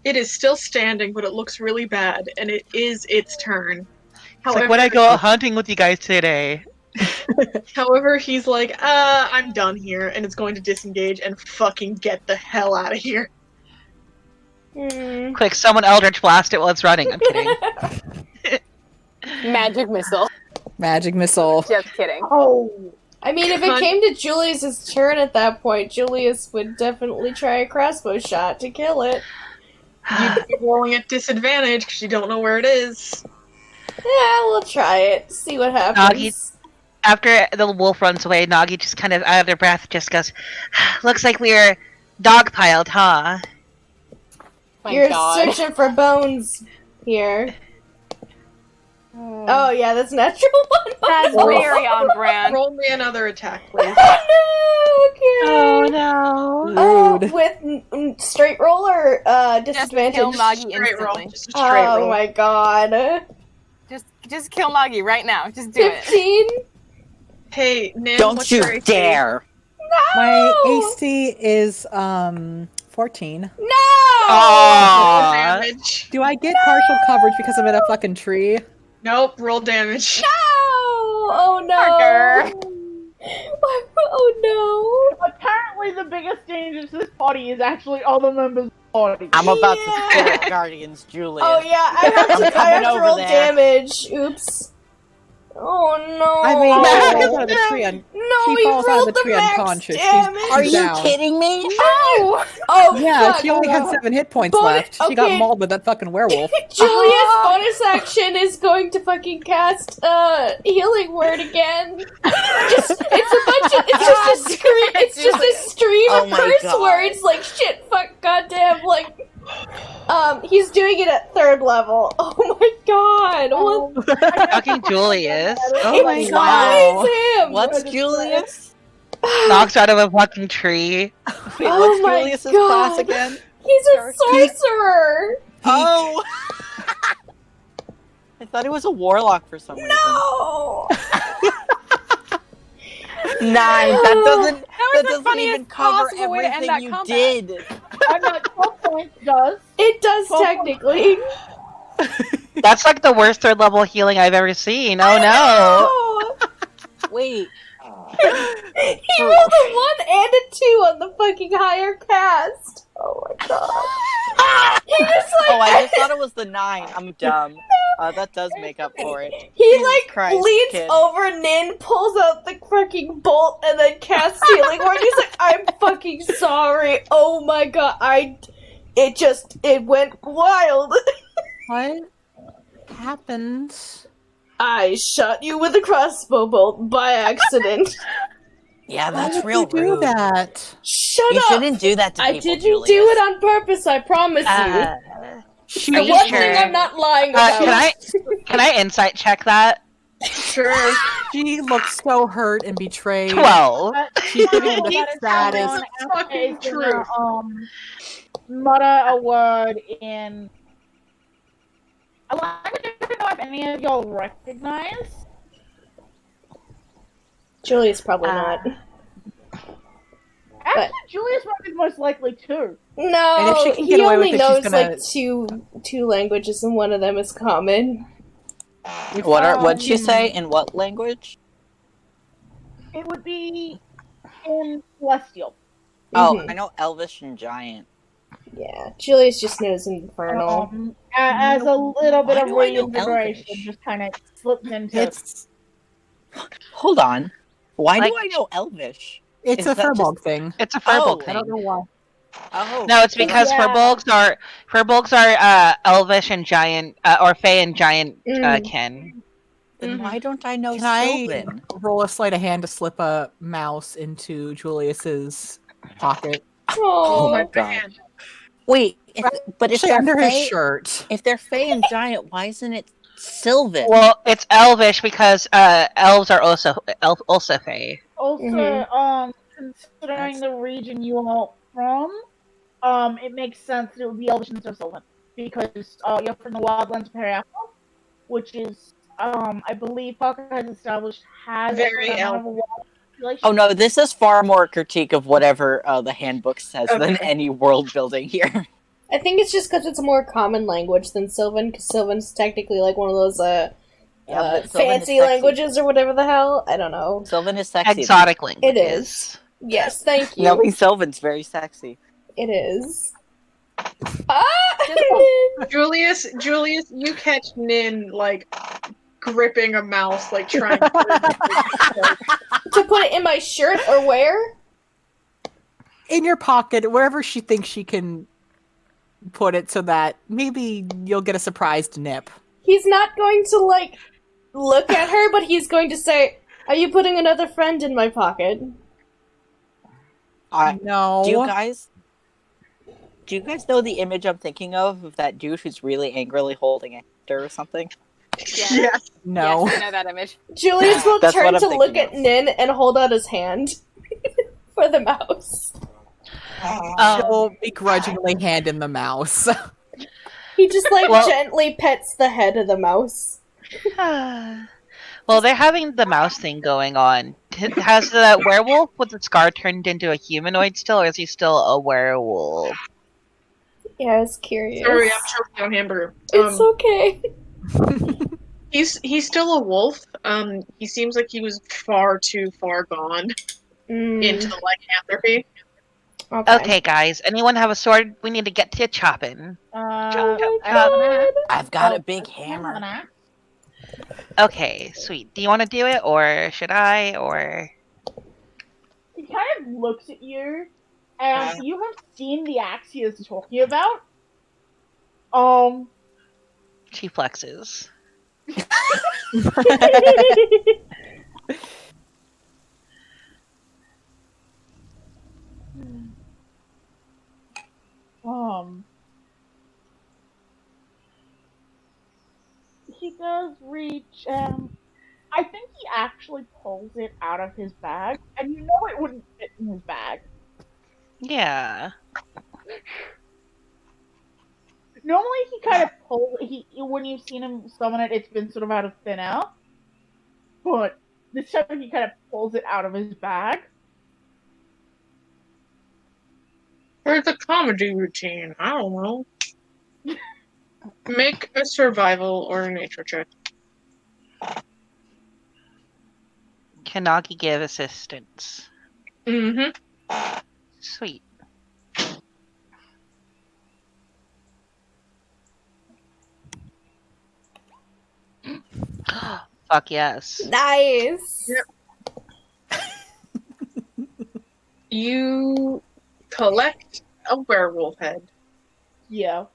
It is still standing, but it looks really bad, and it is its turn. It's like when I go out hunting with you guys today. However, he's like, I'm done here, and it's going to disengage and fucking get the hell out of here. Quick, someone Eldritch Blast it while it's running. I'm kidding. Magic missile. Magic missile. Just kidding. Oh, I mean, if it came to Julius's turn at that point, Julius would definitely try a crossbow shot to kill it. You'd be rolling at disadvantage because you don't know where it is. Yeah, we'll try it. See what happens. After the wolf runs away, Nagi just kind of out of their breath just goes, "Looks like we're dogpiled, huh?" My You're God. searching for bones here. Oh yeah, that's natural one. That's Oh, very on brand. Roll me another attack, please. Oh no, okay. no! Rude. With straight roll or disadvantage? Just kill Nagi Straight roll. instantly. Just a straight Oh roll. my god. Just kill Nagi right now. Just do it. 15? Hey, Nin, Don't what's you your AC? dare! My AC is 14. No! Aww. Damage. Do I get partial coverage because I'm in a fucking tree? Nope, roll damage. No! Oh no! Parker. Oh apparently the biggest danger to this party is actually all the members of the party. I'm about to Yeah. spirit guardians, Julius. no! Oh yeah, I have I'm to coming over roll there. damage. Oops. Oh no! I mean, she falls out of the tree and no, she we falls out of rolled the tree max unconscious. damage. Are She's you down. kidding me? No! Oh Yeah, fuck. she only had 7 hit points Bonus- left. She got okay. mauled with that fucking werewolf. Julius' bonus action is going to fucking cast healing word again. It's just a stream Oh of my curse God. words like shit, fuck, goddamn, like. He's doing it at 3rd level. Oh my god! What? Fucking Julius. Oh It's my always god. him. What's Julius? Knocks out of a fucking tree. Wait, Oh what's my Julius's God. class again? He's a sorcerer. Oh! I thought he was a warlock for some reason. No. 9. That doesn't. That was the doesn't funniest even cover possible way to end everything that you combat. did. I'm at 12 points, does. It does Well, technically. That's like the worst 3rd level healing I've ever seen. Oh no! Oh. Wait. He rolled a 1 and a 2 on the fucking higher cast. Oh my god. He just like Oh, I just thought it was the 9. I'm dumb. That does make up for it. he Jesus like Christ, leans kid. over Nin, pulls out the fucking bolt, and then casts healing word. He's like, "I'm fucking sorry. Oh my god, it went wild. What happened? I shot you with a crossbow bolt by accident. Yeah, Why that's would real you do rude. that? Shut You up. shouldn't do that to I people, didn't Julius. do it on purpose. I promise you. She The one thing I'm not lying about. can I insight check that? Sure. She looks so hurt and betrayed. 12. She's giving him the That is saddest. fucking is gonna, mutter a word in a language I don't know if any of y'all recognize. Julius probably not. Actually, Julius might be most likely too. And No, if she can he get away with only it, she's knows gonna- like two languages, and one of them is common. What'd she say? In what language? It would be in Celestial. Oh, Mhm. I know Elvish and Giant. Yeah, Julius just knows Infernal. As a little bit Why of do I know reinvigoration Elvish? just kind of slipped into It's Hold on. Why Like- do I know Elvish? it's Is a that Furbolg thing. It's a Furbolg Oh, thing. I don't know why. Oh. No, it's because Yeah. Furbolgs are Elvish and Giant or Fey and Giant kin. Then why don't I know Can I Sylvan? roll a sleight of hand to slip a mouse into Julius's pocket? Oh my my god. man. Wait, but if Actually, they're under his Fey, shirt. if they're Fey and Giant, why isn't it Sylvan. Well, it's Elvish because elves are also Fae. Also, Mhm. Considering the region you are from, it makes sense that it would be Elvish instead of Sylvan. Because you're from the Wildlands of Periappa, which is, I believe Parker has established has Very a certain amount of a wild population. Oh no, this is far more critique of whatever the handbook says than Okay. any world building here. I think it's just because it's a more common language than Sylvan, because Sylvan's technically like one of those Yeah, but Sylvan is fancy sexy. languages or whatever the hell. I don't know. Sylvan is sexy. Exotic languages. It is. Yes, thank you. Knowing Sylvan's very sexy. It is. Ah! Julius, you catch Nin like gripping a mouse, like trying to To put it in my shirt or where? In your pocket, wherever she thinks she can put it so that maybe you'll get a surprised nip. He's not going to, like, look at her, but he's going to say, "Are you putting another friend in my pocket?" No. Do you guys know the image I'm thinking of that dude who's really angrily holding a hamster or something? Yes. No. Yes, I know that image. Julius will That's turn what to I'm look thinking at Nin and hold out his hand for the mouse. She'll begrudgingly hand in the mouse. He just, like, Well- gently pets the head of the mouse. Well, they're having the mouse thing going on. Has the werewolf with the scar turned into a humanoid still, or is he still a werewolf? Yeah, I was curious. Sorry, I'm choking on hamburger. It's okay. He's still a wolf. He seems like he was far too far gone into lycanthropy. Okay, guys. Anyone have a sword? We need to get to chopping. I've got a big hammer. Okay, sweet. Do you want to do it, or should I, or... He kind of looks at you, and you have seen the axe he is talking about. She flexes. He does reach, I think he actually pulls it out of his bag, and you know it wouldn't fit in his bag. Yeah. Normally he kind of pulls, when you've seen him summon it, it's been sort of out of thin air. But this time he kind of pulls it out of his bag. For the comedy routine, I don't know. Make a survival or a nature check. Can Nagi give assistance? Mm-hmm. Sweet. Fuck yes. Nice. Yep. You collect a werewolf head. Yeah.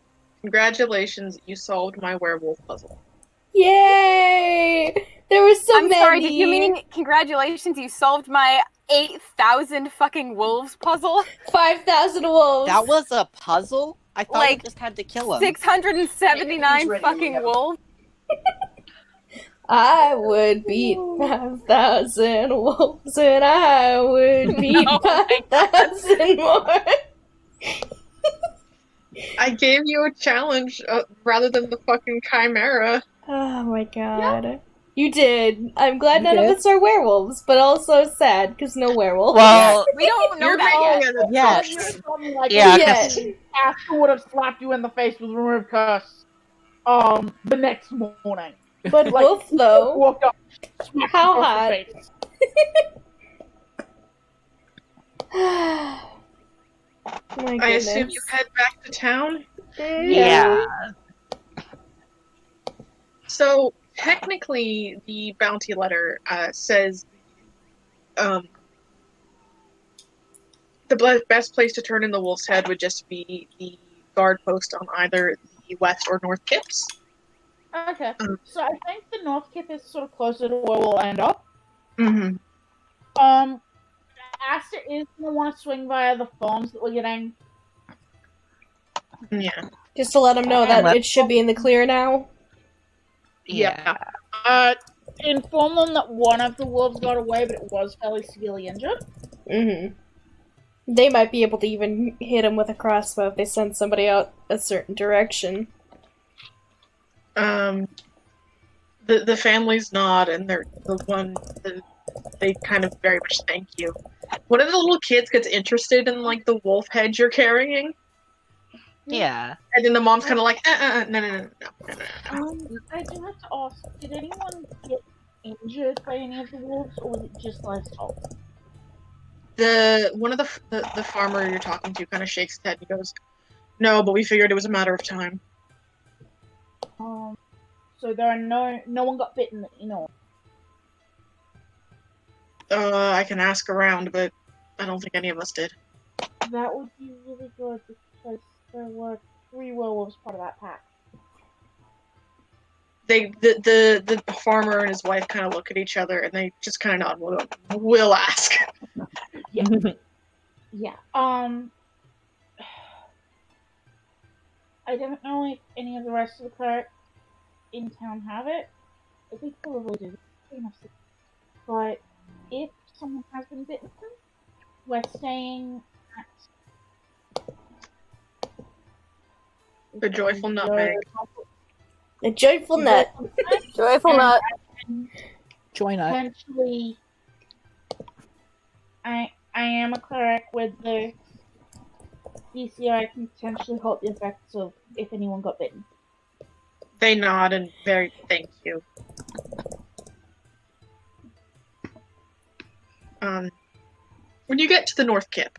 Congratulations, you solved my werewolf puzzle. Yay! There were so I'm many. sorry, did you mean congratulations, you solved my 8,000 fucking wolves puzzle? 5,000 wolves. That was a puzzle? I thought we Like, just had to kill him. 679 fucking wolves? I would beat 5,000 wolves and I would beat Oh my 5,000 more. I gave you a challenge rather than the fucking chimera. Oh my god. You did. I'm glad You none did? of us are werewolves, but also sad because no werewolf. Well, We don't know You're that calling yet. it a Yes. Something like Yeah, Yeah. 'cause- Aster would have slapped you in the face with remove curse. The next morning. But Like, wolf though. Walked up, smacked How you across hot? the face. My I goodness. assume you head back to town? yeah. So, technically, the bounty letter says the best place to turn in the wolf's head would just be the guard post on either the west or north tips. Okay. So I think the North Kip is sort of closer to where we'll end up. Mm-hmm. Aster is going to want to swing via the farms that we're getting. Yeah. Just to let him know that Let- it should be in the clear now. Yeah. Inform them that one of the wolves got away, but it was fairly severely injured. Mm-hmm. They might be able to even hit him with a crossbow if they send somebody out a certain direction. The families nod, and they kind of very much thank you. One of the little kids gets interested in like the wolf head you're carrying, Yeah. and then the mom's kind of like, no. I do have to ask: did anyone get injured by any of the wolves, or was it just livestock? One of the farmer you're talking to kind of shakes his head and goes, "No, but we figured it was a matter of time." So there are no one got bitten that you know. I can ask around, but I don't think any of us did. That would be really good because there were 3 werewolves part of that pack. The farmer and his wife kind of look at each other and they just kind of nod. We'll ask. Yeah. I don't know if any of the rest of the clerics in town have it. I think probably do. But if someone has been bitten, we're staying at The joyful nutmeg. A joyful nut. Joyful nut. Join up. Potentially, I am a cleric with the DC. I can potentially halt the effects of if anyone got bitten. They nod and very thank you. When you get to the North Kip,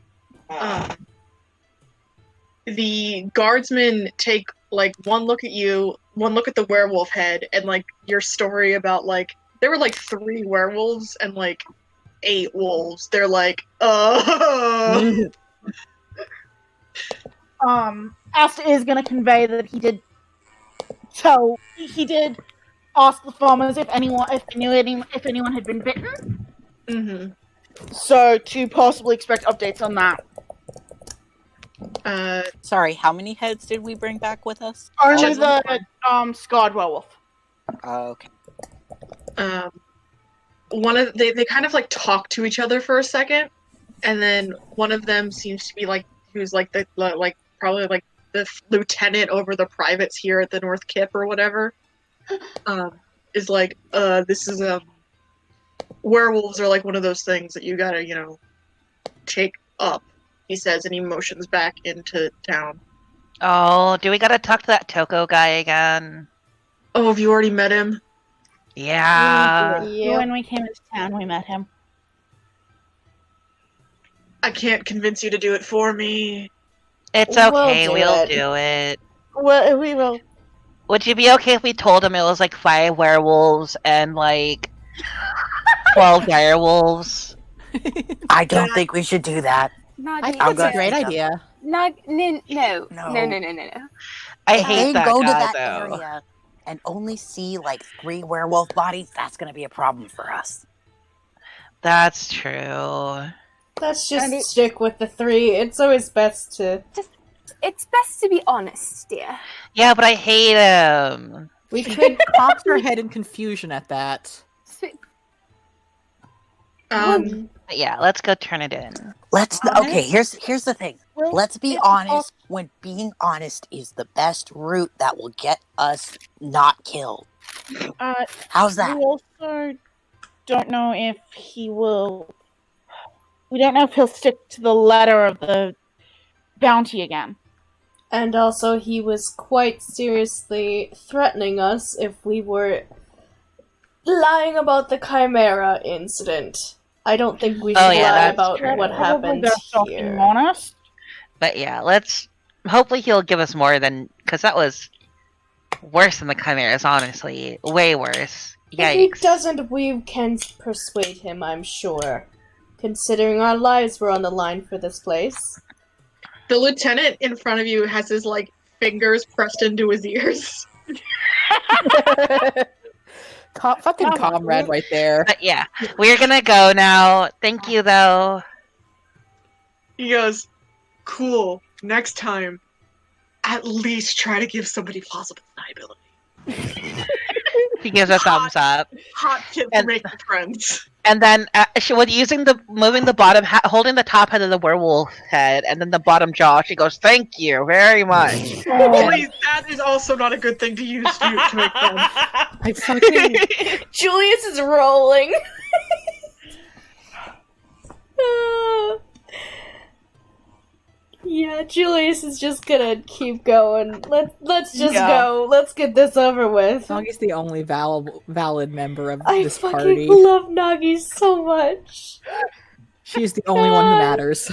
the guardsmen take like one look at you, one look at the werewolf head, and like your story about like there were like 3 werewolves and like 8 wolves. They're like, Asta is going to convey that he did ask the farmers if anyone had been bitten. Mm-hmm. So to possibly expect updates on that. Sorry, how many heads did we bring back with us? Only the scarred werewolf. Okay. They kind of like talk to each other for a second, and then one of them seems to be like who's like the like probably like the lieutenant over the privates here at the North Kip or whatever. Is like this is werewolves are like one of those things that you gotta take up. He says, and he motions back into town. Oh, do we gotta talk to that Toko guy again? Oh, have you already met him? Yeah. When we came into town, we met him. I can't convince you to do it for me. It's okay, we'll do it. Well, we will. Would you be okay if we told him it was like 5 werewolves and like 12 direwolves? I don't think we should do that. Nagi, I think that's a great idea. No. I If hate they that go to guy, that though. area and only see like 3 werewolf bodies, that's gonna be a problem for us. That's true. Let's just stick with the 3. It's always best to... It's best to be honest, dear. Yeah, but I hate him. We could pop her head in confusion at that. But yeah, let's go turn it in. Okay, here's the thing. Well, Let's be honest when being honest is the best route that will get us not killed. How's that? We also don't know if he will. We don't know if he'll stick to the letter of the bounty again. And also, he was quite seriously threatening us if we were lying about the Chimera incident. I don't think we should lie about what happened here. Honest. But yeah, hopefully he'll give us more than, because that was worse than the Chimeras, honestly. Way worse. If he Yikes. doesn't, we can persuade him, I'm sure. Considering our lives were on the line for this place. The lieutenant in front of you has his like fingers pressed into his ears. Fucking comrade right there. But yeah, we're gonna go now. Thank you, though. He goes, cool, next time, at least try to give somebody plausible deniability. She gives a thumbs up. Hot kids And- making friends. And then she was moving the bottom, holding the top head of the werewolf head, and then the bottom jaw. She goes, "Thank you very much." Please, that is also not a good thing to use to make friends. I fucking. Julius is rolling. Yeah, Julius is just gonna keep going. Let's just go. Let's get this over with. Nagi's the only valid member of I this fucking party. love Nagi so much. She's the only one who matters.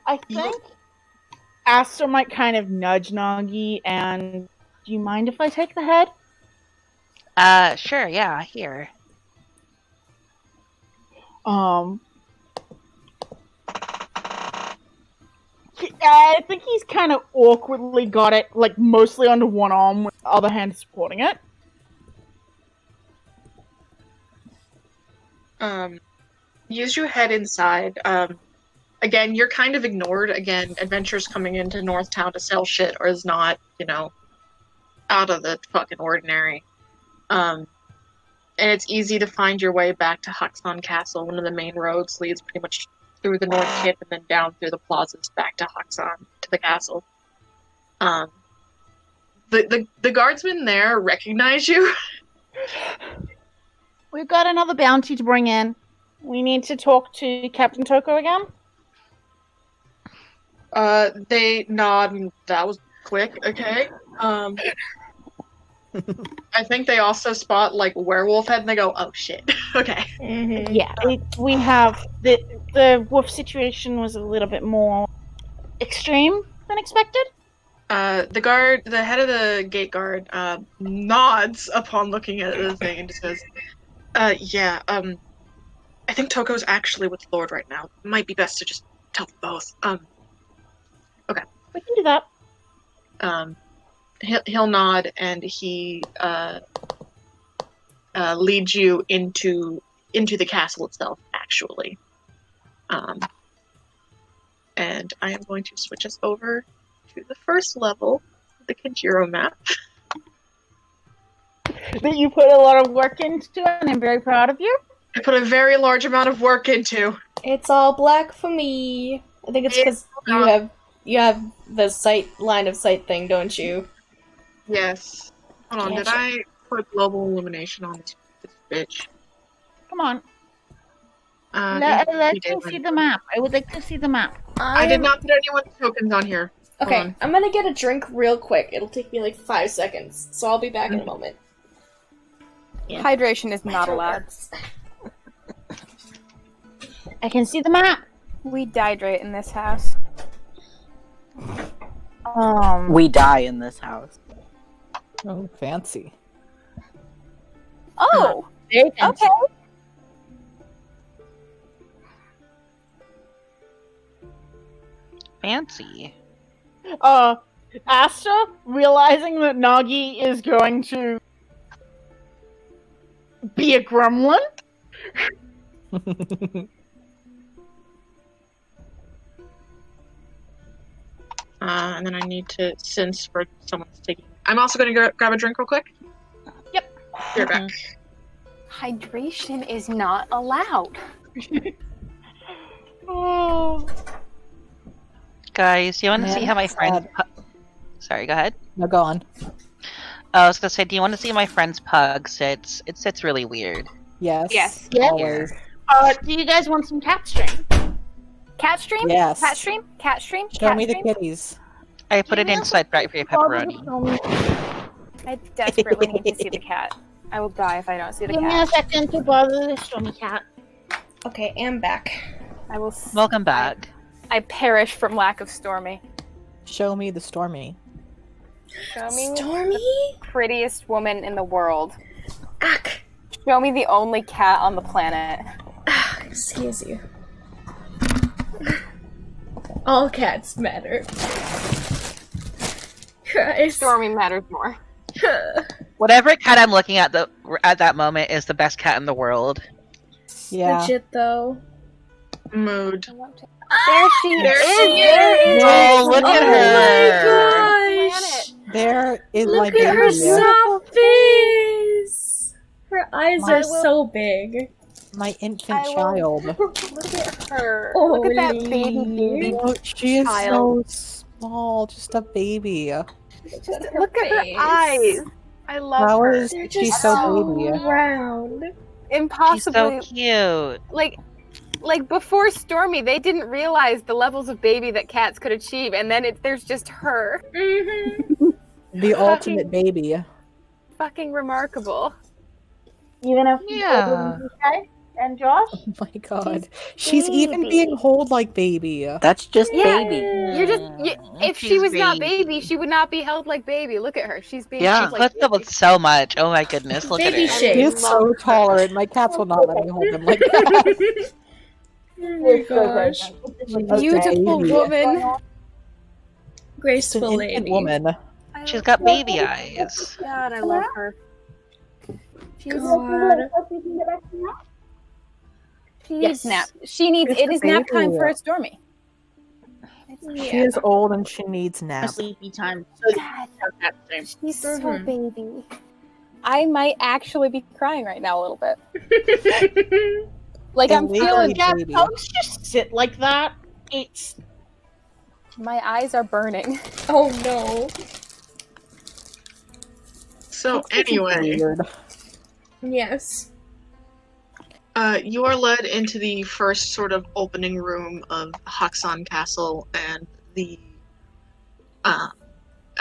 I think Aster might kind of nudge Nagi and do you mind if I take the head? Sure, yeah, here. I think he's kind of awkwardly got it, like, mostly under one arm with the other hand supporting it. Use your head inside. Again, you're kind of ignored. Again, Adventure's coming into Northtown to sell shit or is not, out of the fucking ordinary. And it's easy to find your way back to Huxon Castle. One of the main roads leads pretty much through the North Keep and then down through the plazas back to Huxon, to the castle. The guardsmen there recognize you. We've got another bounty to bring in. We need to talk to Captain Toko again. They nod and that was quick, okay. I think they also spot like werewolf head and they go, "Oh shit." Okay. Mm-hmm. Yeah, we have the wolf situation was a little bit more extreme than expected. The head of the gate guard, nods upon looking at the thing and just says, "Yeah, I think Toko's actually with the Lord right now. Might be best to just tell them both." Okay. We can do that. He'll nod and he leads you into the castle itself, actually. And I am going to switch us over to the first level of the Kenjiro map. That you put a lot of work into, and I'm very proud of you. I put a very large amount of work into. It's all black for me. I think it's because you have the line of sight thing, don't you? Yes. Hold on, Gotcha. did I put global illumination on this bitch? Come on. You Let's did. see the map. I would like to see the map. I did not put anyone's tokens on here. Hold Okay, on. I'm gonna get a drink real quick. It'll take me like 5 seconds, so I'll be back in a moment. Hydration is not allowed. I can see the map. We dehydrate in this house. We die in this house. Oh, fancy. Oh, Very fancy. okay. Fancy. Asta, realizing that Nagi is going to be a gremlin, And then I need to sense for someone's taking. I'm also going to grab a drink real quick. Yep. You're back. Hydration is not allowed. oh, Guys, you want to Man, see how my that's friends... sad. Sorry, go ahead. No, go on. I was gonna say, do you want to see my friend's pug sits? It sits really weird. Yes. Yes. Yeah. Always. do you guys want some cat string? Cat stream? Yes. Cat stream? Cat stream? Show Cat me the stream? kitties. I put it inside right for your pepperoni. I desperately need to see the cat. I will die if I don't see the Give me a cat. second to bother the stormy cat. Okay, I'm back. I will. Welcome back. I perish from lack of Stormy. Show me the Stormy. Show me Stormy? the prettiest woman in the world. Ack. Show me the only cat on the planet. Excuse you. All cats matter. Christ. Stormy matters more. Whatever cat I'm looking at at that moment is the best cat in the world. Yeah. Legit though. Mood. There she There is. she There is. Oh, look at Oh my her. gosh! There is my Look at her baby. soft face! Her eyes My- are so big. My infant I will- child. Look at her. Look at that baby. Oh, she is Child. so small, just a baby. Just look at her eyes. I love How her. is They're she just so so baby? round. She's Impossibly so cute. like before Stormy, they didn't realize the levels of baby that cats could achieve, and then there's just her. Mm-hmm. The ultimate baby. Fucking remarkable. Even if Yeah. okay. And Josh? Oh my god. She's even baby. being hold like baby. That's just Yeah. baby. You're just if she She's was not baby. baby, she would not be held like baby. Look at her. She's being Yeah. held She like puts up with so much. Oh my goodness, look Baby at her. shape. She is so tolerant. My cats will not let me hold them like that. Oh my gosh. beautiful baby. woman. Graceful An infant lady. woman. She's got baby eyes. God, I love her. She's God. She needs Yes. nap. She needs. It's It the is nap time baby. for a Stormy. She is old and she needs nap. Sleepy time. So God, that same. she's so Mhm. baby. I might actually be crying right now a little bit. Like I'm Baby. feeling. Yeah, baby. dogs just sit like that. It's My eyes are burning. Oh no. So anyway, Weird. Yes. you are led into the first sort of opening room of Haksan Castle, and I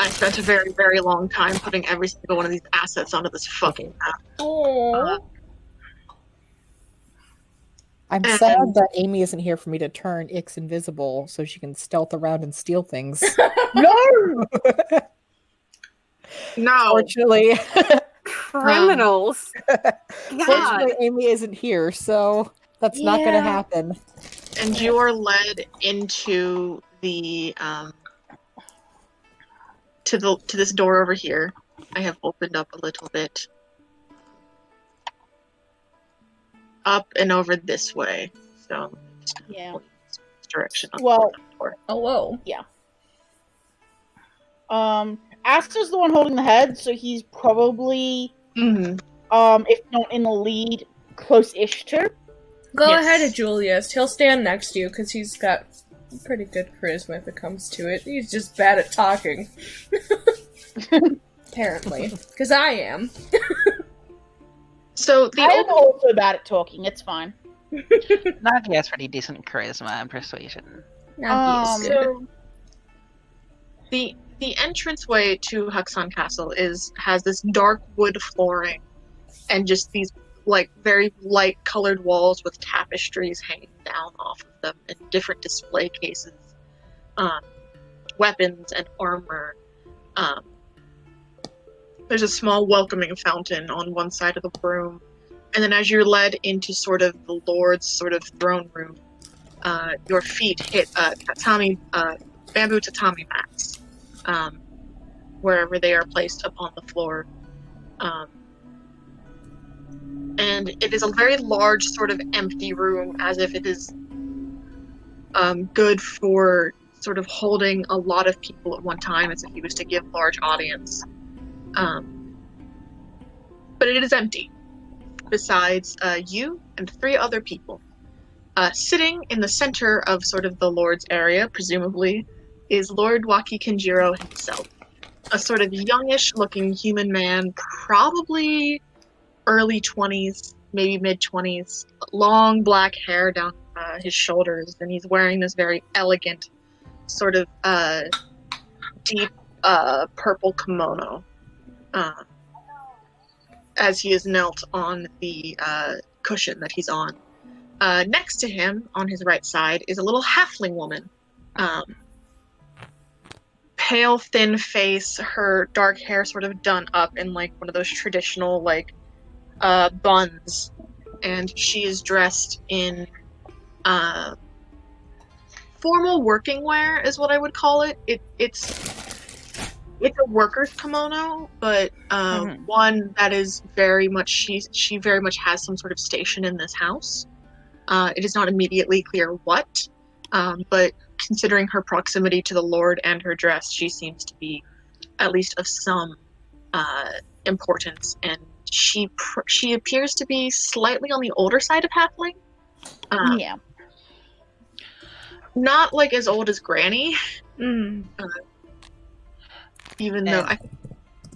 spent a very, very long time putting every single one of these assets onto this fucking map. Oh. I'm And- sad that Amy isn't here for me to turn Ix invisible so she can stealth around and steal things. no. No, Fortunately, Criminals. God. fortunately, Amy isn't here, so that's not going to Yeah. happen. and you are led into the to this door over here. I have opened up a little bit. Up and over this way. So just Yeah. point this direction. up Well- the door. Oh whoa. Aster's the one holding the head, so he's probably if not in the lead, close-ish to. Go Yes. ahead, Julius. He'll stand next to you because he's got pretty good charisma if it comes to it. He's just bad at talking. Apparently. Because I am. So the I am open also bad at talking. It's fine. Nadia has pretty decent charisma and persuasion. Not used to it. So the entranceway to Haksan Castle has this dark wood flooring and just these like very light colored walls with tapestries hanging down off of them and different display cases, weapons and armor. There's a small welcoming fountain on one side of the room, and then as you're led into sort of the Lord's sort of throne room, your feet hit bamboo tatami mats, wherever they are placed upon the floor. And it is a very large, sort of empty room, as if it is good for sort of holding a lot of people at one time, as if he was to give large audience. But it is empty, besides you and 3 other people. Sitting in the center of sort of the Lord's area, presumably, is Lord Waki Kenjiro himself. A sort of youngish-looking human man, probably early 20s, maybe mid-20s. Long black hair down his shoulders, and he's wearing this very elegant, sort of deep purple kimono. As he is knelt on the cushion that he's on. Next to him, on his right side, is a little halfling woman. Pale, thin face, her dark hair sort of done up in like one of those traditional like buns, and she is dressed in formal working wear, is what I would call it. It's a worker's kimono, but one that is very much she very much has some sort of station in this house. It is not immediately clear what, but considering her proximity to the Lord and her dress, she seems to be at least of some importance, and she appears to be slightly on the older side of halfling. Yeah. Not like as old as Granny, Mm. even though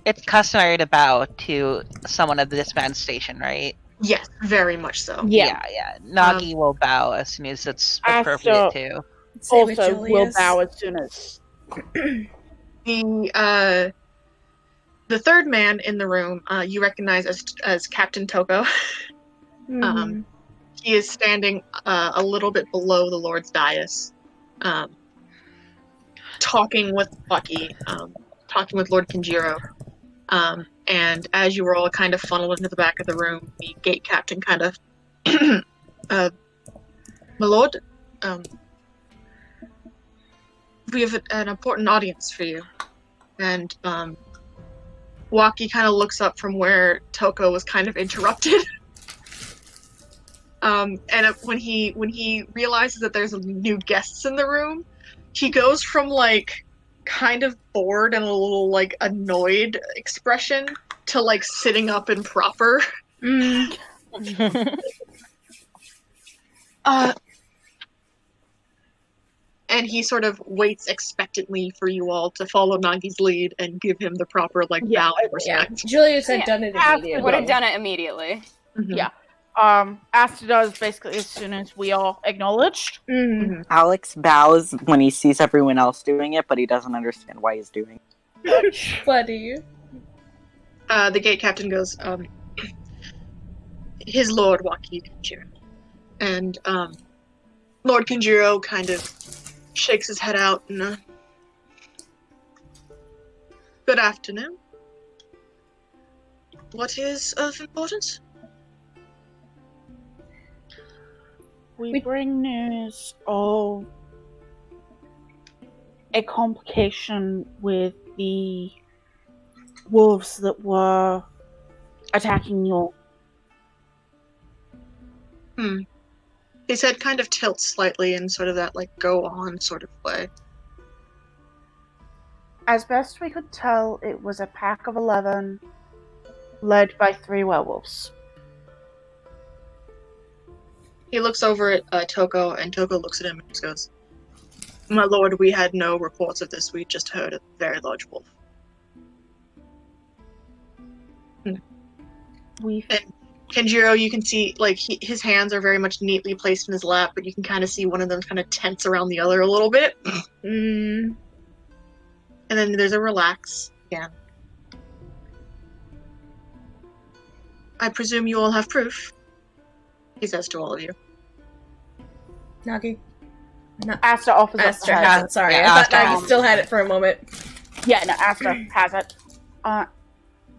It's customary to bow to someone at the disband station, right? yes, very much so. Yeah. Nagi will bow as soon as it's appropriate Asta too. Save it, also will Julius. bow as soon as. The third man in the room, you recognize as Captain Toko. Mhm. He is standing a little bit below the Lord's dais, talking with Waki, talking with Lord Kinjiro. And as you were all kind of funneled into the back of the room, the gate captain kind of, my lord, we have an important audience for you. And Waki kind of looks up from where Toko was kind of interrupted. And when he realizes that there's new guests in the room, he goes from like kind of bored and a little like annoyed expression to like sitting up and proper. Mm. And he sort of waits expectantly for you all to follow Nagi's lead and give him the proper like bow and Yeah, respect. Julius had done it After immediately. Would have done it immediately. Mhm. Yeah. Asta does basically as soon as we all acknowledged. Mhm. Alex bows when he sees everyone else doing it, but he doesn't understand why he's doing it. Buddy. The gate captain goes, his lord Waki Kinjiro. And Lord Kinjiro kind of shakes his head out and good afternoon. What is of importance? We bring news of a complication with the wolves that were attacking your. His head kind of tilts slightly in sort of that like go on sort of way. As best we could tell, it was a pack of 11 led by 3 werewolves. He looks over at Toko, and Toko looks at him and just goes, my lord, we had no reports of this. We just heard a very large wolf. We And Kenjiro, you can see, like, his hands are very much neatly placed in his lap, but you can kind of see one of them kind of tense around the other a little bit. Mm. And then there's a relax again. I presume you all have proof, he says to all of you. Nagi. Asta offers up Aster the head. has it. Sorry, Yeah, I thought Aster. Nagi still had it for a moment. Yeah, no, Asta has it.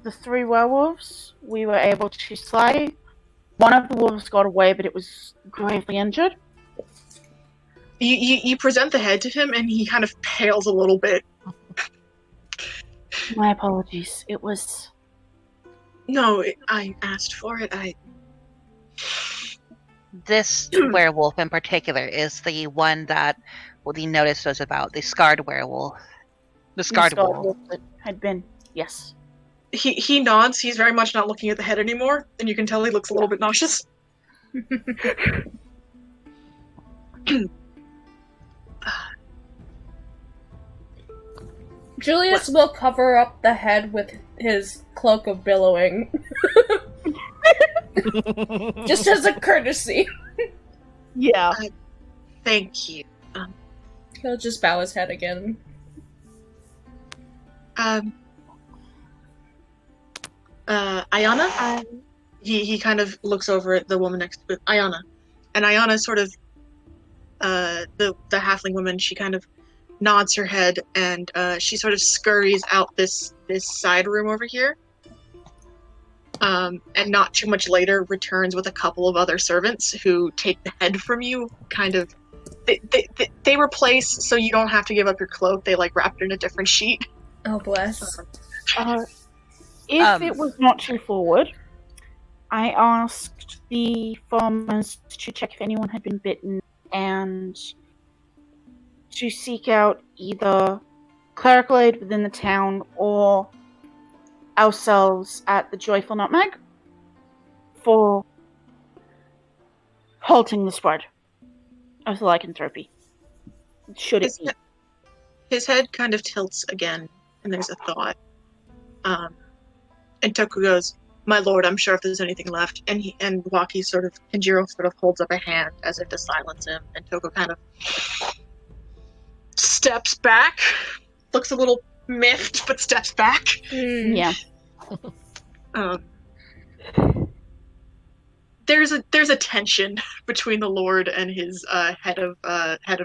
The 3 werewolves we were able to slay. One of the wolves got away, but it was gravely injured. You present the head to him, and he kind of pales a little bit. My apologies. It was. No, I asked for it. This werewolf in particular is the one that the notice was about, the scarred werewolf. The scarred wolf. that had been. Yes. He nods. He's very much not looking at the head anymore, and you can tell he looks a little bit nauseous. Julius will cover up the head with his cloak of billowing. Just as a courtesy. Yeah. Thank you. He'll just bow his head again. Ayana? He kind of looks over at the woman next to Ayana. And Ayana sort of, the halfling woman, she kind of nods her head and she sort of scurries out this side room over here. And not too much later returns with a couple of other servants who take the head from you, kind of. They replace so you don't have to give up your cloak. They like wrap it in a different sheet. Oh, bless. If it was not too forward, I asked the farmers to check if anyone had been bitten, and to seek out either clerical aid within the town or ourselves at the Joyful Nutmeg for halting the spread of the lycanthropy. Should it be? His head kind of tilts again, and there's a thought. And Toku goes, "My lord, I'm sure if there's anything left." And Kenjiro sort of holds up a hand as if to silence him, and Toku kind of steps back, looks a little miffed, but steps back. Yeah. There's a tension between the lord and his head of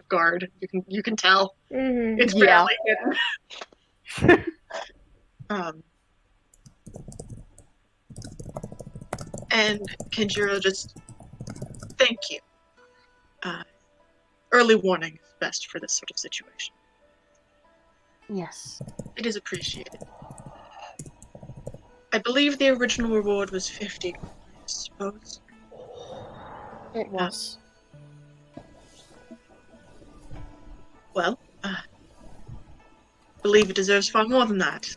guard. You can tell. Mm-hmm. It's barely hidden. And Kenjiro just, thank you. Early warning is best for this sort of situation. Yes. It is appreciated. I believe the original reward was 50, I suppose. It was. Well, believe it deserves far more than that.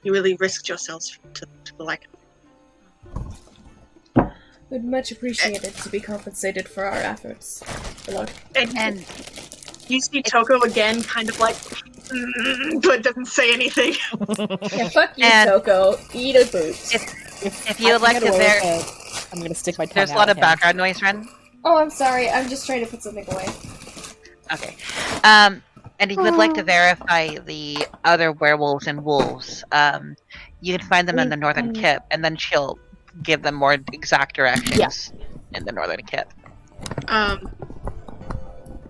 You really risked yourselves to the like. We'd much appreciate it to be compensated for our efforts. And you see Toko again, kind of like, but doesn't say anything. Yeah, fuck you, Toko. Eat a boot. If you would like to I'm gonna stick my tongue There's a out lot at of him. background noise, Ren. Oh, I'm sorry. I'm just trying to put something away. Okay. And if you would like to verify the other werewolves and wolves, you can find them in the Northern Kip, and then she'll give them more exact directions in the Northern Kip.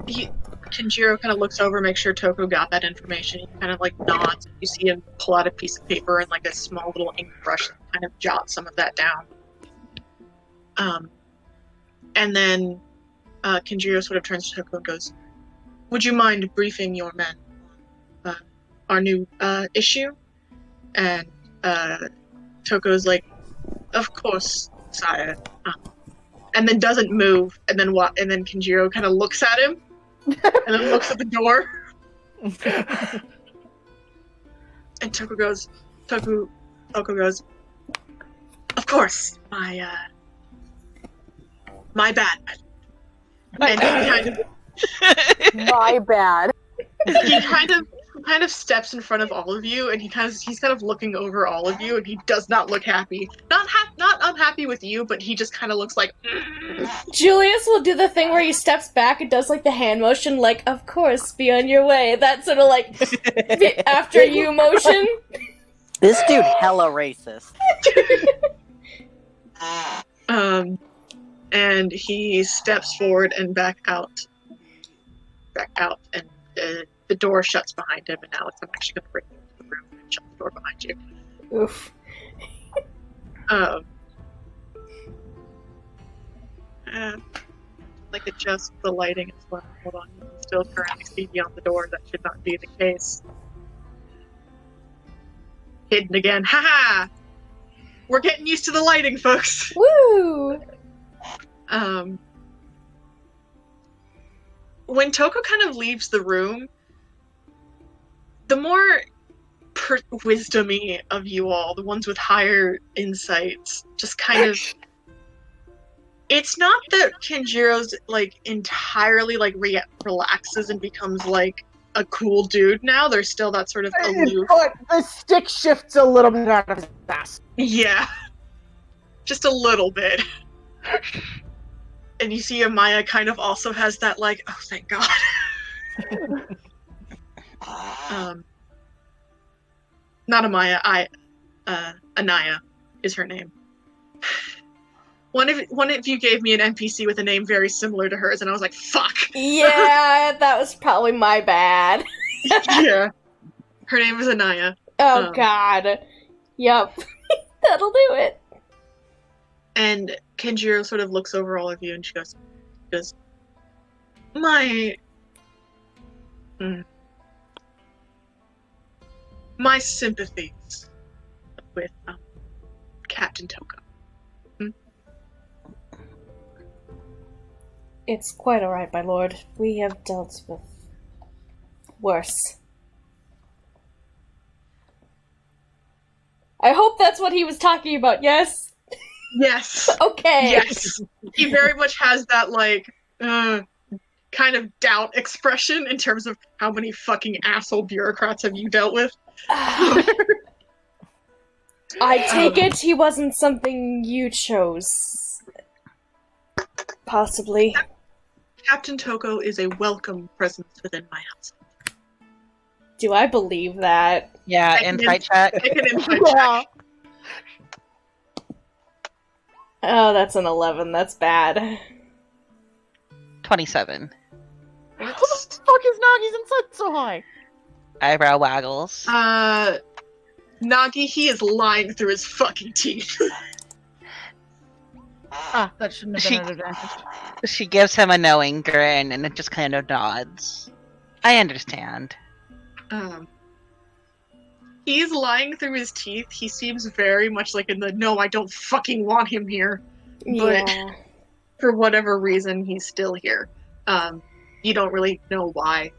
Kenjiro kind of looks over, makes sure Toko got that information. He kind of like nods. You see him pull out a piece of paper and like a small little ink brush and kind of jot some of that down. And then Kenjiro sort of turns to Toko and goes, "Would you mind briefing your men on our new issue?" And Toko's like, "Of course, sire." And then doesn't move, and then Kenjiro kind of looks at him, and then looks at the door. And Toko goes, "Of course, my bad." And he kind of My bad. he kind of steps in front of all of you, and he's kind of looking over all of you, and he does not look happy. Not unhappy with you, but he just kind of looks like. Julius will do the thing where he steps back and does like the hand motion, like, "Of course, be on your way." That sort of like after you motion. This dude hella racist. And he steps forward and back out, and the door shuts behind him. And Alex, I'm actually going to bring you into the room and shut the door behind you. Oof. Like adjust the lighting as well. Hold on, you can still currently see beyond the door. That should not be the case. Hidden again. Haha! We're getting used to the lighting, folks. Woo! When Toko kind of leaves the room, the more wisdomy of you all, the ones with higher insights, just kind of. It's not that Kenjiro's like entirely like relaxes and becomes like a cool dude now. There's still that sort of aloof. But the stick shifts a little bit out of his ass. Yeah, just a little bit. And you see Amaya kind of also has that like, oh thank God. Not Amaya, Anaya is her name. One of you gave me an NPC with a name very similar to hers, and I was like, fuck! Yeah, that was probably my bad. Yeah. Her name is Anaya. Oh god. Yup. That'll do it. And Kenjiro sort of looks over all of you and she goes, my sympathies with Captain Toko. It's quite alright, my lord. We have dealt with worse. I hope that's what he was talking about, yes? Yes. Okay. Yes. He very much has that, like, kind of doubt expression in terms of how many fucking asshole bureaucrats have you dealt with. I take it he wasn't something you chose. Possibly. Captain Toko is a welcome presence within my house. Do I believe that? Yeah, insight check. Make an insight Yeah. check. Oh, that's an 11. That's bad. 27. Who the fuck is Nagi's insight so high? Eyebrow waggles. Nagi, he is lying through his fucking teeth. Ah, that shouldn't have been an advantage. She gives him a knowing grin and it just kind of nods. I understand. He's lying through his teeth. He seems very much like in the no, I don't fucking want him here. But Yeah. for whatever reason, he's still here. You don't really know why.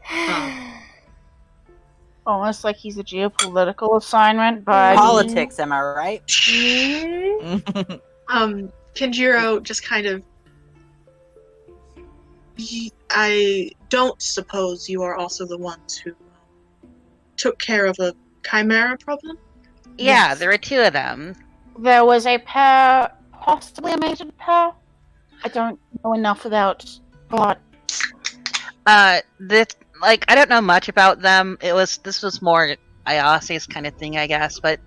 Almost like he's a geopolitical assignment, but Politics, am I right? Kenjiro just kind of. I don't suppose you are also the ones who took care of a chimera problem? Yeah, Yes. there are two of them. there was a pair, possibly a mated pair. I don't know enough about what. This, like, I don't know much about them. This was more Ayase's kind of thing, I guess, but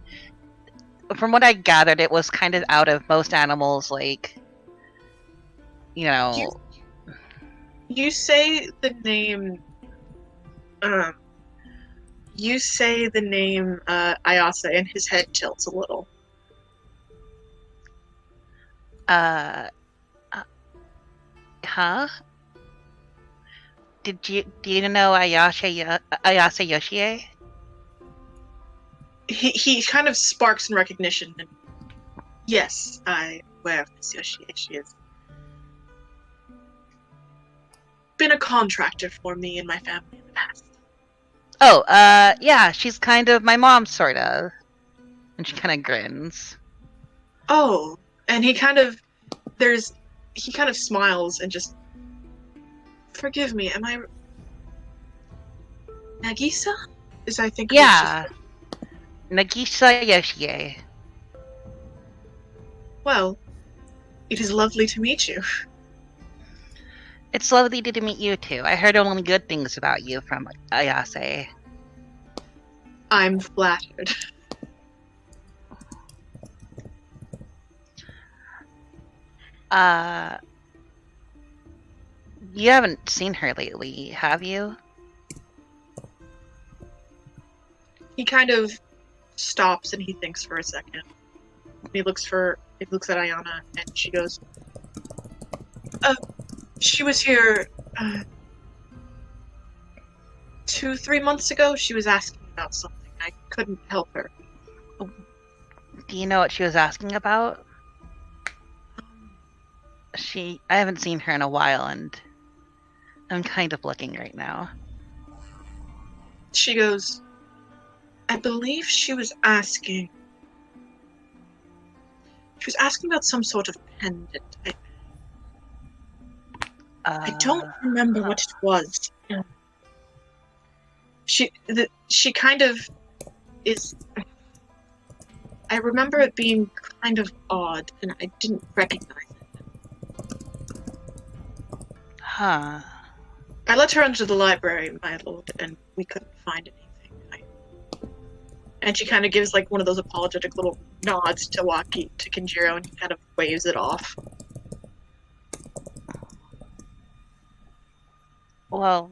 from what I gathered, it was kind of out of most animals, like, you know. You say the name. You say the name Ayase, and his head tilts a little. Huh? Do you know Ayase Yoshie? He kind of sparks in recognition. And yes, I'm aware of Miss Yoshie. She has been a contractor for me and my family in the past. Oh, yeah, she's kind of my mom, sort of. And she kind of grins. Oh, and he kind of smiles and just. Forgive me, am I Nagisa? Is I think. Yeah. Nagisa Yoshie. Well, it is lovely to meet you. It's lovely to meet you too. I heard only good things about you from Ayase. I'm flattered. You haven't seen her lately, have you? He kind of stops and he thinks for a second. He looks at Ayana and she goes, she was here 2-3 months ago. She was asking about something. I couldn't help her. Do you know what she was asking about? I haven't seen her in a while and I'm kind of looking right now. She goes, I believe she was asking about some sort of pendant. I don't remember what it was. She kind of is. I remember it being kind of odd, and I didn't recognize it. Huh. I let her into the library, my lord, and we couldn't find anything. And she kind of gives like one of those apologetic little nods to Kenjiro, and he kind of waves it off. Well,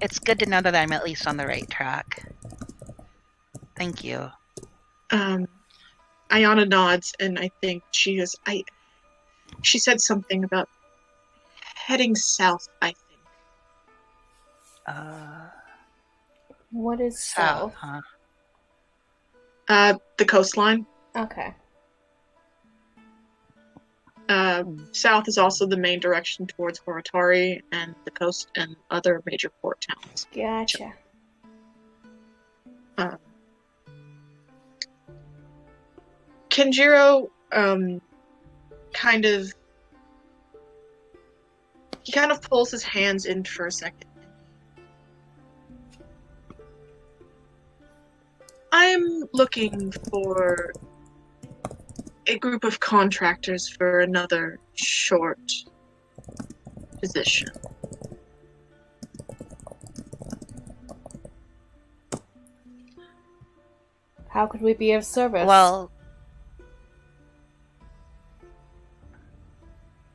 it's good to know that I'm at least on the right track. Thank you. Ayana nods, and I think she said something about heading south, I think. What is south? Huh? The coastline. Okay. South is also the main direction towards Horitari and the coast and other major port towns. Gotcha. Kenjiro, kind of pulls his hands in for a second. I'm looking for a group of contractors for another short position. How could we be of service? Well,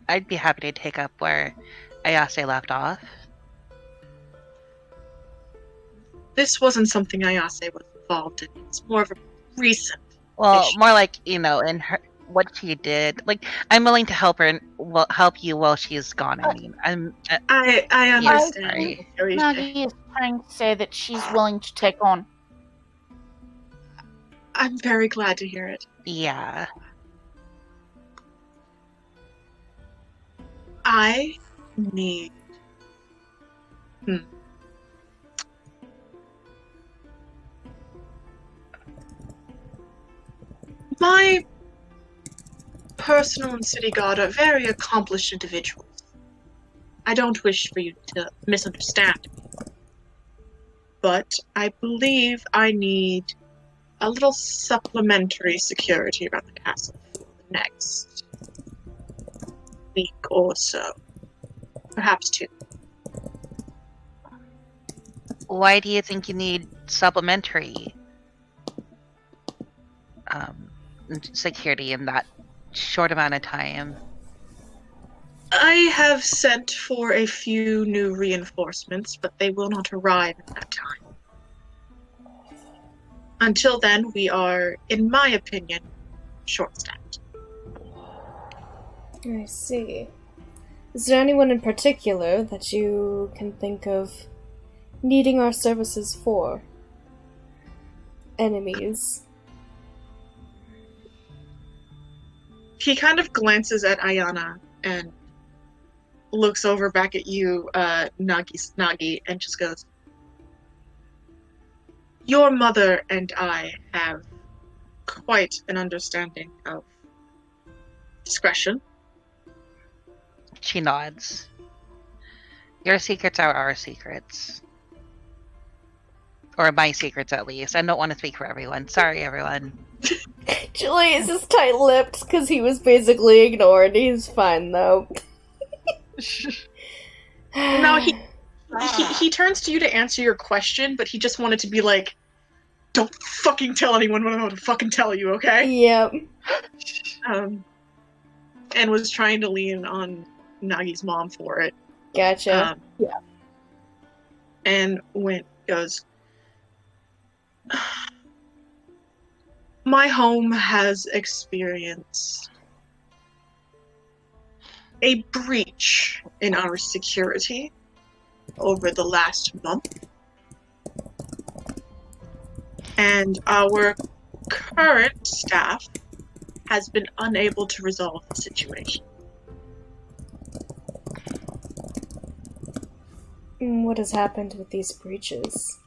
I'd be happy to take up where Ayase left off. This wasn't something Ayase was involved in. It's more of a recent Well, issue. more like, in her what she did. Like, I'm willing to help her and help you while she's gone. I mean, I understand. sorry. Nagi is trying to say that she's willing to take on. I'm very glad to hear it. Yeah. I need... My personal and city guard are very accomplished individuals. I don't wish for you to misunderstand me. But I believe I need a little supplementary security around the castle for the next week or so. Perhaps 2. Why do you think you need supplementary security in that short amount of time? I have sent for a few new reinforcements, but they will not arrive in that time. Until then, we are, in my opinion, short-staffed. I see. Is there anyone in particular that you can think of needing our services for? Enemies? He kind of glances at Ayana and looks over back at you, Nagi, and just goes, "Your mother and I have quite an understanding of discretion." She nods. Your secrets are our secrets. Or my secrets, at least. I don't want to speak for everyone. Sorry, everyone. Julius is tight-lipped because he was basically ignored. He's fine, though. No, he turns to you to answer your question, but he just wanted to be like, "Don't fucking tell anyone what I'm about to fucking tell you, okay?" Yep. And was trying to lean on Nagi's mom for it. Gotcha. Yeah. And goes, "My home has experienced a breach in our security over the last month. And our current staff has been unable to resolve the situation." What has happened with these breaches?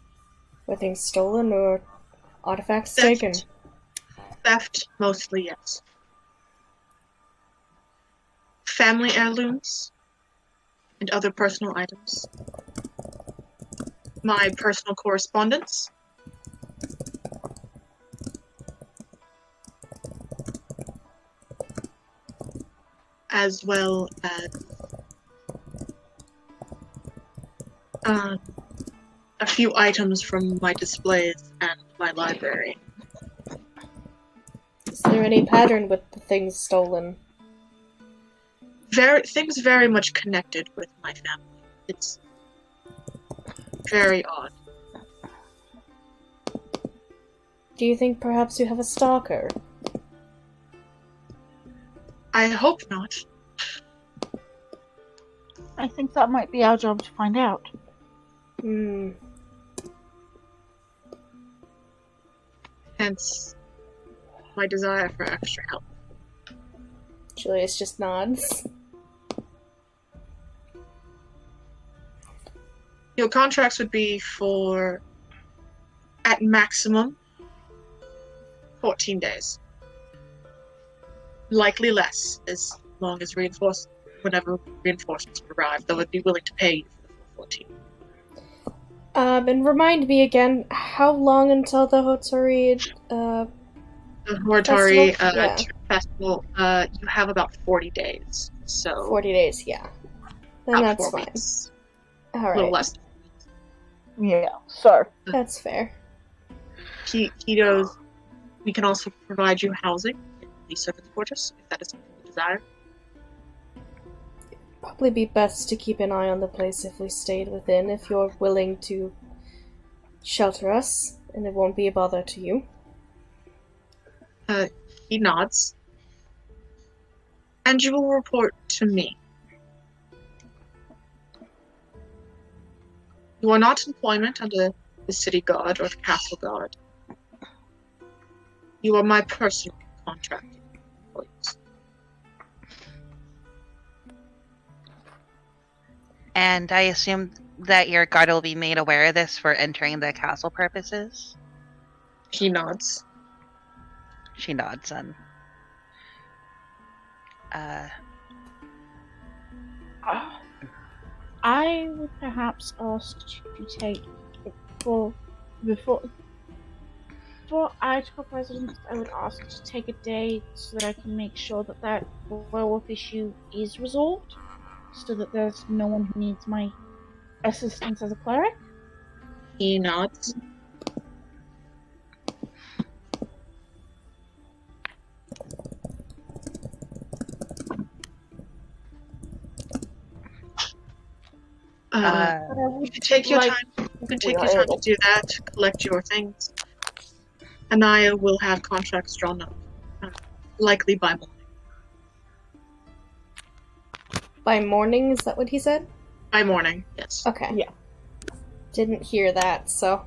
Were things stolen or artifacts taken? Theft, mostly, yes. Family heirlooms and other personal items. My personal correspondence. As well as a few items from my displays and my library. Is there any pattern with the things stolen? Things very much connected with my family. It's very odd. Do you think perhaps you have a stalker? I hope not. I think that might be our job to find out. Hence my desire for extra help. Julius just nods. Your contracts would be for, at maximum, 14 days. Likely less, as long as whenever reinforcements arrive, they would be willing to pay you for the full 14. And remind me again, how long until the Hotori, The Horitari festival? festival, you have about 40 days. So 40 days, yeah. Then about that's 4 fine. weeks. A Alright, little less. Yeah, so. that's fair. He goes, we can also provide you housing in the servants' quarters, if that is something you desire. Probably be best to keep an eye on the place if we stayed within, if you're willing to shelter us, and it won't be a bother to you. He nods. And you will report to me. You are not employment under the city guard or the castle guard. You are my personal contracted employees. And I assume that your guard will be made aware of this for entering the castle purposes? He nods. She nods and I would perhaps ask you to take before I took up residence. I would ask to take a day so that I can make sure that that werewolf issue is resolved, so that there's no one who needs my assistance as a cleric. He nods. You can take your time. You can take your time to do that. Collect your things. Anaya will have contracts drawn up, likely by morning. By morning, is that what he said? By morning, yes. Okay. Yeah. Didn't hear that, so.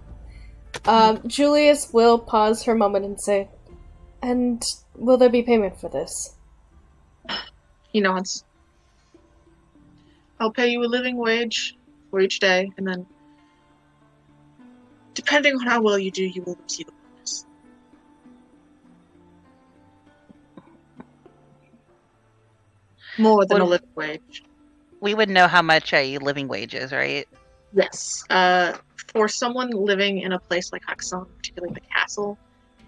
Julius will pause for a moment and say, and will there be payment for this? He nods. I'll pay you a living wage for each day, and then, depending on how well you do, you will receive a bonus. More than a living wage. we would know how much a living wage is, right? Yes. For someone living in a place like Hakusan, particularly the castle,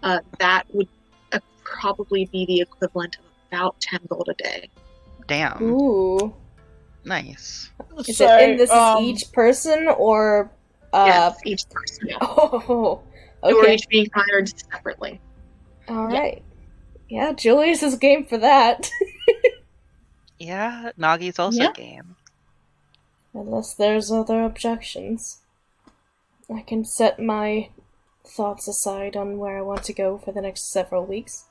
that would probably be the equivalent of about 10 gold a day. Damn. Ooh. Nice. Is this is each person, or... Yes, each person. Yeah. Oh, They were okay. each being hired separately. Alright. Yeah, Julius is game for that. Yeah, Nagi's also Yeah. game. Unless there's other objections. I can set my thoughts aside on where I want to go for the next several weeks.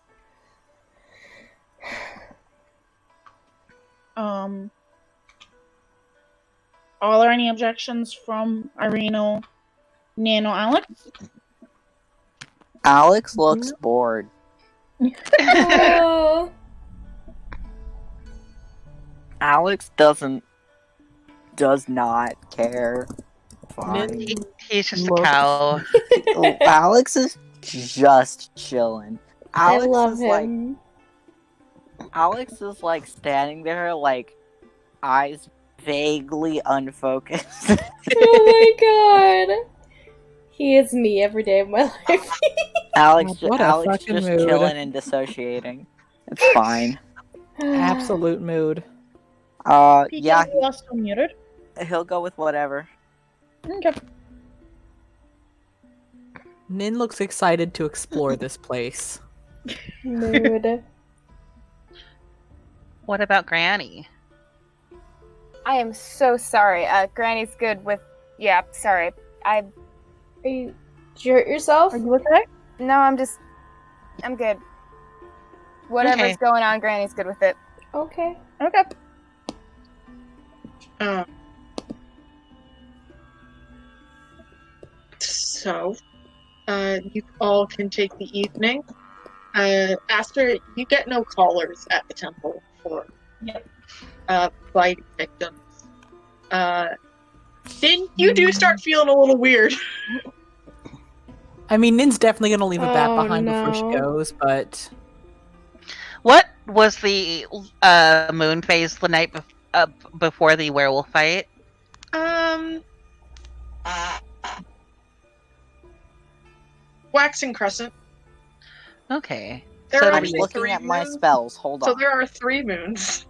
Are there any objections from Irene or Nan or Alex? Alex looks bored. Oh. Alex does not care. Fine. He's just a cow. Alex is just chilling. Alex I love is him. Alex is like standing there, like eyes vaguely unfocused. Oh my god. He is me every day of my life. Alex What a just fucking mood. chilling and dissociating. It's fine. Absolute mood. Yeah, You are still muted. he'll go with whatever. Okay. Nin looks excited to explore this place. Mood. What about Granny? I am so sorry. Granny's good with. Yeah, sorry. Did you hurt yourself? Are you okay? No, I'm good. Whatever's Okay. going on, Granny's good with it. Okay. Okay. So, you all can take the evening. Aster, you get no callers at the temple for Yep. bite victims. Then you do start feeling a little weird. I mean, Nin's definitely gonna leave a bat Oh, behind before she no. goes, but What was the moon phase the night before the werewolf fight? Waxing crescent. Okay. There So are did I'm actually looking 3 at my moons. spells. Hold So on. there are 3 moons.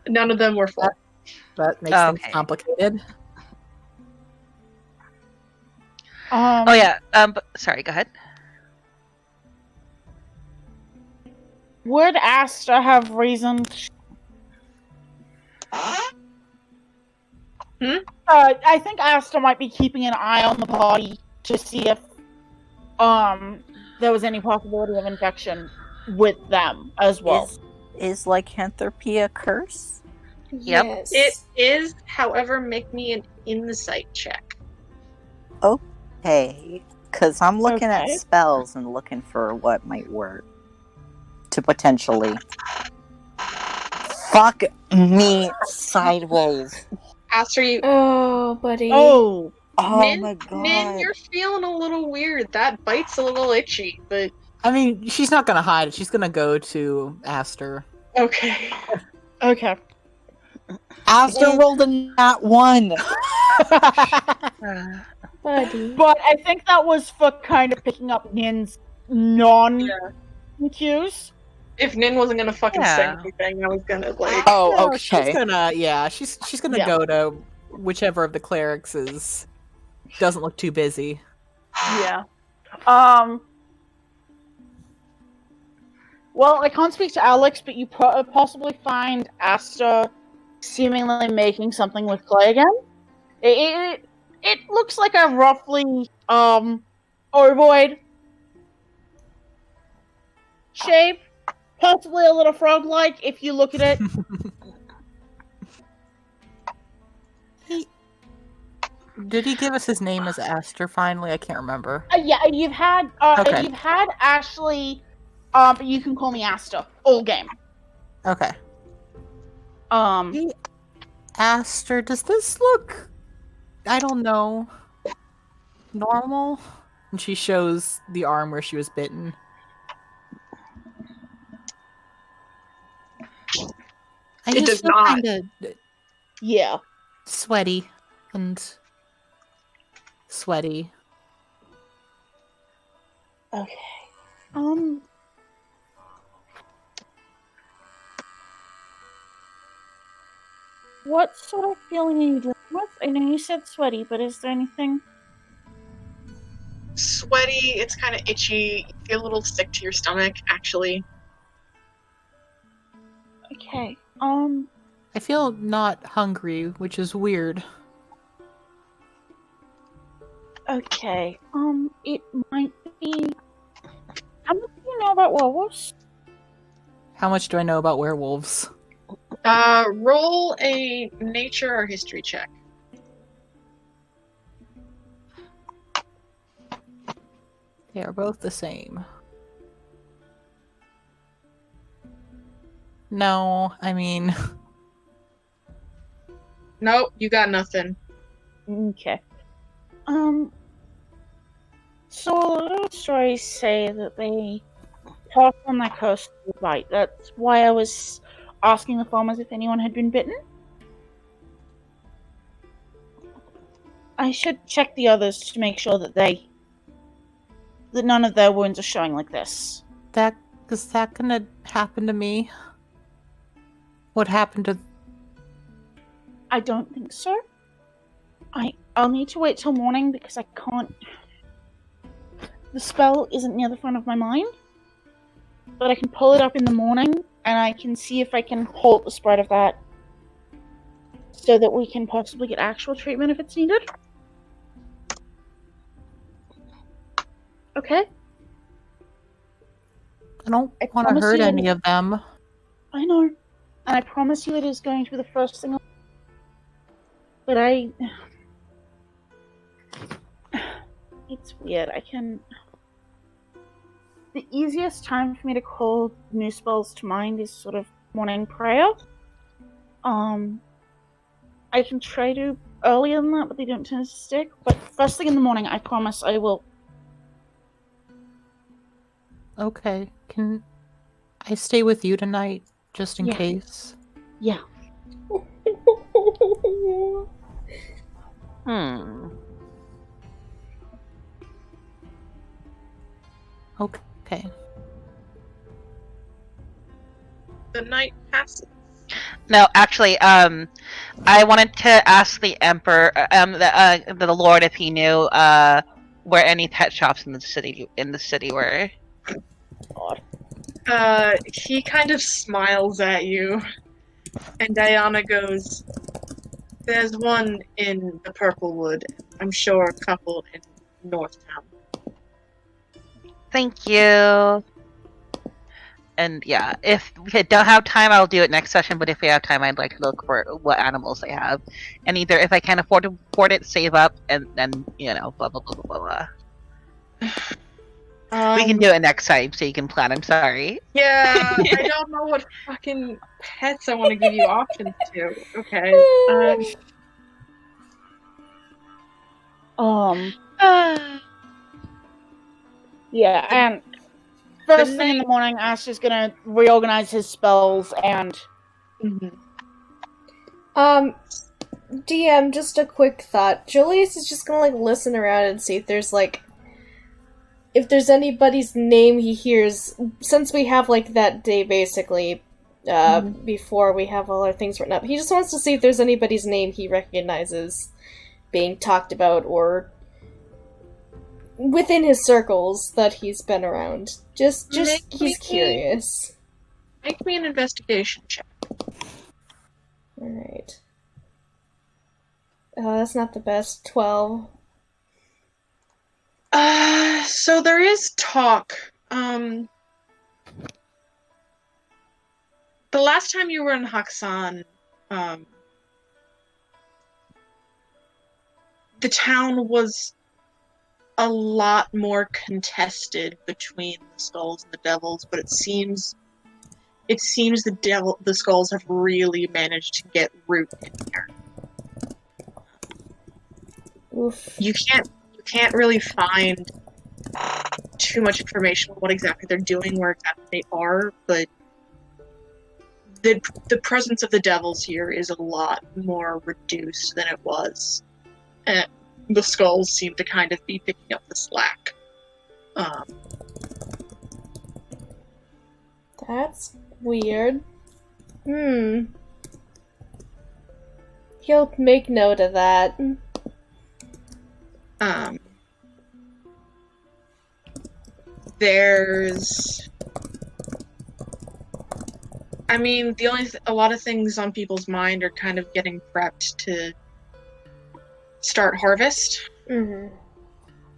None of them were full. that makes things Okay. complicated. Oh yeah. Sorry. Go ahead. Would Asta have reason? I think Asta might be keeping an eye on the body to see if there was any possibility of infection with them as well. Is lycanthropy a curse? Yep. Yes. It is, however, make me an insight check. Hey, because I'm looking at Okay. spells and looking for what might work to potentially fuck me sideways. Aster, you. Oh, buddy. Oh, Oh Nin, my god. Nin, you're feeling a little weird. That bite's a little itchy, but I mean, she's not gonna hide it. She's gonna go to Aster. okay. okay. Aster rolled a nat 1. Buddy. But I think that was for kind of picking up Nin's non-cues. If Nin wasn't gonna fucking say Yeah. anything, I was gonna like. Oh, No, okay. she's gonna she's gonna Yeah. go to whichever of the clerics doesn't look too busy. Yeah. Well, I can't speak to Alex, but you possibly find Asta seemingly making something with clay again. It looks like a roughly ovoid shape, possibly a little frog-like if you look at it. Did he give us his name as Aster finally? I can't remember. Yeah, you've had Okay. Ashley, but you can call me Asta all game. Okay. Um, Aster, does this look, I don't know, normal? And she shows the arm where she was bitten. It does not. Kinda yeah. sweaty and sweaty. Okay. What sort of feeling are you dealing with? I know you said sweaty, but is there anything? Sweaty, it's kind of itchy. You feel a little sick to your stomach, actually. Okay. I feel not hungry, which is weird. Okay. It might be. How much do you know about werewolves? How much do I know about werewolves? Roll a nature or history check. They are both the same. No, I mean, Nope, you got nothing. Okay. So little stories say that they pass on their curse to the bite. That's why I was asking the farmers if anyone had been bitten. I should check the others to make sure that none of their wounds are showing like this. is that gonna happen to me? What happened to... I don't think so. I'll need to wait till morning because I can't. The spell isn't near the front of my mind, but I can pull it up in the morning and I can see if I can halt the spread of that so that we can possibly get actual treatment if it's needed. Okay? I don't I want to promise hurt you any of them. I know. And I promise you it is going to be the first thing. But it's weird. The easiest time for me to call new spells to mind is sort of morning prayer. I can try to earlier than that, but they don't tend to stick. But first thing in the morning, I promise I will. Okay. Can I stay with you tonight, just in Yeah. case? Yeah. Okay. The night passes. No, actually, I wanted to ask the Emperor, the Lord, if he knew where any pet shops in the city were. He kind of smiles at you, and Diana goes, "There's one in the Purplewood. I'm sure a couple in Northtown." Thank you. And yeah, if we don't have time, I'll do it next session. But if we have time, I'd like to look for what animals they have, and either if I can afford it, save up, and then blah blah blah blah blah. We can do it next time, so you can plan. I'm sorry. Yeah, I don't know what fucking pets I want to give you options to. Okay. Yeah, and first thing in the morning, Ash gonna reorganize his spells and. DM, just a quick thought. Julius is just gonna listen around and see if there's anybody's name he hears, since we have that day basically before we have all our things written up. He just wants to see if there's anybody's name he recognizes being talked about or within his circles that he's been around. Just he's curious. Make me an investigation check. Alright. Oh, that's not the best. 12. So there is talk. The last time you were in Haksan, the town was a lot more contested between the skulls and the devils, but it seems the skulls have really managed to get root in there. Oof. You can't really find too much information on what exactly they're doing, where exactly they are, but the presence of the devils here is a lot more reduced than it was, and the skulls seem to kind of be picking up the slack. That's weird. He'll make note of that. There's... I mean, a lot of things on people's mind are kind of getting prepped to start harvest.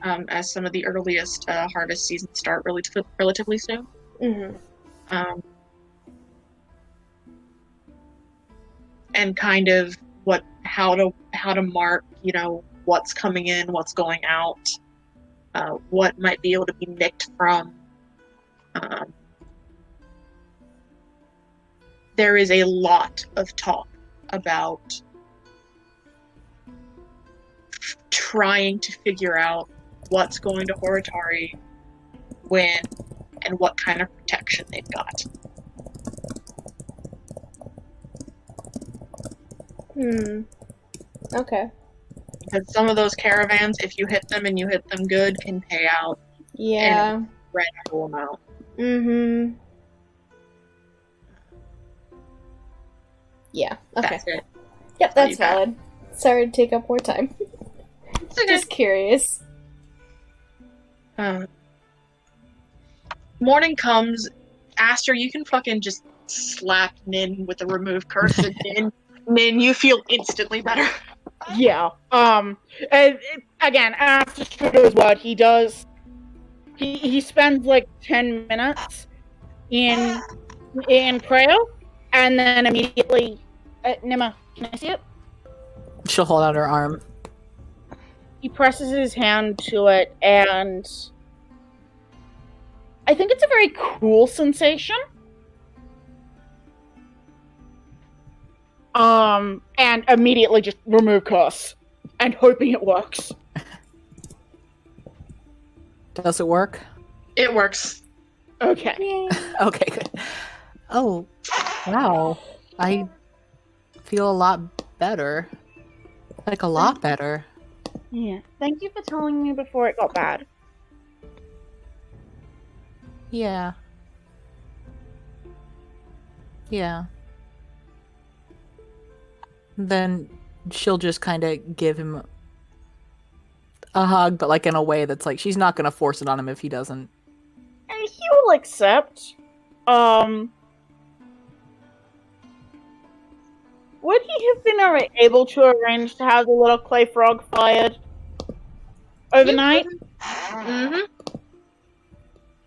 As some of the earliest harvest seasons start relatively soon. And kind of how to mark, what's coming in, what's going out, what might be able to be nicked from. There is a lot of talk about trying to figure out what's going to Horitari, when, and what kind of protection they've got. Okay. Because some of those caravans, if you hit them and you hit them good, can pay out an incredible amount. Yeah, okay. That's it. Yep, that's valid. Sorry to take up more time. It's okay. Just curious. Morning comes. Aster, you can fucking just slap Nin with the remove curse, and Nin, you feel instantly better. Yeah. And again, Aster knows what he does. He spends 10 minutes in prayer, and then immediately, Nima, can I see it? She'll hold out her arm. He presses his hand to it, and I think it's a very cool sensation. And immediately just remove curse. And hoping it works. Does it work? It works. Okay. Okay, good. Oh, wow. I feel a lot better. Like a lot better. Yeah. Thank you for telling me before it got bad. Yeah. Yeah. Then she'll just kind of give him a hug, but like in a way that's like she's not gonna force it on him if he doesn't. And he will accept. Would he have been able to arrange to have the little clay frog fired overnight? Mm-hmm.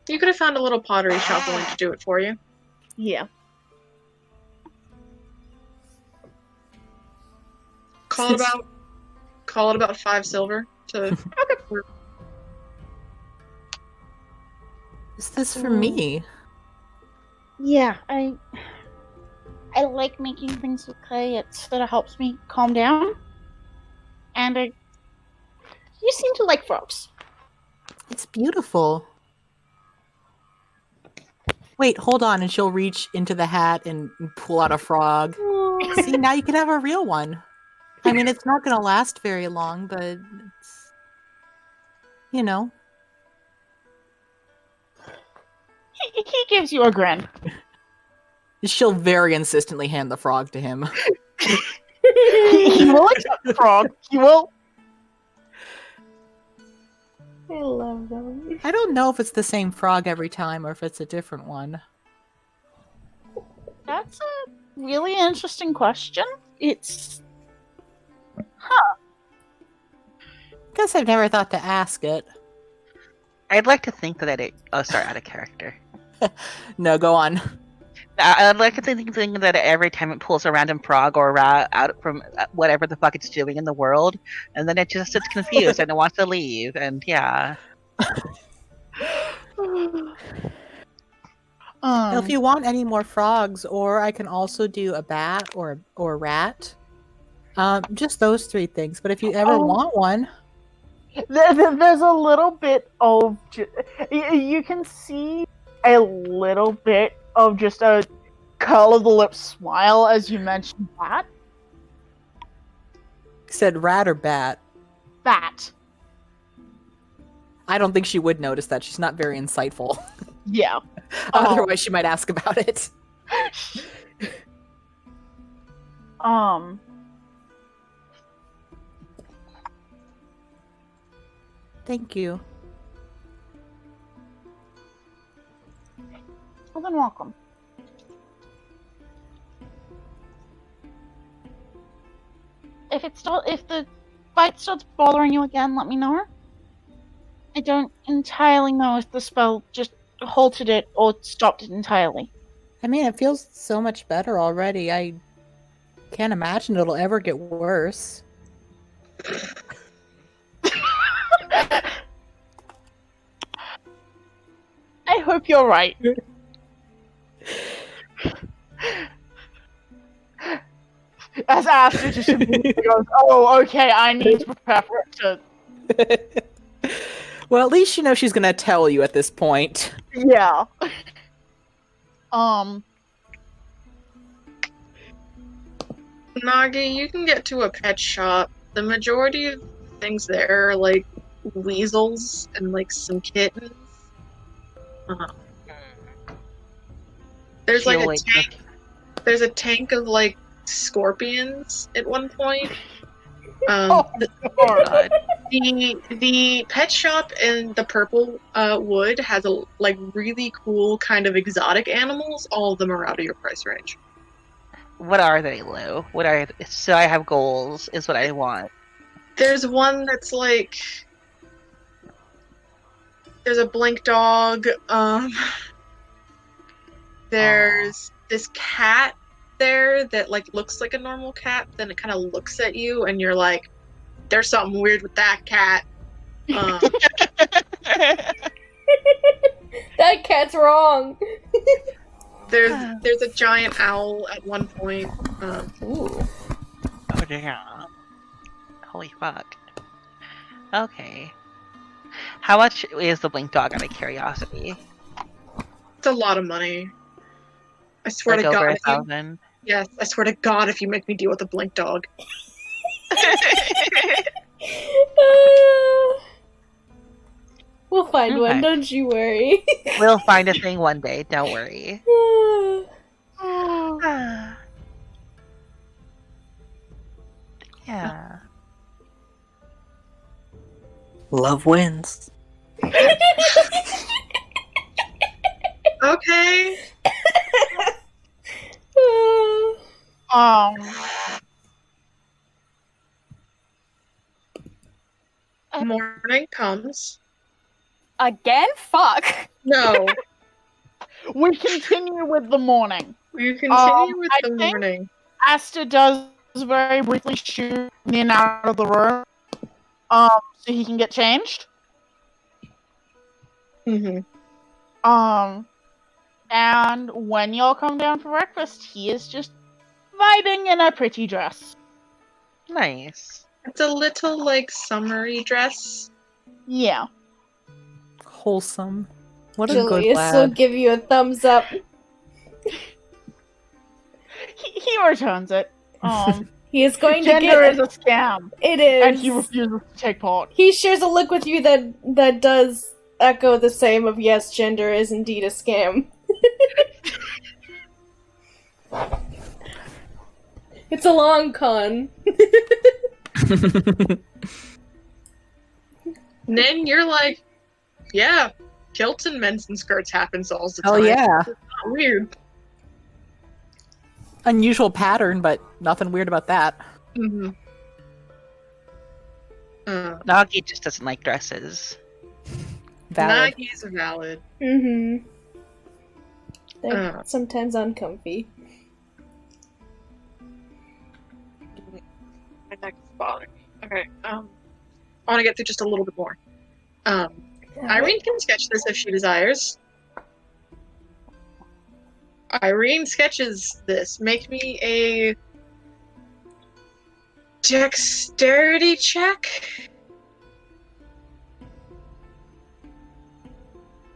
You could have found a little pottery shop willing to do it for you. Yeah. Call it about 5 silver to. Is this for me? Yeah, I like making things with clay. It sort of helps me calm down. And you seem to like frogs. It's beautiful. Wait, hold on, and she'll reach into the hat and pull out a frog. See, now you can have a real one. I mean, it's not going to last very long, but it's, you know. He gives you a grin. She'll very insistently hand the frog to him. He will accept the frog. He will. I love them. I don't know if it's the same frog every time or if it's a different one. That's a really interesting question. It's... Guess I've never thought to ask it. I'd like to think that it. Oh, sorry, out of character. No, go on. I'd like to think that every time it pulls a random frog or rat out from whatever the fuck it's doing in the world, and then it just gets confused and it wants to leave, and yeah. If you want any more frogs, or I can also do a bat or a rat. Just those 3 things. But if you ever want one, there's a little bit of... You can see a little bit of just a curl of the lip smile as you mentioned that. said rat or bat. Bat. I don't think she would notice that. She's not very insightful. Yeah. Otherwise, she might ask about it. Thank you. Well, then welcome. If the bite starts bothering you again, let me know. I don't entirely know if the spell just halted it or stopped it entirely. I mean, it feels so much better already. I can't imagine it'll ever get worse. I hope you're right. As Aster just goes, oh, okay, I need to prepare for it to... Well, at least you know she's gonna tell you at this point. Yeah. Nagi, you can get to a pet shop. The majority of things there are like weasels and like some kittens. There's like a tank. There's a tank of like scorpions at one point. The pet shop in the Purple Wood has a like really cool kind of exotic animals. All of them are out of your price range. What are they, Lou? What are so I have goals is what I want. There's one that's like there's a blink dog. There's this cat there that like looks like a normal cat, then it kind of looks at you and you're like, there's something weird with that cat. That cat's wrong. There's a giant owl at one point. Ooh. Yeah. Holy fuck. Okay. How much is the blink dog out of curiosity? It's a lot of money. I swear Like to over God. If you, 1,000? yes, I swear to God, if you make me deal with a blink dog. We'll find one, Okay. don't you worry. We'll find a thing one day, don't worry. Yeah. Love wins. Okay. Um. Morning comes. Again? Fuck. No. We continue with the morning. You continue with I the think- morning. Asta does very briefly shoot Nin out of the room, so he can get changed. Mm-hmm. And when y'all come down for breakfast, he is just vibing in a pretty dress. Nice. It's a little like summery dress. Yeah. Wholesome. What a good Julius will lad. give you a thumbs up. He returns it. He is going to Gender get is a scam, it is. and he refuses to take part. He shares a look with you that does echo the same of yes, gender is indeed a scam. It's a long con. Then you're like, yeah, kilts and men's and skirts happens all the time. Oh yeah. It's not weird. Unusual pattern, but nothing weird about that. Mm-hmm. Nagi just doesn't like dresses. Valid. Nagi's valid. Mm-hmm. They're sometimes uncomfy. My neck is bothering me. Okay, I want to get through just a little bit more. Irene can sketch this if she desires. Irene sketches this. Make me a dexterity check.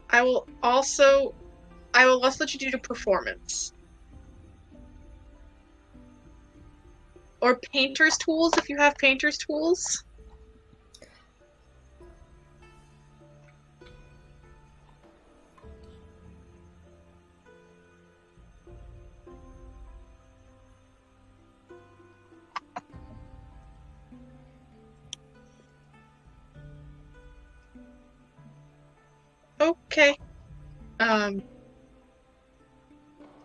I will also let you do the performance. Or painter's tools if you have painter's tools. Okay.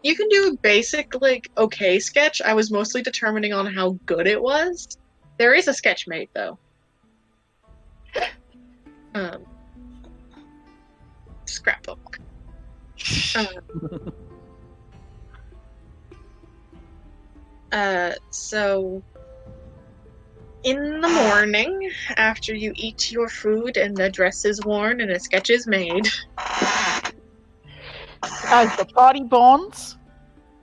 You can do a basic, like, okay sketch. I was mostly determining on how good it was. There is a sketch made, though. Scrapbook. So... In the morning, after you eat your food and the dress is worn and a sketch is made... As the party bonds.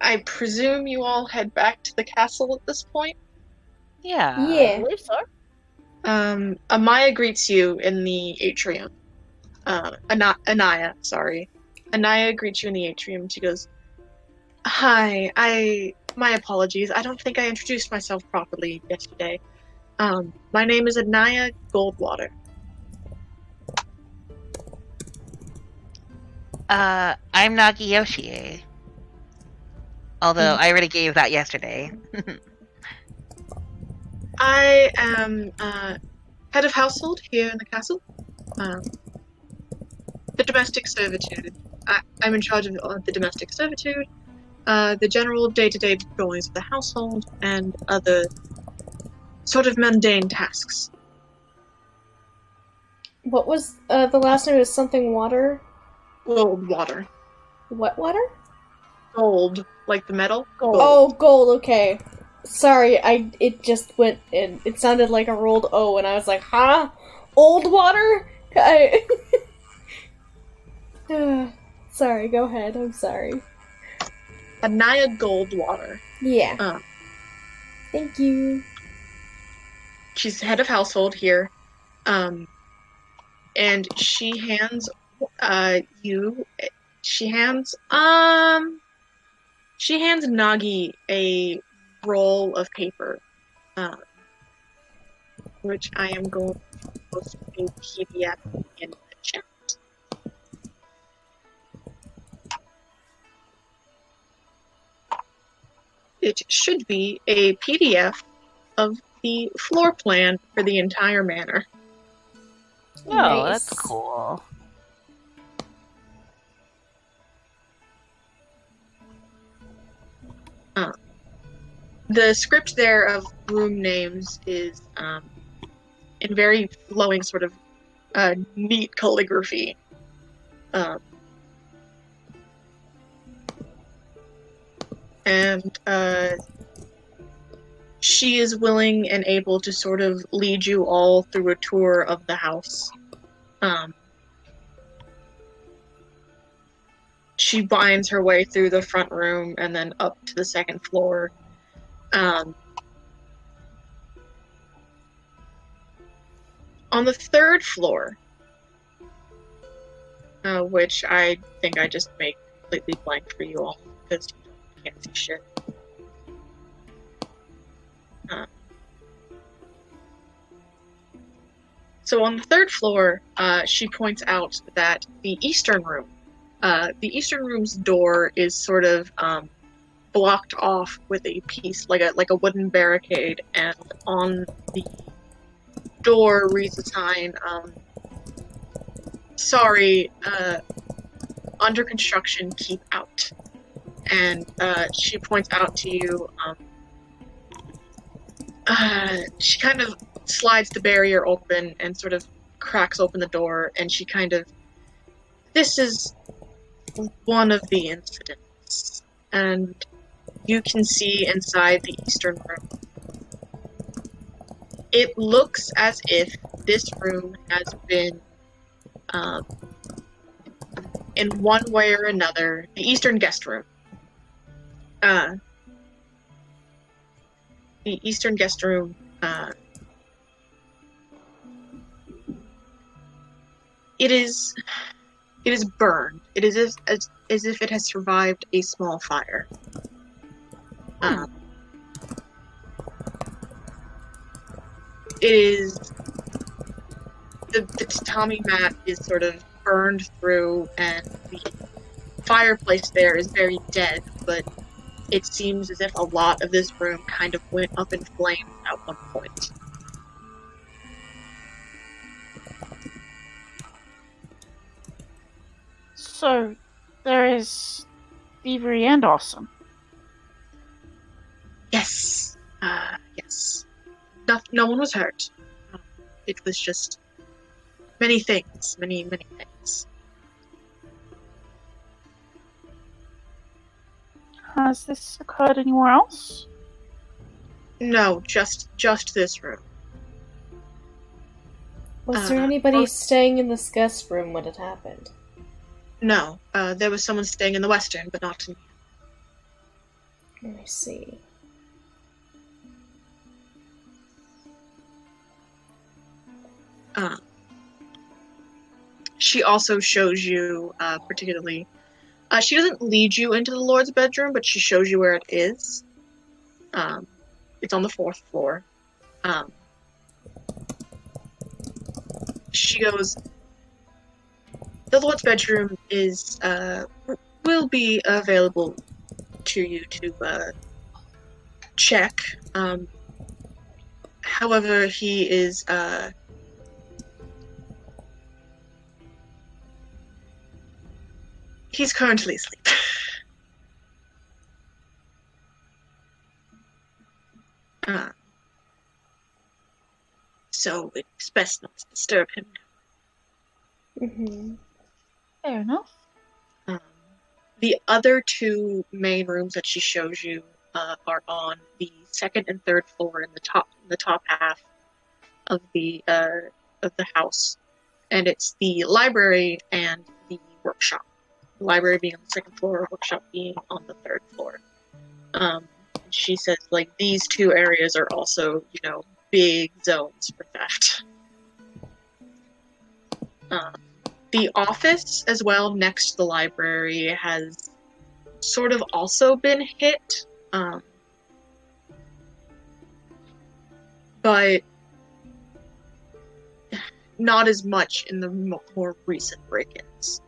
I presume you all head back to the castle at this point? Yeah. I Yeah. believe so. Amaya greets you in the atrium. Anaya, sorry. Anaya greets you in the atrium. She goes, "Hi, my apologies. I don't think I introduced myself properly yesterday. My name is Anaya Goldwater." I'm Nagi Yoshie. Although I already gave that yesterday. I am head of household here in the castle. The domestic servitude. I'm in charge of the domestic servitude, the general day-to-day goings of the household, and other sort of mundane tasks. What was the last name? Was something water? Gold water. What water? Gold, like the metal. Gold. Oh, gold. Okay. Sorry, it just went in. It sounded like a rolled O, and I was like, huh? Old water? Sorry, go ahead. I'm sorry. Anaya Goldwater. Yeah. Thank you. she's head of household here, and she hands she hands Nagi a roll of paper, which I am going to post a PDF in the chat. It should be a PDF of the floor plan for the entire manor. Oh, that's cool. The script there of room names is in very flowing sort of neat calligraphy. And she is willing and able to sort of lead you all through a tour of the house. She binds her way through the front room and then up to the second floor. On the third floor, which I think I just made completely blank for you all because you can't see shit. So on the third floor, she points out that the eastern room's door is sort of blocked off with a piece like a wooden barricade, and on the door reads a sign, sorry, under construction, keep out. And she points out to you, she kind of slides the barrier open and sort of cracks open the door, and she kind of, this is one of the incidents, and you can see inside the eastern room. It looks as if this room has been, in one way or another, the eastern guest room. The eastern guest room, it is burned. It is as if it has survived a small fire. It is the tatami mat is sort of burned through, and the fireplace there is very dead, but it seems as if a lot of this room kind of went up in flames at one point. So, there is thievery and awesome. Yes. Yes. No one was hurt. It was just many things. Many things. Has this occurred anywhere else? No, just this room. Was there anybody staying in this guest room when it happened? No, there was someone staying in the western, but not in here. Let me see. She also shows you, particularly, she doesn't lead you into the Lord's bedroom, but she shows you where it is. It's on the 4th floor. She goes, the Lord's bedroom is, will be available to you to, check. However, he is, he's currently asleep. So it's best not to disturb him now. Mm-hmm. Fair enough. The other two main rooms that she shows you are on the 2nd and 3rd floor in the top half of the house, and it's the library and the workshop. The library being on the 2nd floor, workshop being on the 3rd floor. She says, like, these two areas are also, big zones for theft. The office as well next to the library has sort of also been hit, but not as much in the more recent break-ins.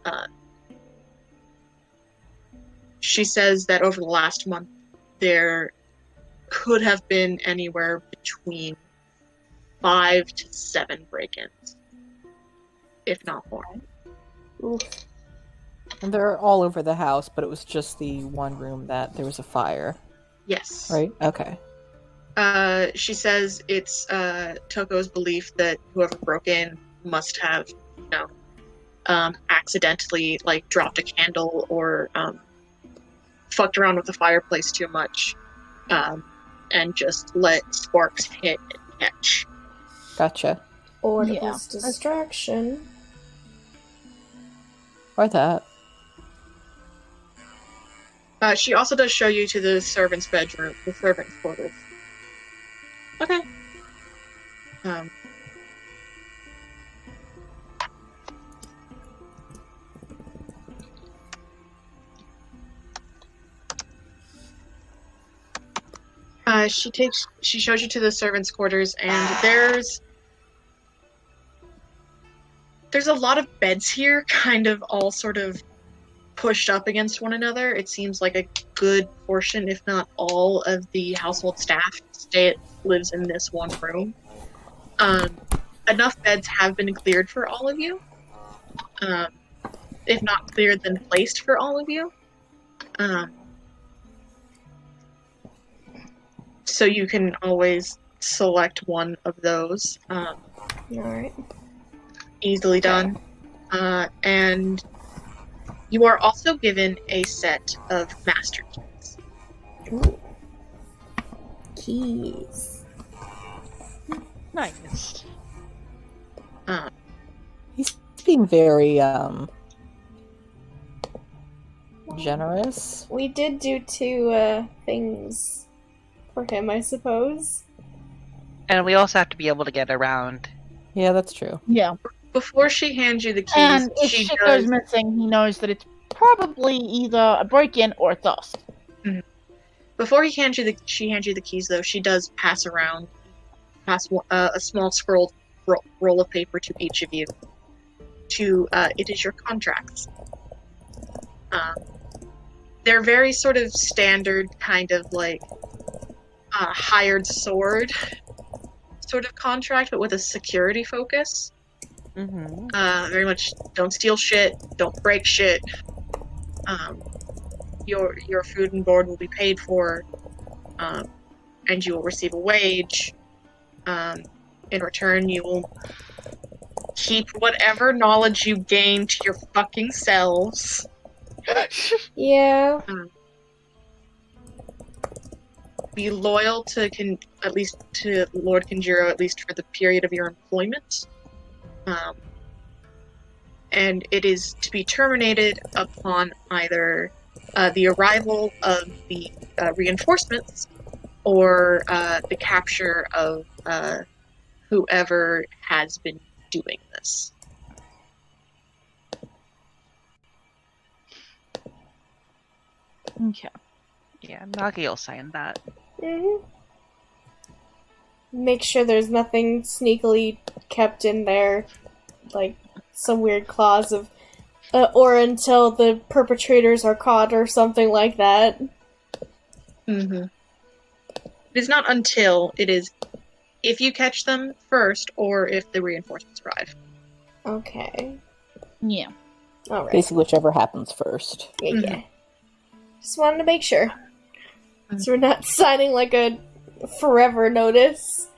She says that over the last month there could have been anywhere between 5 to 7 break-ins, if not more. Oof. And they're all over the house, but it was just the one room that there was a fire, Yes. right? Okay. She says it's Toko's belief that whoever broke in must have, accidentally dropped a candle or fucked around with the fireplace too much, and just let sparks hit and catch. Gotcha. Or it Yeah. was distraction. Or that. She also does show you to the servant's bedroom, the servant's quarters. Okay. She shows you to the servant's quarters, and there's a lot of beds here, kind of all sort of pushed up against one another. It seems like a good portion, if not all, of the household staff lives in this one room. Enough beds have been cleared for all of you. If not cleared, then placed for all of you. So you can always select one of those. Alright. Easily done. And you are also given a set of master keys. Ooh. Keys. Nice. He's being very generous. We did do 2 things for him, I suppose. And we also have to be able to get around. Yeah, that's true. Yeah. Before she hands you the keys, And if she shit does. goes missing, he knows that it's probably either a break-in or theft. Before she hands you the keys, though, she does pass a small scrolled roll of paper to each of you. It is your contracts. They're very sort of standard, kind of hired sword sort of contract, but with a security focus. Mm-hmm. Very much don't steal shit, don't break shit. Your food and board will be paid for, and you will receive a wage. In return, you will keep whatever knowledge you gain to your fucking selves. Yeah. Be loyal to at least to Lord Kinjiro, at least for the period of your employment. And it is to be terminated upon either the arrival of the reinforcements or the capture of whoever has been doing this. Okay. Yeah, Nagi will sign that. Mm-hmm. Make sure there's nothing sneakily kept in there, like some weird clause of, or until the perpetrators are caught or something like that. Mm-hmm. It is not until, it is if you catch them first or if the reinforcements arrive. Okay. Yeah. Alright. Basically, whichever happens first. Yeah, Mhm. yeah. Just wanted to make sure. So we're not signing like a forever notice.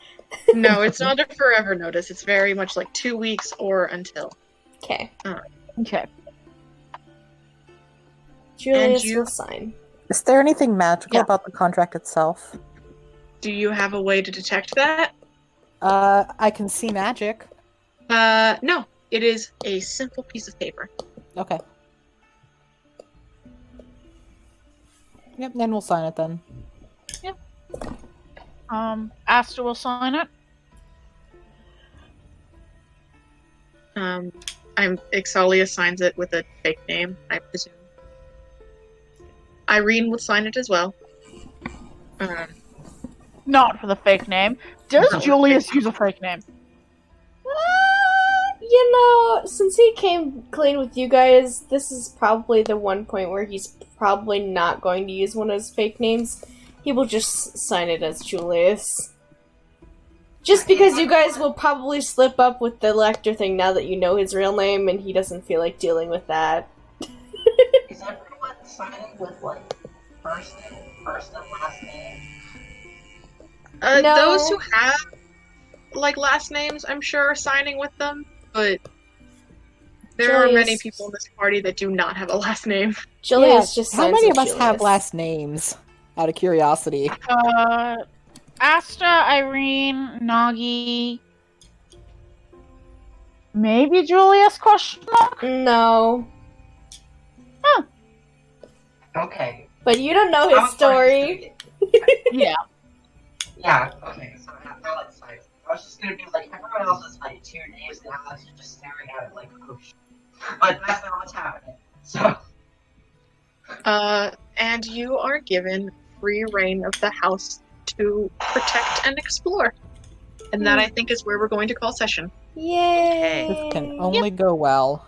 No, it's not a forever notice. It's very much like 2 weeks or until. Okay. Okay. Julius you- will sign. Is there anything magical Yeah. about the contract itself? Do you have a way to detect that? I can see magic. No. It is a simple piece of paper. Okay. Yep, then we'll sign it then. Asta will sign it. Ixalia signs it with a fake name, I presume. Irene would sign it as well. Not for the fake name. Does Julius use a fake name? You know, since he came clean with you guys, this is probably the one point where he's probably not going to use one of his fake names. He will just sign it as Julius. Just because you guys will probably slip up with the Lecter thing now that you know his real name and he doesn't feel like dealing with that. Is everyone signing with, like, first and last name? No. Those who have, like, last names, I'm sure, are signing with them, but there are many Julius. people in this party that do not have a last name. Julius just How signs many as of us have Julius. last names? Out of curiosity. Asta, Irene, Nagi. Maybe Julius? Question mark? No. Okay. But you don't know his story. Yeah. Yeah, okay, so Alex signed. I was just gonna be like, everyone else is like 2 names, and Alex is just staring at it like, oh shit. But that's not what's happening. So. And you are given free reign of the house to protect and explore. And that, I think, is where we're going to call session. Yay! This can only go well.